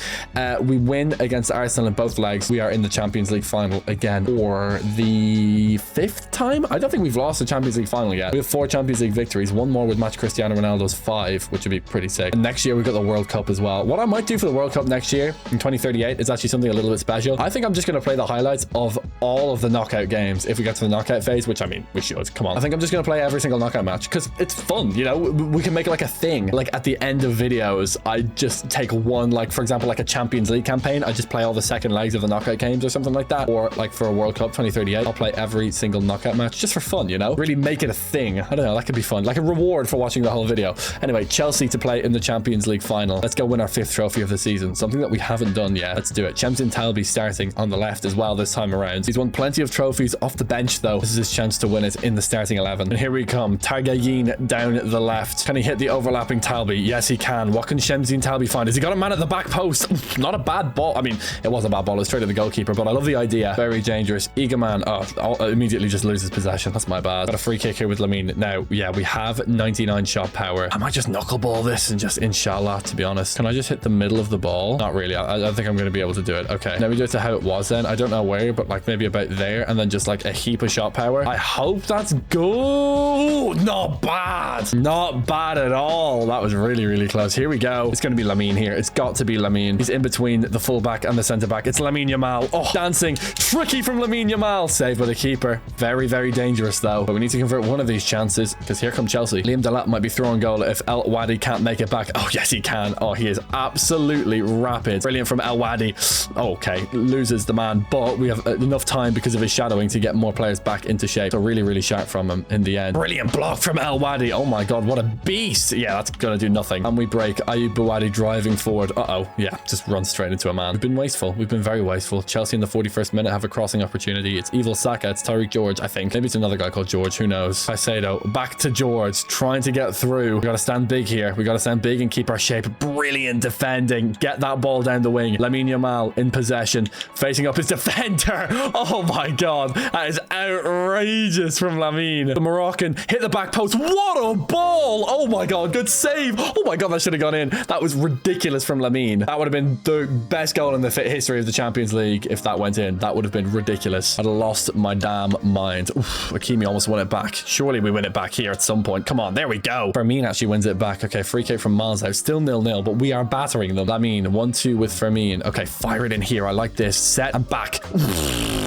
we win against Arsenal in both legs. We are in the Champions League final again for the 5th time. I don't think we've lost the Champions League final yet. We have 4 Champions League victories. 1 more would match Cristiano Ronaldo's 5, which would be pretty sick. And next year we've got the World Cup as well. What I might do for the World Cup next year in 2038 is actually something a little bit special. I think I'm just going to play the highlights of all of the knockout games if we get to the knockout phase, which I mean, we should. Come on. I think I'm just going to play every single knockout match because it's fun, you know? We can make it like a thing. Like at the end of videos, I just take one, like for example, like a Champions League campaign. I just play all the second legs of the knockout games or something like that. Or like for a World Cup 2038, I'll play every single knockout match just for fun, you know? Really make it a thing. I don't know. That could be fun. Like a reward for watching the whole video. Anyway, Chelsea to play in the Champions League final. Let's go win our 5th trophy of the season. Something that we haven't done yet. Let's do it. Jamjin Talbi starting on the left as well this time around. He's won plenty of trophies off the bench though. This is his chance to win it in the starting 11. And here we come. Targayin down the left. Can he hit the overlapping Talbi? Yes, he can. What can Jamjin Talbi find? Has he got a man at the back post? Not a bad ball. I mean, it was a bad ball. It was straight at the goalkeeper, but I love the idea. Very dangerous. Eager man. Oh, immediately just loses possession. That's my bad. Got a free kick here with Lamine. Now, yeah, we have 99 shot power. I might just knuckleball this and just inshallah, to be honest. Can I just hit the middle of the ball? Not really. I think I'm going to be able to do it. Okay. Now we do it to how it was then. I don't know where, but like maybe about there and then just like a heap of shot power. I hope that's good. Not bad. Not bad at all. That was really, really close. Here we go. It's going to be Lamine here. It's got to be Lamine. He's in between the fullback and the centre back. It's Lamine Yamal. Oh, dancing. Tricky from Lamine Yamal. Saved by the keeper. Very, very dangerous though. But we need to convert one of these chances. because here come Chelsea. Liam Delap might be throwing goal if El Wadi can't make it back. Oh, yes, he can. Oh, he is absolutely rapid. Brilliant from El Wadi. Okay, loses the man, but we have enough time because of his shadowing to get more players back into shape. So really, really sharp from him in the end. Brilliant block from El Wadi. Oh my God, what a beast. Yeah, that's going to do nothing. And we break. Ayub Bouadi driving forward. Uh-oh. Yeah, just run straight into a man. We've been wasteful. We've been very wasteful. Chelsea in the 41st minute have a crossing opportunity. It's Evil Saka. It's Tyreek George, I think. Maybe it's another guy called George. Who knows? Caicedo back to George, trying to get through. We got to stand big here. We got to stand big and keep our shape. Brilliant defending. Get that ball down the wing. Lamine Yamal in possession, facing up his defender. Oh my God. That is outrageous from Lamine. The Moroccan hit the back post. What a ball. Oh my God. Good save. Oh my God. That should have gone in. That was ridiculous from Lamine. That would have been the best goal in the history of the Champions League if that went in. That would have been ridiculous. I'd have lost my damn mind. Oof, Hakimi almost won it back. Surely we win it back here at some point. Come on. There we go. Fermin actually wins it back. Okay. Free kick from Miles out. Still 0-0, but we are battering them. Lamine 1-2 with Fermin. Okay. Fire it in here. I like this. Set and back.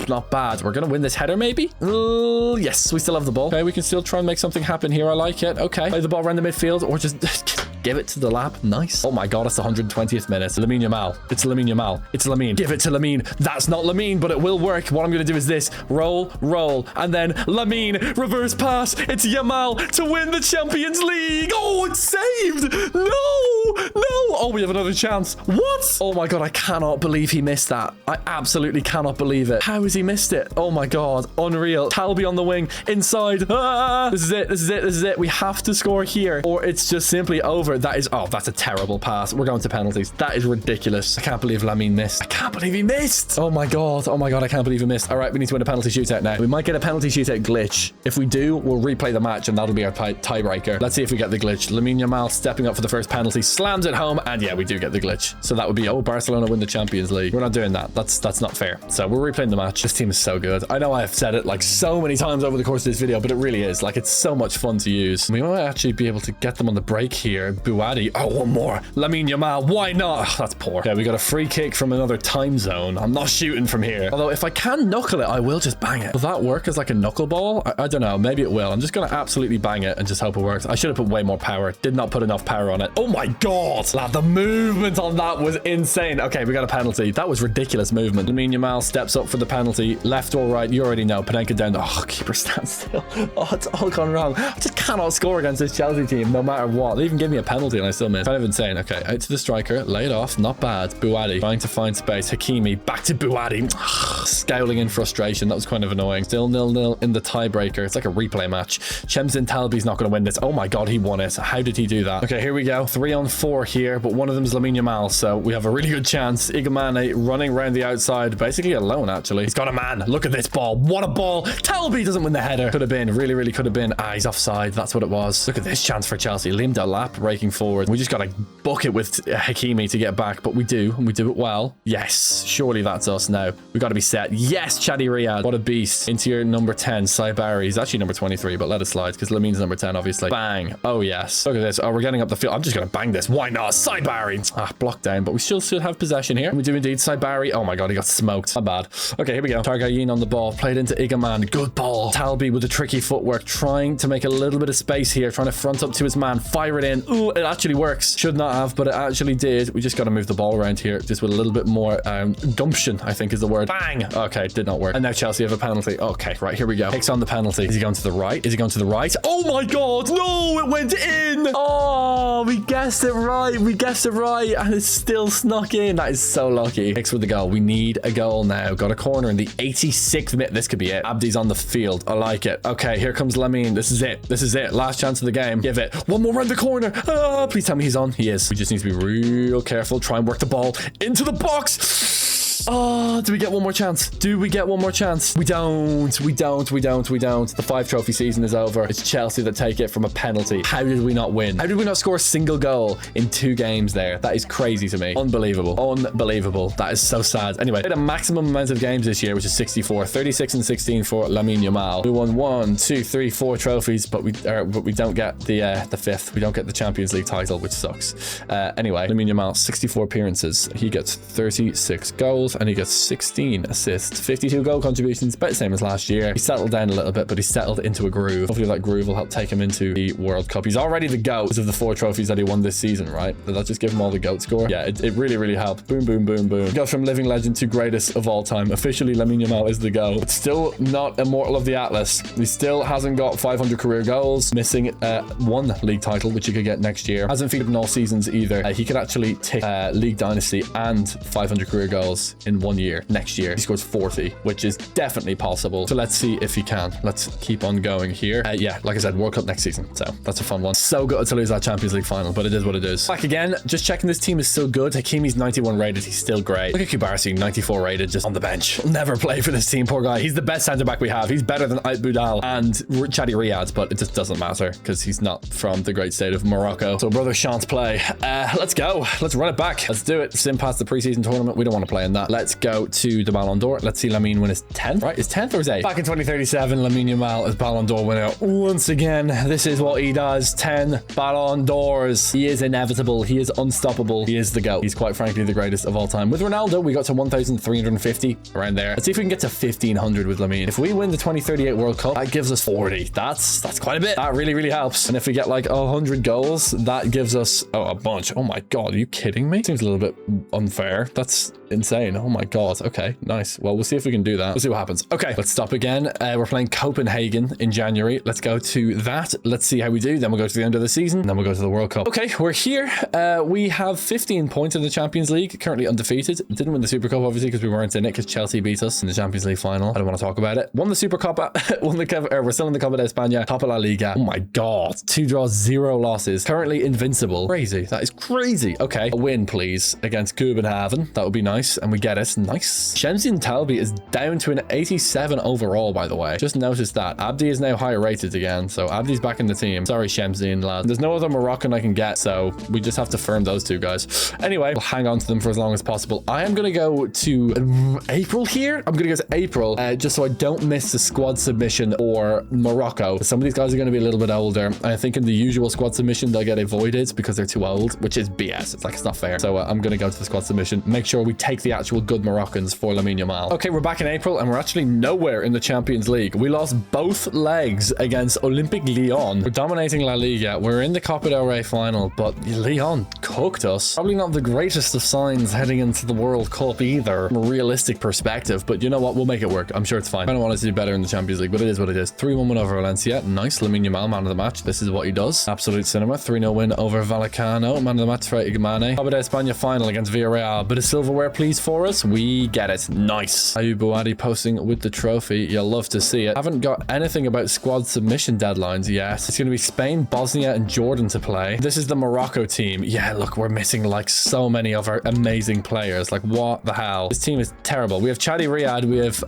Not bad. We're going to win this header maybe? Yes. We still have the ball. Okay. We can still try and make something happen here. I like it. Okay. Play the ball around the midfield or just give it to the lab. Nice. Oh my God. It's the 120th minute. Lamine Yamal. It's Lamine Yamal. It's Lamine. Give it to Lamine. That's not Lamine, but it will work. What I'm going to do is this. Roll, and then Lamine. Reverse pass. It's Yamal to win the Champions League. Oh, it's saved. No. Oh, we have another chance. What? Oh my God. I cannot believe he missed that. I absolutely cannot believe it. How has he missed it? Oh my God. Unreal. Talby on the wing. Inside. Ah, this is it. We have to score here or it's just simply over. That is, oh, that's a terrible pass. We're going to penalties. That is ridiculous. I can't believe Lamine missed. I can't believe he missed. Oh my God. I can't believe he missed. All right, we need to win a penalty shootout now. We might get a penalty shootout glitch. If we do, we'll replay the match and that'll be our tiebreaker. Let's see if we get the glitch. Lamine Yamal stepping up for the first penalty, slams it home, and yeah, we do get the glitch. So that would be, oh, Barcelona win the Champions League. We're not doing that. That's not fair. So we're replaying the match. This team is so good. I know I've said it like so many times over the course of this video, but it really is. Like, it's so much fun to use. We might actually be able to get them on the break here. Bouadi. Oh, one more. Lamine Yamal. Why not? Oh, that's poor. Okay, we got a free kick from another time zone. I'm not shooting from here. Although if I can knuckle it, I will just bang it. Will that work as like a knuckleball? I don't know. Maybe it will. I'm just going to absolutely bang it and just hope it works. I should have put way more power. Did not put enough power on it. Oh my God. Lad, the movement on that was insane. Okay, we got a penalty. That was ridiculous movement. Lamine Yamal steps up for the penalty. Left or right, you already know. Panenka down. Oh, keeper stands still. Oh, it's all gone wrong. I just cannot score against this Chelsea team no matter what. They even gave me a penalty and I still missed. Kind of insane. Okay, out to the striker. Lay it off. Not bad. Bouadi trying to find space. Hakimi back to Bouadi. Scowling in frustration. That was kind of annoying. Still 0-0 in the tiebreaker. It's like a replay match. Chemzin Talby's not going to win this. Oh my God, he won it. How did he do that? Okay, here we go. 3-on-4 here, but one of them is Lamine Yamal, so we have a really good chance. Igamane running around the outside, basically alone, actually. He's got a man. Look at this ball. What a ball. Talby doesn't win the header. Could have been. Really could have been. Ah, he's offside. That's what it was. Look at this chance for Chelsea. Liam Delap breaking forward. We just got to book it with Hakimi to get back, but we do, and we do it well. Yes, surely that's us now. We got to be set. Yes, Chadi Riyad. What a beast. Into your number 10, Saibari. He's actually number 23, but let it slide because Lamine's number 10, obviously. Bang. Oh, yes. Look at this. Oh, we're getting up the field. I'm just going to bang this. Why not? Saibari. Ah, blocked down, but we still should have possession here. And we do indeed. Saibari. Oh my God, he got smoked. Not bad. Okay, here we go. Targayin on the ball. Played into Igaman. Good ball. Talby with the tricky footwork, trying to make a little bit of space here, trying to front up to his man. Fire it in. Ooh, it actually works. Should not have, but it actually did. We just got to move the ball around here just with a little bit more gumption, I think is the word. Bang. Okay, did not work. And now Chelsea have a penalty. Okay, right, here we go. Takes on the penalty. Is he going to the right? Is he going to the right? Oh my God. No, it went in. Oh, we guessed it right. We guessed it right. And it's still snuck in. That is so lucky. Hicks with the goal. We need a goal now. Got a corner in the 86th minute. This could be it. Abdi's on the field. I like it. Okay, here comes Lamine. This is it. This is it. Last chance of the game. Give it. One more around the corner. Ah, please tell me he's on. He is. We just need to be real careful. Try and work the ball into the box. Oh, do we get one more chance? Do we get one more chance? We don't. The 5 trophy season is over. It's Chelsea that take it from a penalty. How did we not win? How did we not score a single goal in 2 games there? That is crazy to me. Unbelievable. That is so sad. Anyway, we had a maximum amount of games this year, which is 64. 36 and 16 for Lamine Yamal. We won 1, 2, 3, 4 trophies, but we don't get the 5th. We don't get the Champions League title, which sucks. Anyway, Lamine Yamal, 64 appearances. He gets 36 goals. goals and he gets 16 assists, 52 goal contributions, about the same as last year. He settled down a little bit, but he settled into a groove. Hopefully that groove will help take him into the World Cup. He's already the GOAT because of the 4 trophies that he won this season, right? Did that just give him all the GOAT score? Yeah, it really, really helped. Boom, boom, boom, boom. He goes from living legend to greatest of all time. Officially, Lamine Yamal is the GOAT, but still not immortal of the Atlas. He still hasn't got 500 career goals, missing 1 league title, which he could get next year. Hasn't featured in all seasons either. He could actually tick League Dynasty and 500 career goals in 1 year. Next year, he scores 40, which is definitely possible. So let's see if he can. Let's keep on going here. Yeah, like I said, World Cup next season. So that's a fun one. So good to lose that Champions League final, but it is what it is. Back again, just checking this team is still good. Hakimi's 91 rated. He's still great. Look at Kubarsi, 94 rated, just on the bench. He'll never play for this team, poor guy. He's the best centre back we have. He's better than Ait Boudal and Chadi Riyad, but it just doesn't matter because he's not from the great state of Morocco. So brother shan't play. Let's go. Let's run it back. Let's do it. Sim past the preseason tournament. We don't want to play in that. Let's go to the Ballon d'Or. Let's see Lamine win his 10th, right? His 10th or his 8th? Back in 2037, Lamine Yamal is Ballon d'Or winner once again. This is what he does. 10 Ballon d'Ors. He is inevitable. He is unstoppable. He is the GOAT. He's quite frankly the greatest of all time. With Ronaldo, we got to 1,350 around there. Let's see if we can get to 1,500 with Lamine. If we win the 2038 World Cup, that gives us 40. That's quite a bit. That really, really helps. And if we get like 100 goals, that gives us a bunch. Oh my God, are you kidding me? Seems a little bit unfair. That's insane. Oh my God. Okay, nice. Well, we'll see if we can do that. We'll see what happens. Okay, let's stop again. We're playing Copenhagen in January. Let's go to that. Let's see how we do. Then we'll go to the end of the season. Then we'll go to the World Cup. Okay, we're here. We have 15 points in the Champions League. Currently undefeated. Didn't win the Super Cup, obviously, because we weren't in it, because Chelsea beat us in the Champions League final. I don't want to talk about it. Won the Super Cup. We're still in the Copa de España. Top of La Liga. Oh my God. 2 draws, 0 losses. Currently invincible. Crazy. That is crazy. Okay, a win, please, against Copenhagen. That would be nice. And we get it. Nice. Shemsin Talbi is down to an 87 overall, by the way. Just noticed that. Abdi is now higher rated again. So Abdi's back in the team. Sorry, Shemsin, lad. There's no other Moroccan I can get, so we just have to firm those 2 guys. Anyway, we'll hang on to them for as long as possible. I am going to go to April here. I'm going to go to April just so I don't miss the squad submission or Morocco. Some of these guys are going to be a little bit older. I think in the usual squad submission, they'll get avoided because they're too old, which is BS. It's like, it's not fair. So I'm going to go to the squad submission. Make sure we take the actual good Moroccans for Lamine Yamal. Okay, we're back in April and we're actually nowhere in the Champions League. We lost both legs against Olympique Lyon. We're dominating La Liga. We're in the Copa del Rey final, but Lyon cooked us. Probably not the greatest of signs heading into the World Cup either, from a realistic perspective, but you know what? We'll make it work. I'm sure it's fine. I don't want us to do better in the Champions League, but it is what it is. 3-1 win over Valencia. Nice. Lamine Yamal, man of the match. This is what he does. Absolute cinema. 3-0 win over Vallecano. Man of the match for Igmane. Copa de España final against Villarreal. Bit of silverware, please, for us. We get it. Nice. Ayub Bouadi posting with the trophy. You'll love to see it. Haven't got anything about squad submission deadlines yet. It's going to be Spain, Bosnia, and Jordan to play. This is the Morocco team. Yeah, look, we're missing like so many of our amazing players. Like, what the hell? This team is terrible. We have Chadi Riyad. We have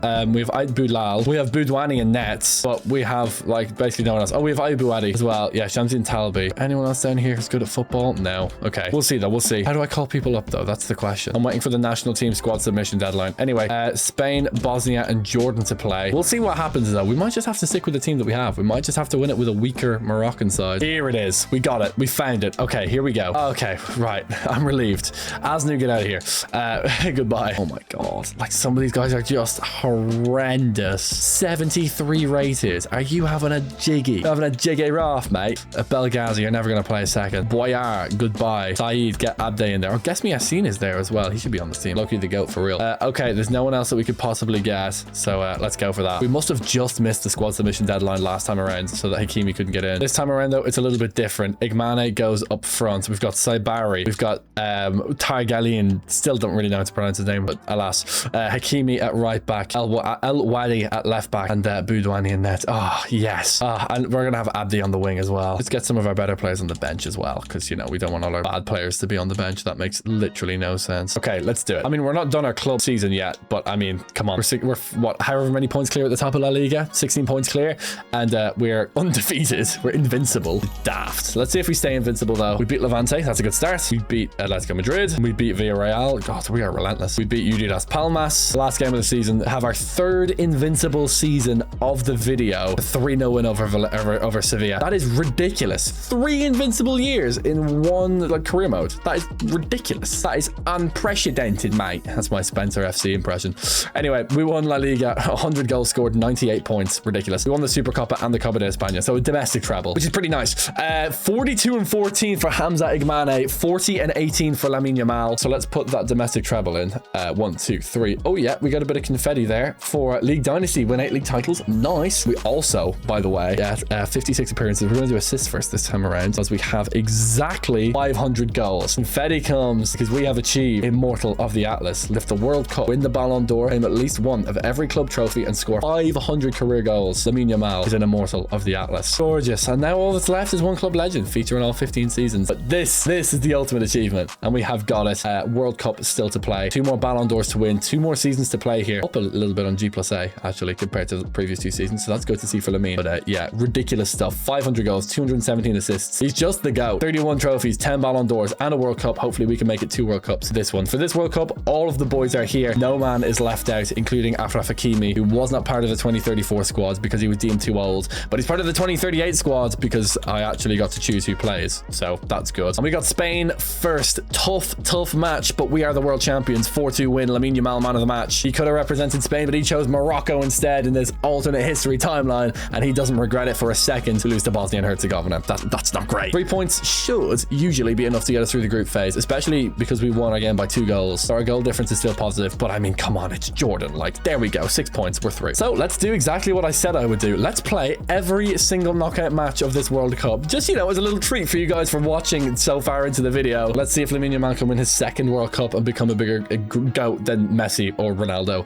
Ait Boudal. We have Boudouani in nets, but we have like basically no one else. Oh, we have Ayub Bouadi as well. Yeah, Shamsin Talbi. Anyone else down here who's good at football? No. Okay, we'll see though. We'll see. How do I call people up though? That's the question. I'm waiting for the national team squad submission deadline. Anyway, Spain, Bosnia, and Jordan to play. We'll see what happens though. We might just have to stick with the team that we have. We might just have to win it with a weaker Moroccan side. Here it is. We got it. We found it. Okay, here we go. Okay, right. I'm relieved. Asnu, get out of here. Goodbye. Oh my God. Like, some of these guys are just horrendous. 73 rated. Are you having a jiggy? Having a jiggy raft, mate. Belghazi, you're never going to play a second. Boyar, goodbye. Saeed, get Abde in there. Oh, guess me, Yassine is there as well. He should be on this team. Loki the GOAT for real. Okay, there's no one else that we could possibly get. So let's go for that. We must have just missed the squad submission deadline last time around so that Hakimi couldn't get in. This time around, though, it's a little bit different. Igmane goes up front. We've got Saibari. We've got Targalin. Still don't really know how to pronounce his name, but alas. Hakimi at right back. El Wadi at left back. And Boudouani in net. Oh, yes. And we're going to have Abdi on the wing as well. Let's get some of our better players on the bench as well, because, you know, we don't want all our bad players to be on the bench. That makes literally no sense. Okay, let's do it. I mean, we're not done our club season yet, but I mean, come on. We're what, however many points clear at the top of La Liga? 16 points clear. And we're undefeated. We're invincible. Daft. Let's see if we stay invincible, though. We beat Levante. That's a good start. We beat Atletico Madrid. We beat Villarreal. God, we are relentless. We beat UD Las Palmas. The last game of the season. Have our 3rd invincible season of the video. A 3-0 win over Sevilla. That is ridiculous. 3 invincible years in one like career mode. That is ridiculous. That is unprecedented, mate. That's my Spencer FC impression. Anyway, we won La Liga, 100 goals scored, 98 points. Ridiculous. We won the Supercopa and the Copa de España, so a domestic treble, which is pretty nice. 42 and 14 for Hamza Igmane, 40 and 18 for Lamine Yamal. So let's put that domestic treble in. 1, 2, 3. Oh yeah, we got a bit of confetti there for League Dynasty. Win 8 league titles. Nice. We also, by the way, get 56 appearances. We're going to do assists first this time around, as we have exactly 500 goals. Confetti comes because we have achieved Immortal of the Atlas, lift the World Cup, win the Ballon d'Or, aim at least one of every club trophy, and score 500 career goals. Lamine Yamal is an Immortal of the Atlas. Gorgeous. And now all that's left is one club legend, featuring all 15 seasons. But this is the ultimate achievement, and we have got it. World Cup still to play, 2 more Ballon d'Ors to win, 2 more seasons to play here. Up a little bit on G+A actually compared to the previous 2 seasons, so that's good to see for Lamine. But yeah, ridiculous stuff. 500 goals, 217 assists. He's just the GOAT. 31 trophies, 10 Ballon d'Ors, and a World Cup. Hopefully we can make it 2 World Cups this one. For this World Cup, all of the boys are here. No man is left out, including Achraf Hakimi, who was not part of the 2034 squad because he was deemed too old, but he's part of the 2038 squad because I actually got to choose who plays, so that's good. And we got Spain first. Tough match, but we are the world champions. 4-2 win. Lamine Yamal, man of the match. He could have represented Spain, but he chose Morocco instead in this alternate history timeline, and he doesn't regret it for a second to lose to Bosnia and Herzegovina. That's not great. 3 points should usually be enough to get us through the group phase, especially because we won again by 2 goals. So our goal difference is still positive, but I mean, come on, it's Jordan. Like, there we go. 6 points, we're through. So let's do exactly what I said I would do. Let's play every single knockout match of this World Cup. Just, you know, as a little treat for you guys for watching so far into the video. Let's see if Lamine Yamal can win his 2nd World Cup and become a bigger GOAT than Messi or Ronaldo.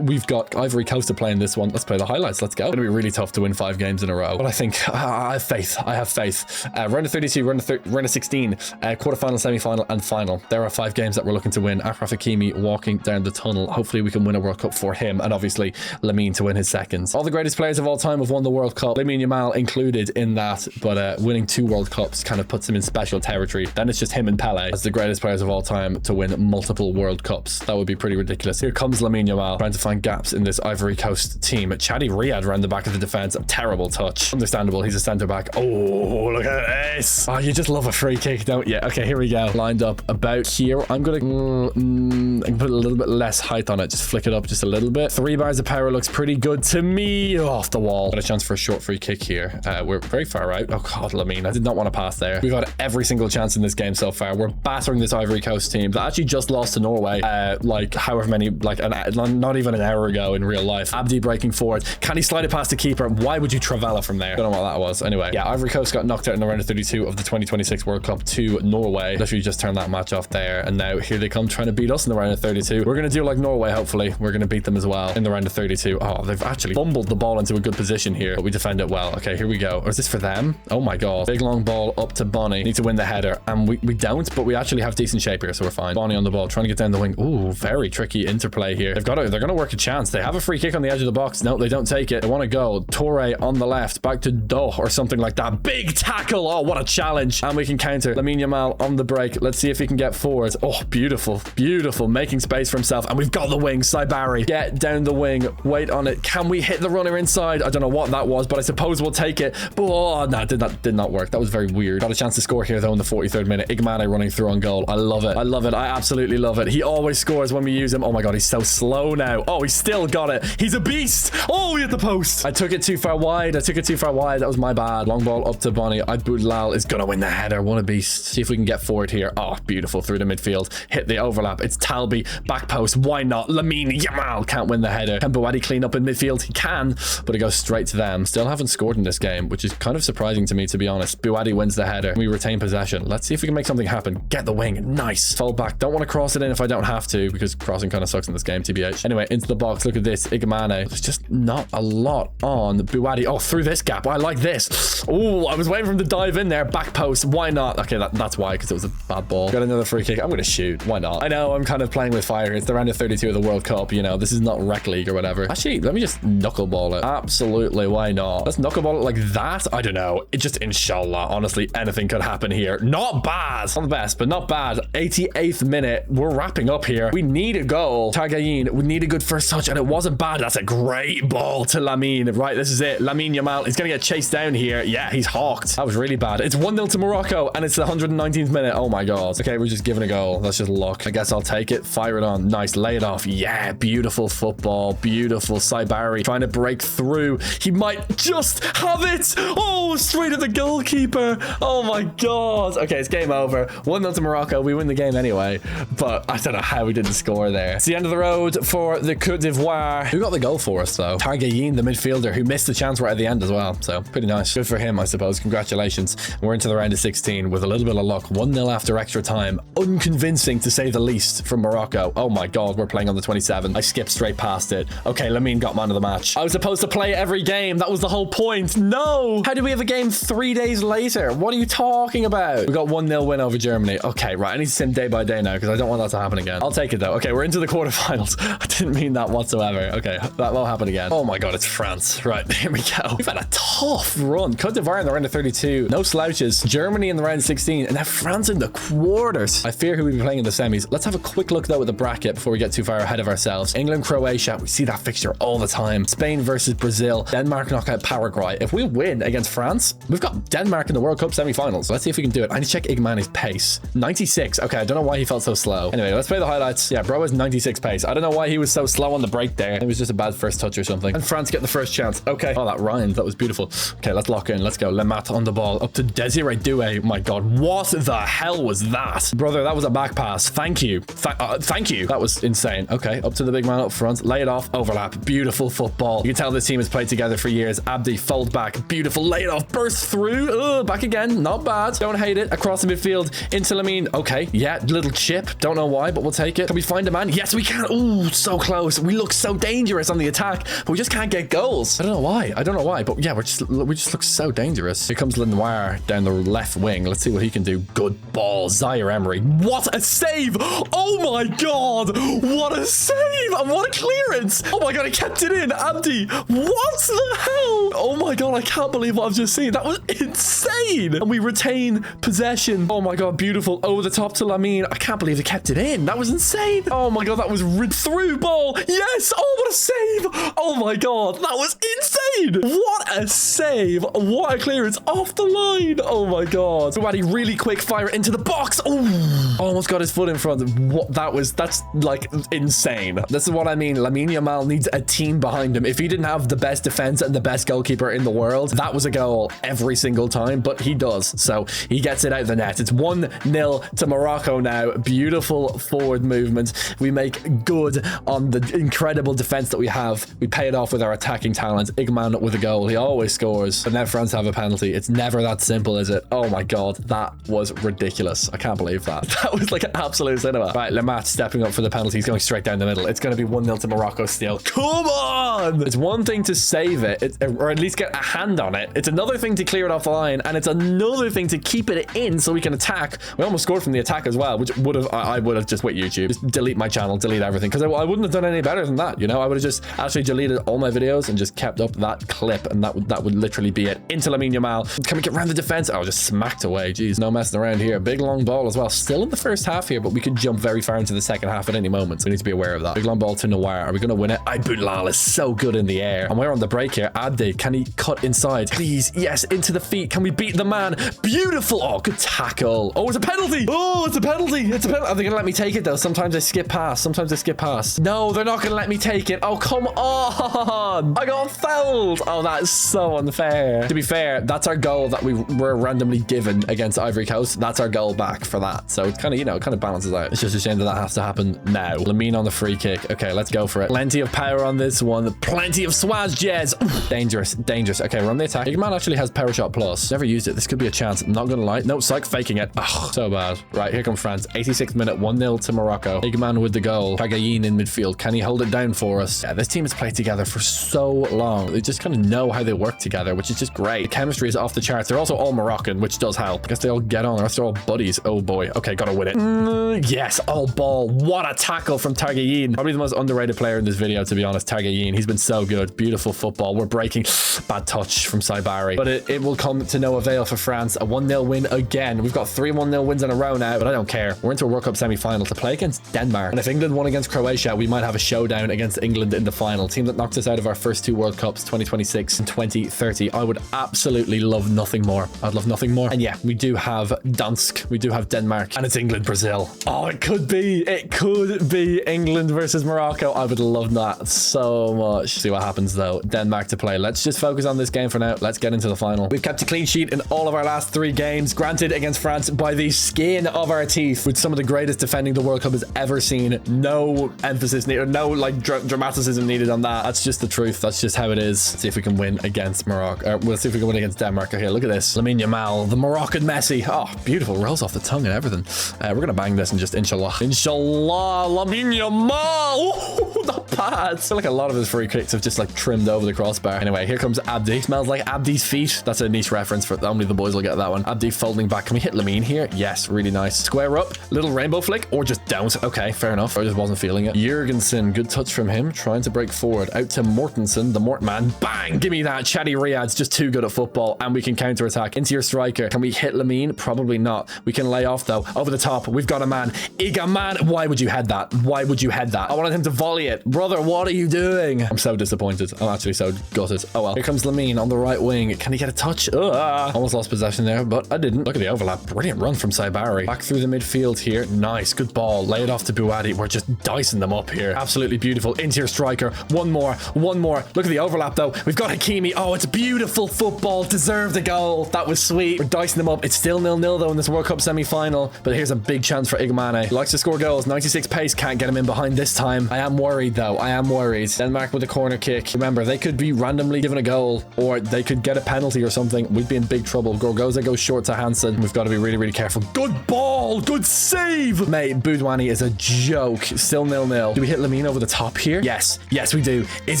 We've got Ivory Coast to play in this one. Let's play the highlights. Let's go. It's gonna be really tough to win 5 games in a row, but I think I have faith. I have faith. Round of 32, round of 16, quarterfinal, semi-final, and final. There are 5 games that we're looking to win. Achraf Hakimi walking down the tunnel. Hopefully we can win a World Cup for him, and obviously Lamine to win his 2nd. All the greatest players of all time have won the World Cup, Lamine Yamal included in that, but winning 2 World Cups kind of puts him in special territory. Then it's just him and Pele as the greatest players of all time to win multiple World Cups. That would be pretty ridiculous. Here comes Lamine Yamal trying to find gaps in this Ivory Coast team. Chadi Riyad around the back of the defense. A terrible touch. Understandable, he's a centre back. Oh, look at this. Oh, you just love a free kick, don't you? Okay, here we go. Lined up about here. I'm gonna put a little bit less height on it. Just flick it up just a little bit. 3 bars of power looks pretty good to me. Off the wall. Got a chance for a short free kick here. We're very far out. Oh god, Lamine, I did not want to pass there. We've got every single chance in this game so far. We're battering this Ivory Coast team that actually just lost to Norway like however many, like not even an hour ago in real life. Abdi breaking forward. Can he slide it past the keeper? Why would you Travella from there? Don't know what that was. Anyway, yeah, Ivory Coast got knocked out in the round of 32 of the 2026 World Cup to Norway. Literally just turned that match off there, and now here they come trying to beat us in the round of 32. We're gonna do like Norway. Hopefully we're gonna beat them as well in the round of 32. Oh, they've actually fumbled the ball into a good position here, but we defend it well. Okay, here we go. Or is this for them? Oh my god, big long ball up to Bonnie. Need to win the header, and we don't, but we actually have decent shape here, so we're fine. Bonnie on the ball trying to get down the wing. Ooh, very tricky interplay here. They're gonna work a chance. They have a free kick on the edge of the box. No, they don't take it. They want to go. Toure on the left, back to Doh or something like that. Big tackle. Oh, what a challenge. And we can counter. Lamine Yamal on the break. Let's see if he can get forward. Oh, beautiful, beautiful, making space for himself. And we've got the wing. Saibari, get down the wing, wait on it. Can we hit the runner inside? I don't know what that was, but I suppose we'll take it. Oh no, did not work. That was very weird. Got a chance to score here though in the 43rd minute. Igmane running through on goal. I love it. I love it. I absolutely love it. He always scores when we use him. Oh my god, he's so slow now. Oh, he's still got it. He's a beast. Oh, he hit the post. I took it too far wide. That was my bad. Long ball up to Bonnie. Boudlal is gonna win the header. What a beast. See if we can get forward here. Oh, beautiful through the midfield. Hit the overlap. It's Talbi. Back post. Why not? Lamine Yamal can't win the header. Can Bouadi clean up in midfield? He can, but it goes straight to them. Still haven't scored in this game, which is kind of surprising to me, to be honest. Bouadi wins the header. We retain possession. Let's see if we can make something happen. Get the wing. Nice. Fall back. Don't want to cross it in if I don't have to, because crossing kind of sucks in this game, TBH. Anyway, into the box. Look at this. Igmane. There's just not a lot on Bouadi. Oh, through this gap. I like this. Oh, I was waiting for him to dive in there. Back post. Why not? Okay, that's why, because it was a bad ball. Got another free kick. I'm going to shoot. Why not? I know I'm kind of playing with fire. It's the round of 32 of the World Cup. You know, this is not Rec League or whatever. Actually, let me just knuckleball it. Absolutely. Why not? Let's knuckleball it like that. I don't know. It just, inshallah, honestly, anything could happen here. Not bad. Not the best, but not bad. 88th minute. We're wrapping up here. We need a goal. Tagayin, we need a good first touch, and it wasn't bad. That's a great ball to Lamine. Right, this is it. Lamine Yamal is going to get chased down here. Yeah, he's hawked. That was really bad. It's 1-0 to Morocco, and it's the 119th minute. Oh my god. Okay, we're just giving a goal. That's just luck. I guess I'll take take it, fire it on. Nice, lay it off. Yeah, beautiful football. Beautiful. Saibari trying to break through. He might just have it. Oh, straight at the goalkeeper. Oh my God. Okay, it's game over. 1-0 to Morocco. We win the game anyway, but I don't know how we didn't score there. It's the end of the road for the Côte d'Ivoire. Who got the goal for us though? Targayin, the midfielder, who missed the chance right at the end as well. So pretty nice. Good for him, I suppose. Congratulations. We're into the round of 16 with a little bit of luck. 1-0 after extra time. Unconvincing to say the least from Morocco. Oh my God, we're playing on the 27. I skipped straight past it. Okay, Lamine got man of the match. I was supposed to play every game. That was the whole point. No. How did we have a game 3 days later? What are you talking about? We got 1-0 win over Germany. Okay, right. I need to sim day by day now because I don't want that to happen again. I'll take it though. Okay, we're into the quarterfinals. I didn't mean that whatsoever. Okay, that won't happen again. Oh my God, it's France. Right, here we go. We've had a tough run. Côte d'Ivoire in the round of 32. No slouches. Germany in the round of 16. And now France in the quarters. I fear who we'll be playing in the semis. Let's have a quick look though at the bracket before we get too far ahead of ourselves. England, Croatia. We see that fixture all the time. Spain versus Brazil. Denmark knock out Paraguay. If we win against France, we've got Denmark in the World Cup semi-finals. Let's see if we can do it. I need to check Igmani's pace. 96. Okay, I don't know why he felt so slow. Anyway, let's play the highlights. Yeah, bro has 96 pace. I don't know why he was so slow on the break there. It was just a bad first touch or something. And France get the first chance. Okay. Oh, that rhymed. That was beautiful. Okay, let's lock in. Let's go. Lemaitre on the ball. Up to Desiree Doué. My God, what the hell was that? Brother, that was a back pass. Thank you. Thank you. That was insane. Okay, up to the big man up front. Lay it off. Overlap. Beautiful football. You can tell this team has played together for years. Abdi, fold back. Beautiful. Lay it off. Burst through. Back again. Not bad. Don't hate it. Across the midfield. Into Lamine. Okay. Yeah, little chip. Don't know why, but we'll take it. Can we find a man? Yes, we can. Ooh, so close. We look so dangerous on the attack, but we just can't get goals. I don't know why. I don't know why, but yeah, we just look so dangerous. Here comes Lenoir down the left wing. Let's see what he can do. Good ball. Zaire Emery. What a save. Oh my God. What a save. And what a clearance. Oh my God, he kept it in. Abdi. What the hell? Oh my God, I can't believe what I've just seen. That was insane. And we retain possession. Oh my God, beautiful. Over the top to Lamine. I can't believe they kept it in. That was insane. Oh my God, that was through ball. Yes. Oh, what a save. Oh my God, that was insane. What a save. What a clearance off the line. Oh my God. Somebody really quick fire it into the box. Oh, almost got his foot in front. What that's like insane. This is what I mean. Lamine Yamal needs a team behind him. If he didn't have the best defense and the best goalkeeper in the world, that was a goal every single time, but he does. So he gets it out of the net. It's 1-0 to Morocco now. Beautiful forward movement. We make good on the incredible defense that we have. We pay it off with our attacking talent. Igman with a goal. He always scores. But now France have a penalty. It's never that simple, is it? Oh my God. That was ridiculous. I can't believe that. That was like an absolute cinema. Right, Lemaitre stepping up for the penalty. He's going straight down the middle. It's going to be 1-0 to Morocco still. Come on! It's one thing to save it, or at least get a hand on it. It's another thing to clear it off the line, and it's another thing to keep it in so we can attack. We almost scored from the attack as well, which I would have just went YouTube. Just delete my channel, delete everything, because I wouldn't have done any better than that, you know? I would have just actually deleted all my videos and just kept up that clip, and that would literally be it. Into Lamine Yamal. Can we get around the defense? Oh, just smacked away. Jeez, no messing around here. Big long ball as well. Still in the first half here, but we could jump very far into the second half at any moment, so we need to be aware of that. Big long ball to Noir. Are we going to win it? Aibulal is so good in the air. And we're on the break here. Abdi, can he cut inside? Please, yes, into the feet. Can we beat the man? Beautiful. Oh, good tackle. Oh, it's a penalty. Oh, it's a penalty. It's a penalty. Are they going to let me take it, though? Sometimes I skip past. Sometimes I skip past. No, they're not going to let me take it. Oh, come on. I got fouled. Oh, that is so unfair. To be fair, that's our goal that we were randomly given against Ivory Coast. That's our goal back for that. So it's kind of, you know, it kind of balances out. It's just a shame that has to happen now. Lamine on the free kick. Okay, let's go for it. Plenty of power on this one. Plenty of swaz, Jez. Dangerous, dangerous. Okay, we're on the attack. Igman actually has power shot plus. Never used it. This could be a chance. I'm not gonna lie. No, psych, faking it. Oh, so bad. Right, here comes France. 86th minute, 1-0 to Morocco. Igman with the goal. Targayin in midfield. Can he hold it down for us? Yeah, this team has played together for so long. They just kind of know how they work together, which is just great. The chemistry is off the charts. They're also all Moroccan, which does help. I guess they all get on. They're all buddies. Oh boy. Okay, gotta win it. Yes, all ball. What a tackle from Targayin. Probably the most underrated player in this video, to be honest. Targayin. He's been so good. Beautiful football. We're breaking. Bad touch from Saibari. But it will come to no avail for France. A 1-0 win again. We've got 3 1-0 wins in a row now, but I don't care. We're into a World Cup semi-final to play against Denmark. And if England won against Croatia, we might have a showdown against England in the final. Team that knocked us out of our first 2 World Cups, 2026 and 2030. I would absolutely love nothing more. I'd love nothing more. And yeah, we do have Dansk. We do have Denmark. And it's England, Brazil. Oh, it could be. be. It could be England versus Morocco. I would love that so much. See what happens though. Denmark to play. Let's just focus on this game for now. Let's get into the final. We've kept a clean sheet in all of our last 3 games, granted against France by the skin of our teeth, with some of the greatest defending the World Cup has ever seen. No emphasis needed, no like dramaticism needed on that. That's just the truth. That's just how it is. Let's see if we can win against Morocco. We'll see if we can win against Denmark. Here, look at this. Lamine Yamal, the Moroccan Messi. Oh, beautiful. Rolls off the tongue and everything. We're gonna bang this and just inshallah. Inshallah, Lamine Yamal. Ooh, not bad. I feel like a lot of his free kicks have just like trimmed over the crossbar. Anyway, here comes Abdi. Smells like Abdi's feet. That's a niche reference for only the boys will get that one. Abdi folding back. Can we hit Lamine here? Yes, really nice. Square up, little rainbow flick, or just don't. Okay, fair enough. I just wasn't feeling it. Jurgensen, good touch from him, trying to break forward. Out to Mortensen, the Mort man. Bang! Give me that. Chatty Riyad's just too good at football, and we can counter attack into your striker. Can we hit Lamine? Probably not. We can lay off though. Over the top, we've got a man. Igaman. Why would you head that? Why would you head that? I wanted him to volley it. Brother, what are you doing? I'm so disappointed. I'm actually so gutted. Oh well. Here comes Lamine on the right wing. Can he get a touch? Almost lost possession there, but I didn't. Look at the overlap. Brilliant run from Saibari. Back through the midfield here. Nice. Good ball. Lay it off to Buadi. We're just dicing them up here. Absolutely beautiful. Into your striker. One more. One more. Look at the overlap though. We've got Hakimi. Oh, it's beautiful football. Deserved a goal. That was sweet. We're dicing them up. It's still 0-0 though in this World Cup semi-final, but here's a big chance for Igmane. He likes to score goals. 96 pace. Can't get him in behind this time. I am worried though. I am worried. Denmark with a corner kick. Remember, they could be randomly given a goal, or they could get a penalty or something. We'd be in big trouble. Gorgoza goes short to Hansen. We've got to be really, really careful. Good ball. Good save. Mate, Budwani is a joke. Still 0-0. Do we hit Lamine over the top here? Yes. Yes, we do. Is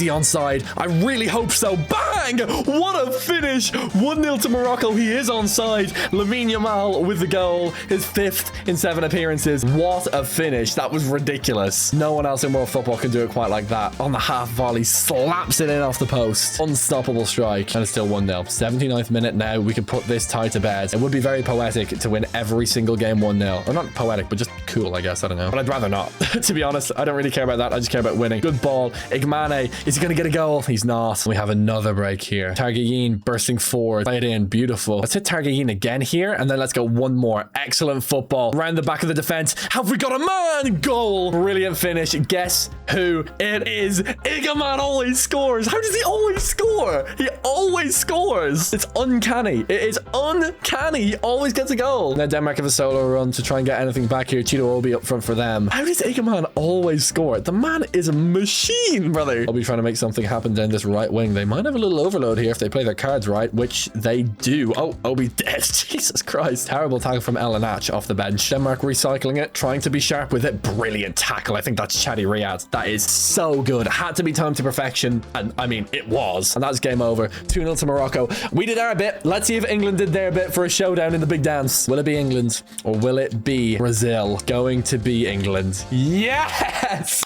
he onside? I really hope so. Bang! What a finish. 1-0 to Morocco. He is onside. Lamine Yamal with the goal. His 5th in 7 appearances. What a finish. That was ridiculous. No one else in world football can do it quite like that. On the half volley, slaps it in off the post. Unstoppable strike. And it's still 1-0. 79th minute now. We can put this tie to bed. It would be very poetic to win every single game 1-0. Or not poetic, but just cool, I guess. I don't know. But I'd rather not. To be honest, I don't really care about that. I just care about winning. Good ball. Igmane. Is he going to get a goal? He's not. We have another break here. Targayin bursting forward. Play it in. Beautiful. Let's hit Targayin again here. And then let's go one more. Excellent football. Round the back of the defense. Have we got a man? Goal. Brilliant finish. Guess who it is? Igaman always scores. How does he always score? He always scores. It's uncanny. It is uncanny. He always gets a goal. Now Denmark have a solo run to try and get anything back here. Cheeto Obi up front for them. How does Igaman always score? The man is a machine, brother. I'll be trying to make something happen down this right wing. They might have a little overload here if they play their cards right, which they do. Oh, Obi dead. Jesus Christ. Terrible tackle from Elenach off the bench. Denmark recycling it, trying to be sharp with it. Brilliant tackle. I think that's Chatty Riyad. That is so good. Had to be timed to perfection. And I mean, it was. And that's game over. 2-0 to Morocco. We did our bit. Let's see if England did their bit for a showdown in the big dance. Will it be England or will it be Brazil? Going to be England. Yes!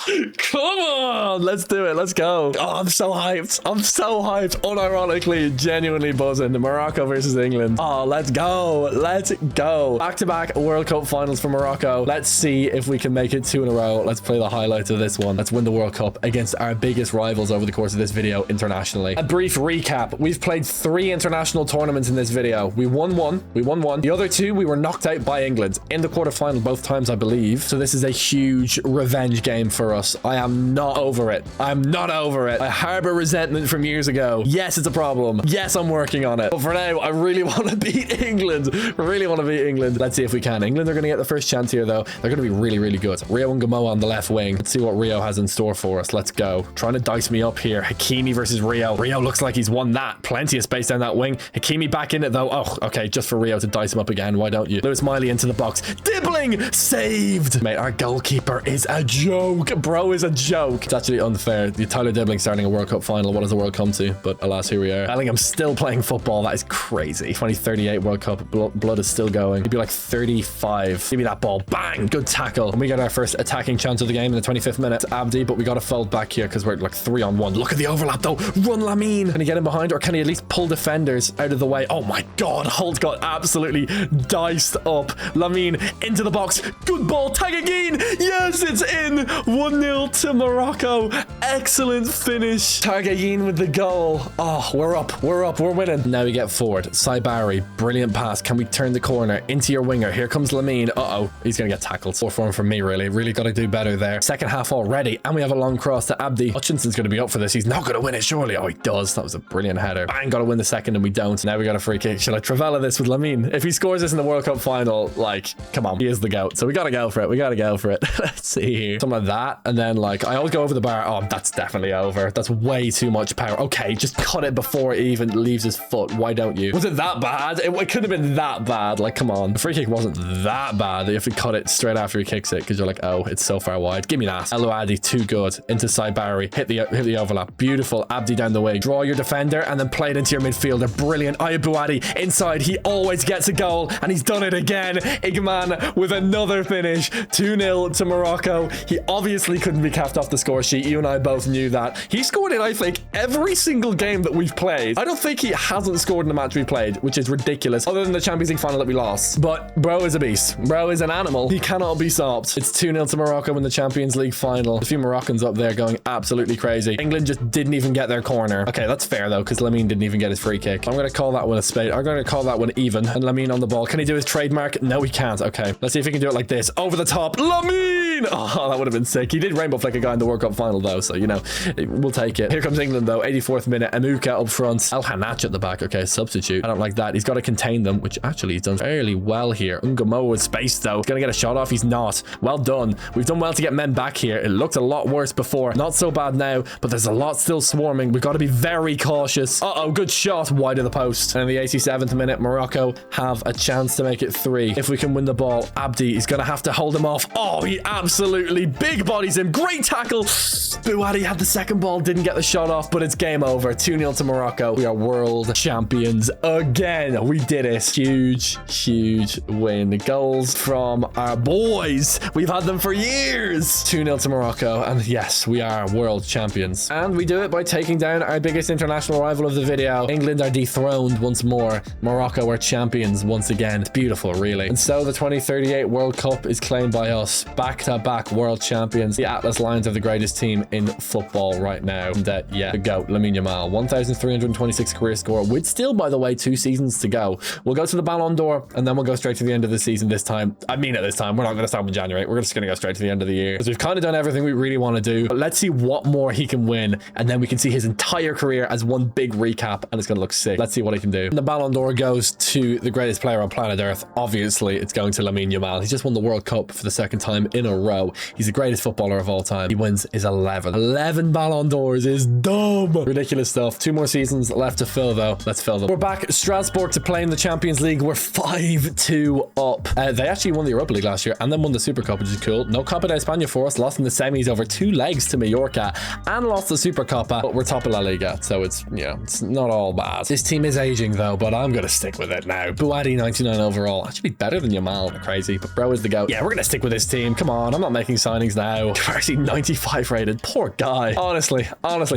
Come on! Let's do it. Let's go. Oh, I'm so hyped. I'm so hyped. Unironically, genuinely buzzing. Morocco versus England. Oh, let's go. Let's go. Back-to-back World Cup finals for Morocco. Let's see if we can make it 2 in a row. Let's play the highlights of this one. Let's win the World Cup against our biggest rivals over the course of this video internationally. A brief recap. We've played 3 international tournaments in this video. We won one. We won one. The other 2, we were knocked out by England in the quarterfinal both times, I believe. So this is a huge revenge game for us. I am not over it. I'm not over it. I harbor resentment from years ago. Yes, it's a problem. Yes, I'm working on it. But for now, I really want to beat England. I really want to beat England. Let's see if we can. England are going to get the first chance here, though. They're going to be really, really good. Rio and Gamoa on the left wing. Let's see what Rio has in store for us. Let's go. Trying to dice me up here. Hakimi versus Rio. Rio looks like he's won that. Plenty of space down that wing. Hakimi back in it, though. Oh, okay. Just for Rio to dice him up again. Why don't you? Lewis Miley into the box. Dibbling! Saved! Mate, our goalkeeper is a joke. Bro is a joke. It's actually unfair. The Tyler Dibbling starting a World Cup final. What does the world come to? But alas, here we are. Bellingham's still playing football. That is crazy. 2038 World Cup. Blood is still going. He'd be like 35. Give me that ball. Bang! Good tackle. And we get our first attacking chance of the game in the 25th minute. It's Abdi, but we got to fold back here because we're like 3-on-1. Look at the overlap, though. Run Lamine. Can he get him behind, or can he at least pull defenders out of the way? Oh my God. Holt got absolutely diced up. Lamine into the box. Good ball. Tag again. Yes, it's in. 1-0 to Morocco. Excellent finish. Targayin with the goal. Oh, we're up. We're up. We're winning. Now we get forward. Saibari. Brilliant pass. Can we turn the corner into your winger? Here comes Lamine. Uh-oh. He's going to get tackled. difficult. Poor form from me, really. Really got to do better there. Second half already, and we have a long cross to Abdi. Hutchinson's going to be up for this. He's not going to win it, surely. Oh, he does. That was a brilliant header. Bang, got to win the second, and we don't. Now we got a free kick. Shall I Travella this with Lamine? If he scores this in the World Cup final, like, come on. He is the GOAT. So we got to go for it. We got to go for it. Let's see here. Something like that. And then, like, I always go over the bar. Oh, that's definitely over. That's way too much power. Okay, just cut it before it even leaves his foot. Why don't you? Was it that bad? It couldn't have been that bad. Like, come on. The free kick wasn't that bad. You have to cut it straight after he kicks it because you're like, oh, it's so far wide. Give me that. El Ouadi, too good. Into side Barry. Hit the overlap. Beautiful. Abdi down the wing. Draw your defender and then play it into your midfielder. Brilliant. Ayabouadi inside. He always gets a goal and he's done it again. Igman with another finish. 2-0 to Morocco. He obviously couldn't be capped off the score sheet. You and I both knew that. He scored in, I think, every single game that we've played. I don't think he hasn't scored in the match we played, which is ridiculous, other than the Champions League final that we lost. But bro is a beast. Bro is an animal. He cannot be stopped. It's 2-0 to Morocco in the Champions League final. A few Moroccans up there going absolutely crazy. England just didn't even get their corner. Okay, that's fair though, because Lamine didn't even get his free kick. I'm going to call that one a spade. I'm going to call that one even. And Lamine on the ball. Can he do his trademark? No, he can't. Okay, let's see if he can do it like this. Over the top. Lamine! Oh, that would have been sick. He did rainbow flick a guy in the World Cup final though, so you know, we'll take it. Here comes England though. 84th minute. Amuka up front. El Hanach at the back. Okay, substitute. I don't like that. He's got to contain them, which actually he's done fairly well here. Ngamo with space though. He's going to get a shot off. He's not. Well done. We've done well to get men back here. It looked a lot worse before. Not so bad now, but there's a lot still swarming. We've got to be very cautious. Uh-oh, good shot. Wide of the post. And in the 87th minute, Morocco have a chance to make it 3. If we can win the ball, Abdi is going to have to hold him off. Oh, he absolutely big bodies him. Great tackle. Bouadi had the second ball, didn't get the shot off, but it's game over. 2-0 to Morocco. We are world champions again. We did it. Huge, huge win. Goals from our boys. We've had them for years. 2-0 to Morocco. And yes, we are world champions. And we do it by taking down our biggest international rival of the video. England are dethroned once more. Morocco are champions once again. It's beautiful, really. And so the 2038 World Cup is claimed by us. Back-to-back world champions. The Atlas Lions are the greatest team in football right now. And yeah, the GOAT, Lamine Yamal. 1,326 career score, with still, by the way, 2 seasons to go. We'll go to the Ballon d'Or, and then we'll go straight to the end of the season this time. I mean it this time. We're not going to start in January. We're just going to go straight to the end of the year. Because we've kind of done everything we really want to do. But let's see what more he can win, and then we can see his entire career as one big recap, and it's going to look sick. Let's see what he can do. And the Ballon d'Or goes to the greatest player on planet Earth. Obviously, it's going to Lamine Yamal. He's just won the World Cup for the 2nd time in a row. He's the greatest footballer of all time. He wins his 11. 11 Ballon d'Ors is dumb. Ridiculous stuff. 2 more seasons left to fill, though. Let's fill them. We're back at Strasbourg to play in the Champions League. We're 5-2 up. They actually won the Europa League last year and then won the Super Cup, which is cool. No Copa de España for us. Lost in the semis over 2 legs to Mallorca and lost the Super Copa, but we're top of La Liga, so it's, you know, it's not all bad. This team is aging, though, but I'm going to stick with it now. Bouadi, 99 overall. Actually better than Yamal. Crazy, but bro is the GOAT. Yeah, we're going to stick with this team. Come on, I'm not making signings now. Actually 95 rated. Poor guy. Honestly,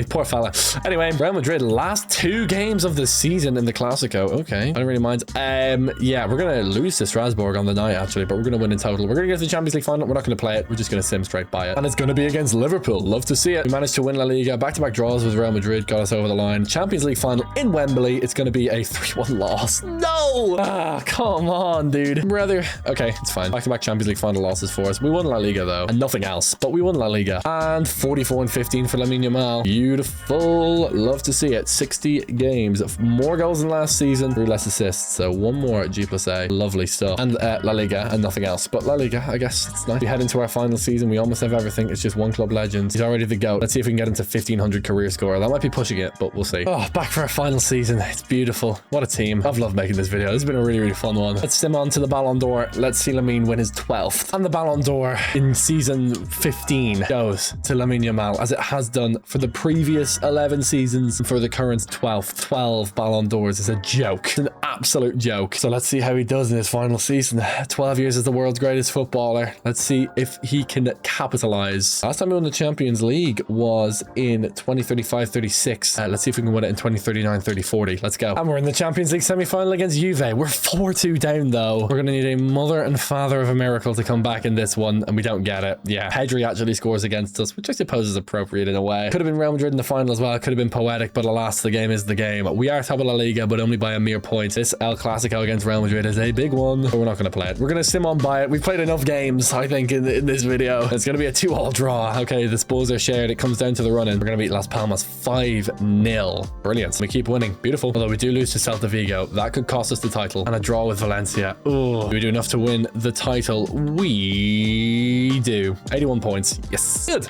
poor fella. Anyway, Real Madrid, last 2 games of the season in the Clasico. Okay, I don't really mind. Yeah, we're going to lose to Strasbourg on the night, actually, but we're going to win in total. We're going to get to the Champions League final. We're not going to play it. We're just going to sim straight by it. And it's going to be against Liverpool. Love to see it. We managed to win La Liga. Back-to-back draws with Real Madrid got us over the line. Champions League final in Wembley. It's going to be a 3-1 loss. No! Ah, come on, dude. Brother. Okay, it's fine. Back-to-back Champions League final losses for us. We won La Liga, though, and nothing else, but we won La Liga. And 44-15 for Lamine Yamal. Beautiful. Love to see it. 60 games. More goals than last season. 3 less assists. So 1 more G+A. Lovely stuff. And La Liga and nothing else. But La Liga, I guess it's nice. We head into our final season. We almost have everything. It's just 1 club legend. He's already the GOAT. Let's see if we can get him to 1,500 career score. That might be pushing it, but we'll see. Oh, back for our final season. It's beautiful. What a team. I've loved making this video. This has been a really, really fun one. Let's sim on to the Ballon d'Or. Let's see Lamine win his 12th. And the Ballon d'Or in season 15 goes to Lamine Yamal, as it has done for the previous 11 seasons and for the current 12th. 12 Ballon d'Ors is a joke. It's an absolute joke. So let's see how he does in his final season. 12 years as the world's greatest footballer. Let's see if he can capitalize. Last time we won the Champions League was in 2035-36. Let's see if we can win it in 2039-30-40. Let's go. And we're in the Champions League semi-final against Juve. We're 4-2 down, though. We're going to need a mother and father of a miracle to come back in this one, and we don't get it. Yeah, Pedri actually scores against us, which I suppose is appropriate in a way. Could have been Real Madrid in the final as well. Could have been poetic, but alas, the game is the game. We are top of La Liga, but only by a mere point. This El Clasico against Real Madrid is a big one, but we're not going to play it. We're going to sim on by it. We've played enough games, I think, in this video. It's going to be a 2-all draw. Okay, the spoils are shared. It comes down to the run-in. We're going to beat Las Palmas 5-0. Brilliant. We keep winning. Beautiful. Although we do lose to Celta Vigo. That could cost us the title. And a draw with Valencia. Ooh. Do we do enough to win the title? We do. 81 points. Yes. Good.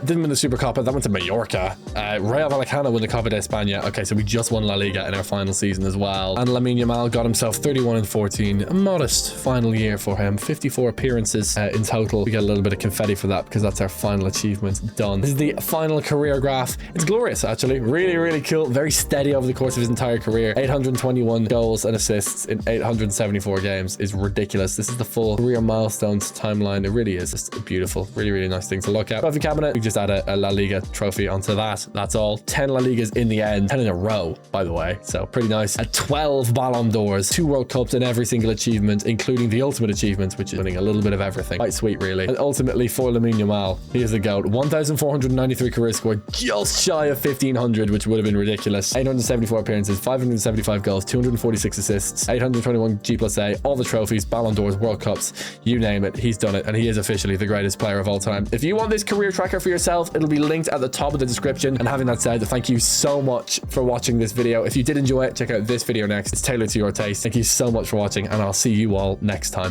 Didn't win the Super Copa. That went to Mallorca. Rayo Vallecano won the Copa de España. Okay, so we just won La Liga in our final season as well. And Lamine Yamal got himself 31-14. A modest final year for him. 54 appearances in total. We get a little bit of confetti for that because that's our final achievement done. This is the final career graph. It's glorious, actually. Really, really cool. Very steady over the course of his entire career. 821 goals and assists in 874 games is ridiculous. This is the full career milestones timeline. It really is just beautiful. Really, really nice thing to look at. Trophy cabinet. We just add a La Liga trophy onto that. That's all. 10 La Ligas in the end. 10 in a row, by the way. So pretty nice. 12 Ballon d'Ors. 2 World Cups in every single achievement, including the ultimate achievement, which is winning a little bit of everything. Quite sweet, really. And ultimately for Lamine Yamal, he is the GOAT. 1,493 career score, just shy of 1,500, which would have been ridiculous. 874 appearances, 575 goals, 246 assists, 821 G+A, all the trophies, Ballon d'Ors, World Cups, you name it. He's done it, and he is officially the greatest player of all time. If you want this career tracker for yourself, it'll be linked at the top of the description. And having that said, thank you so much for watching this video. If you did enjoy it, check out this video next. It's tailored to your taste. Thank you so much for watching, and I'll see you all next time.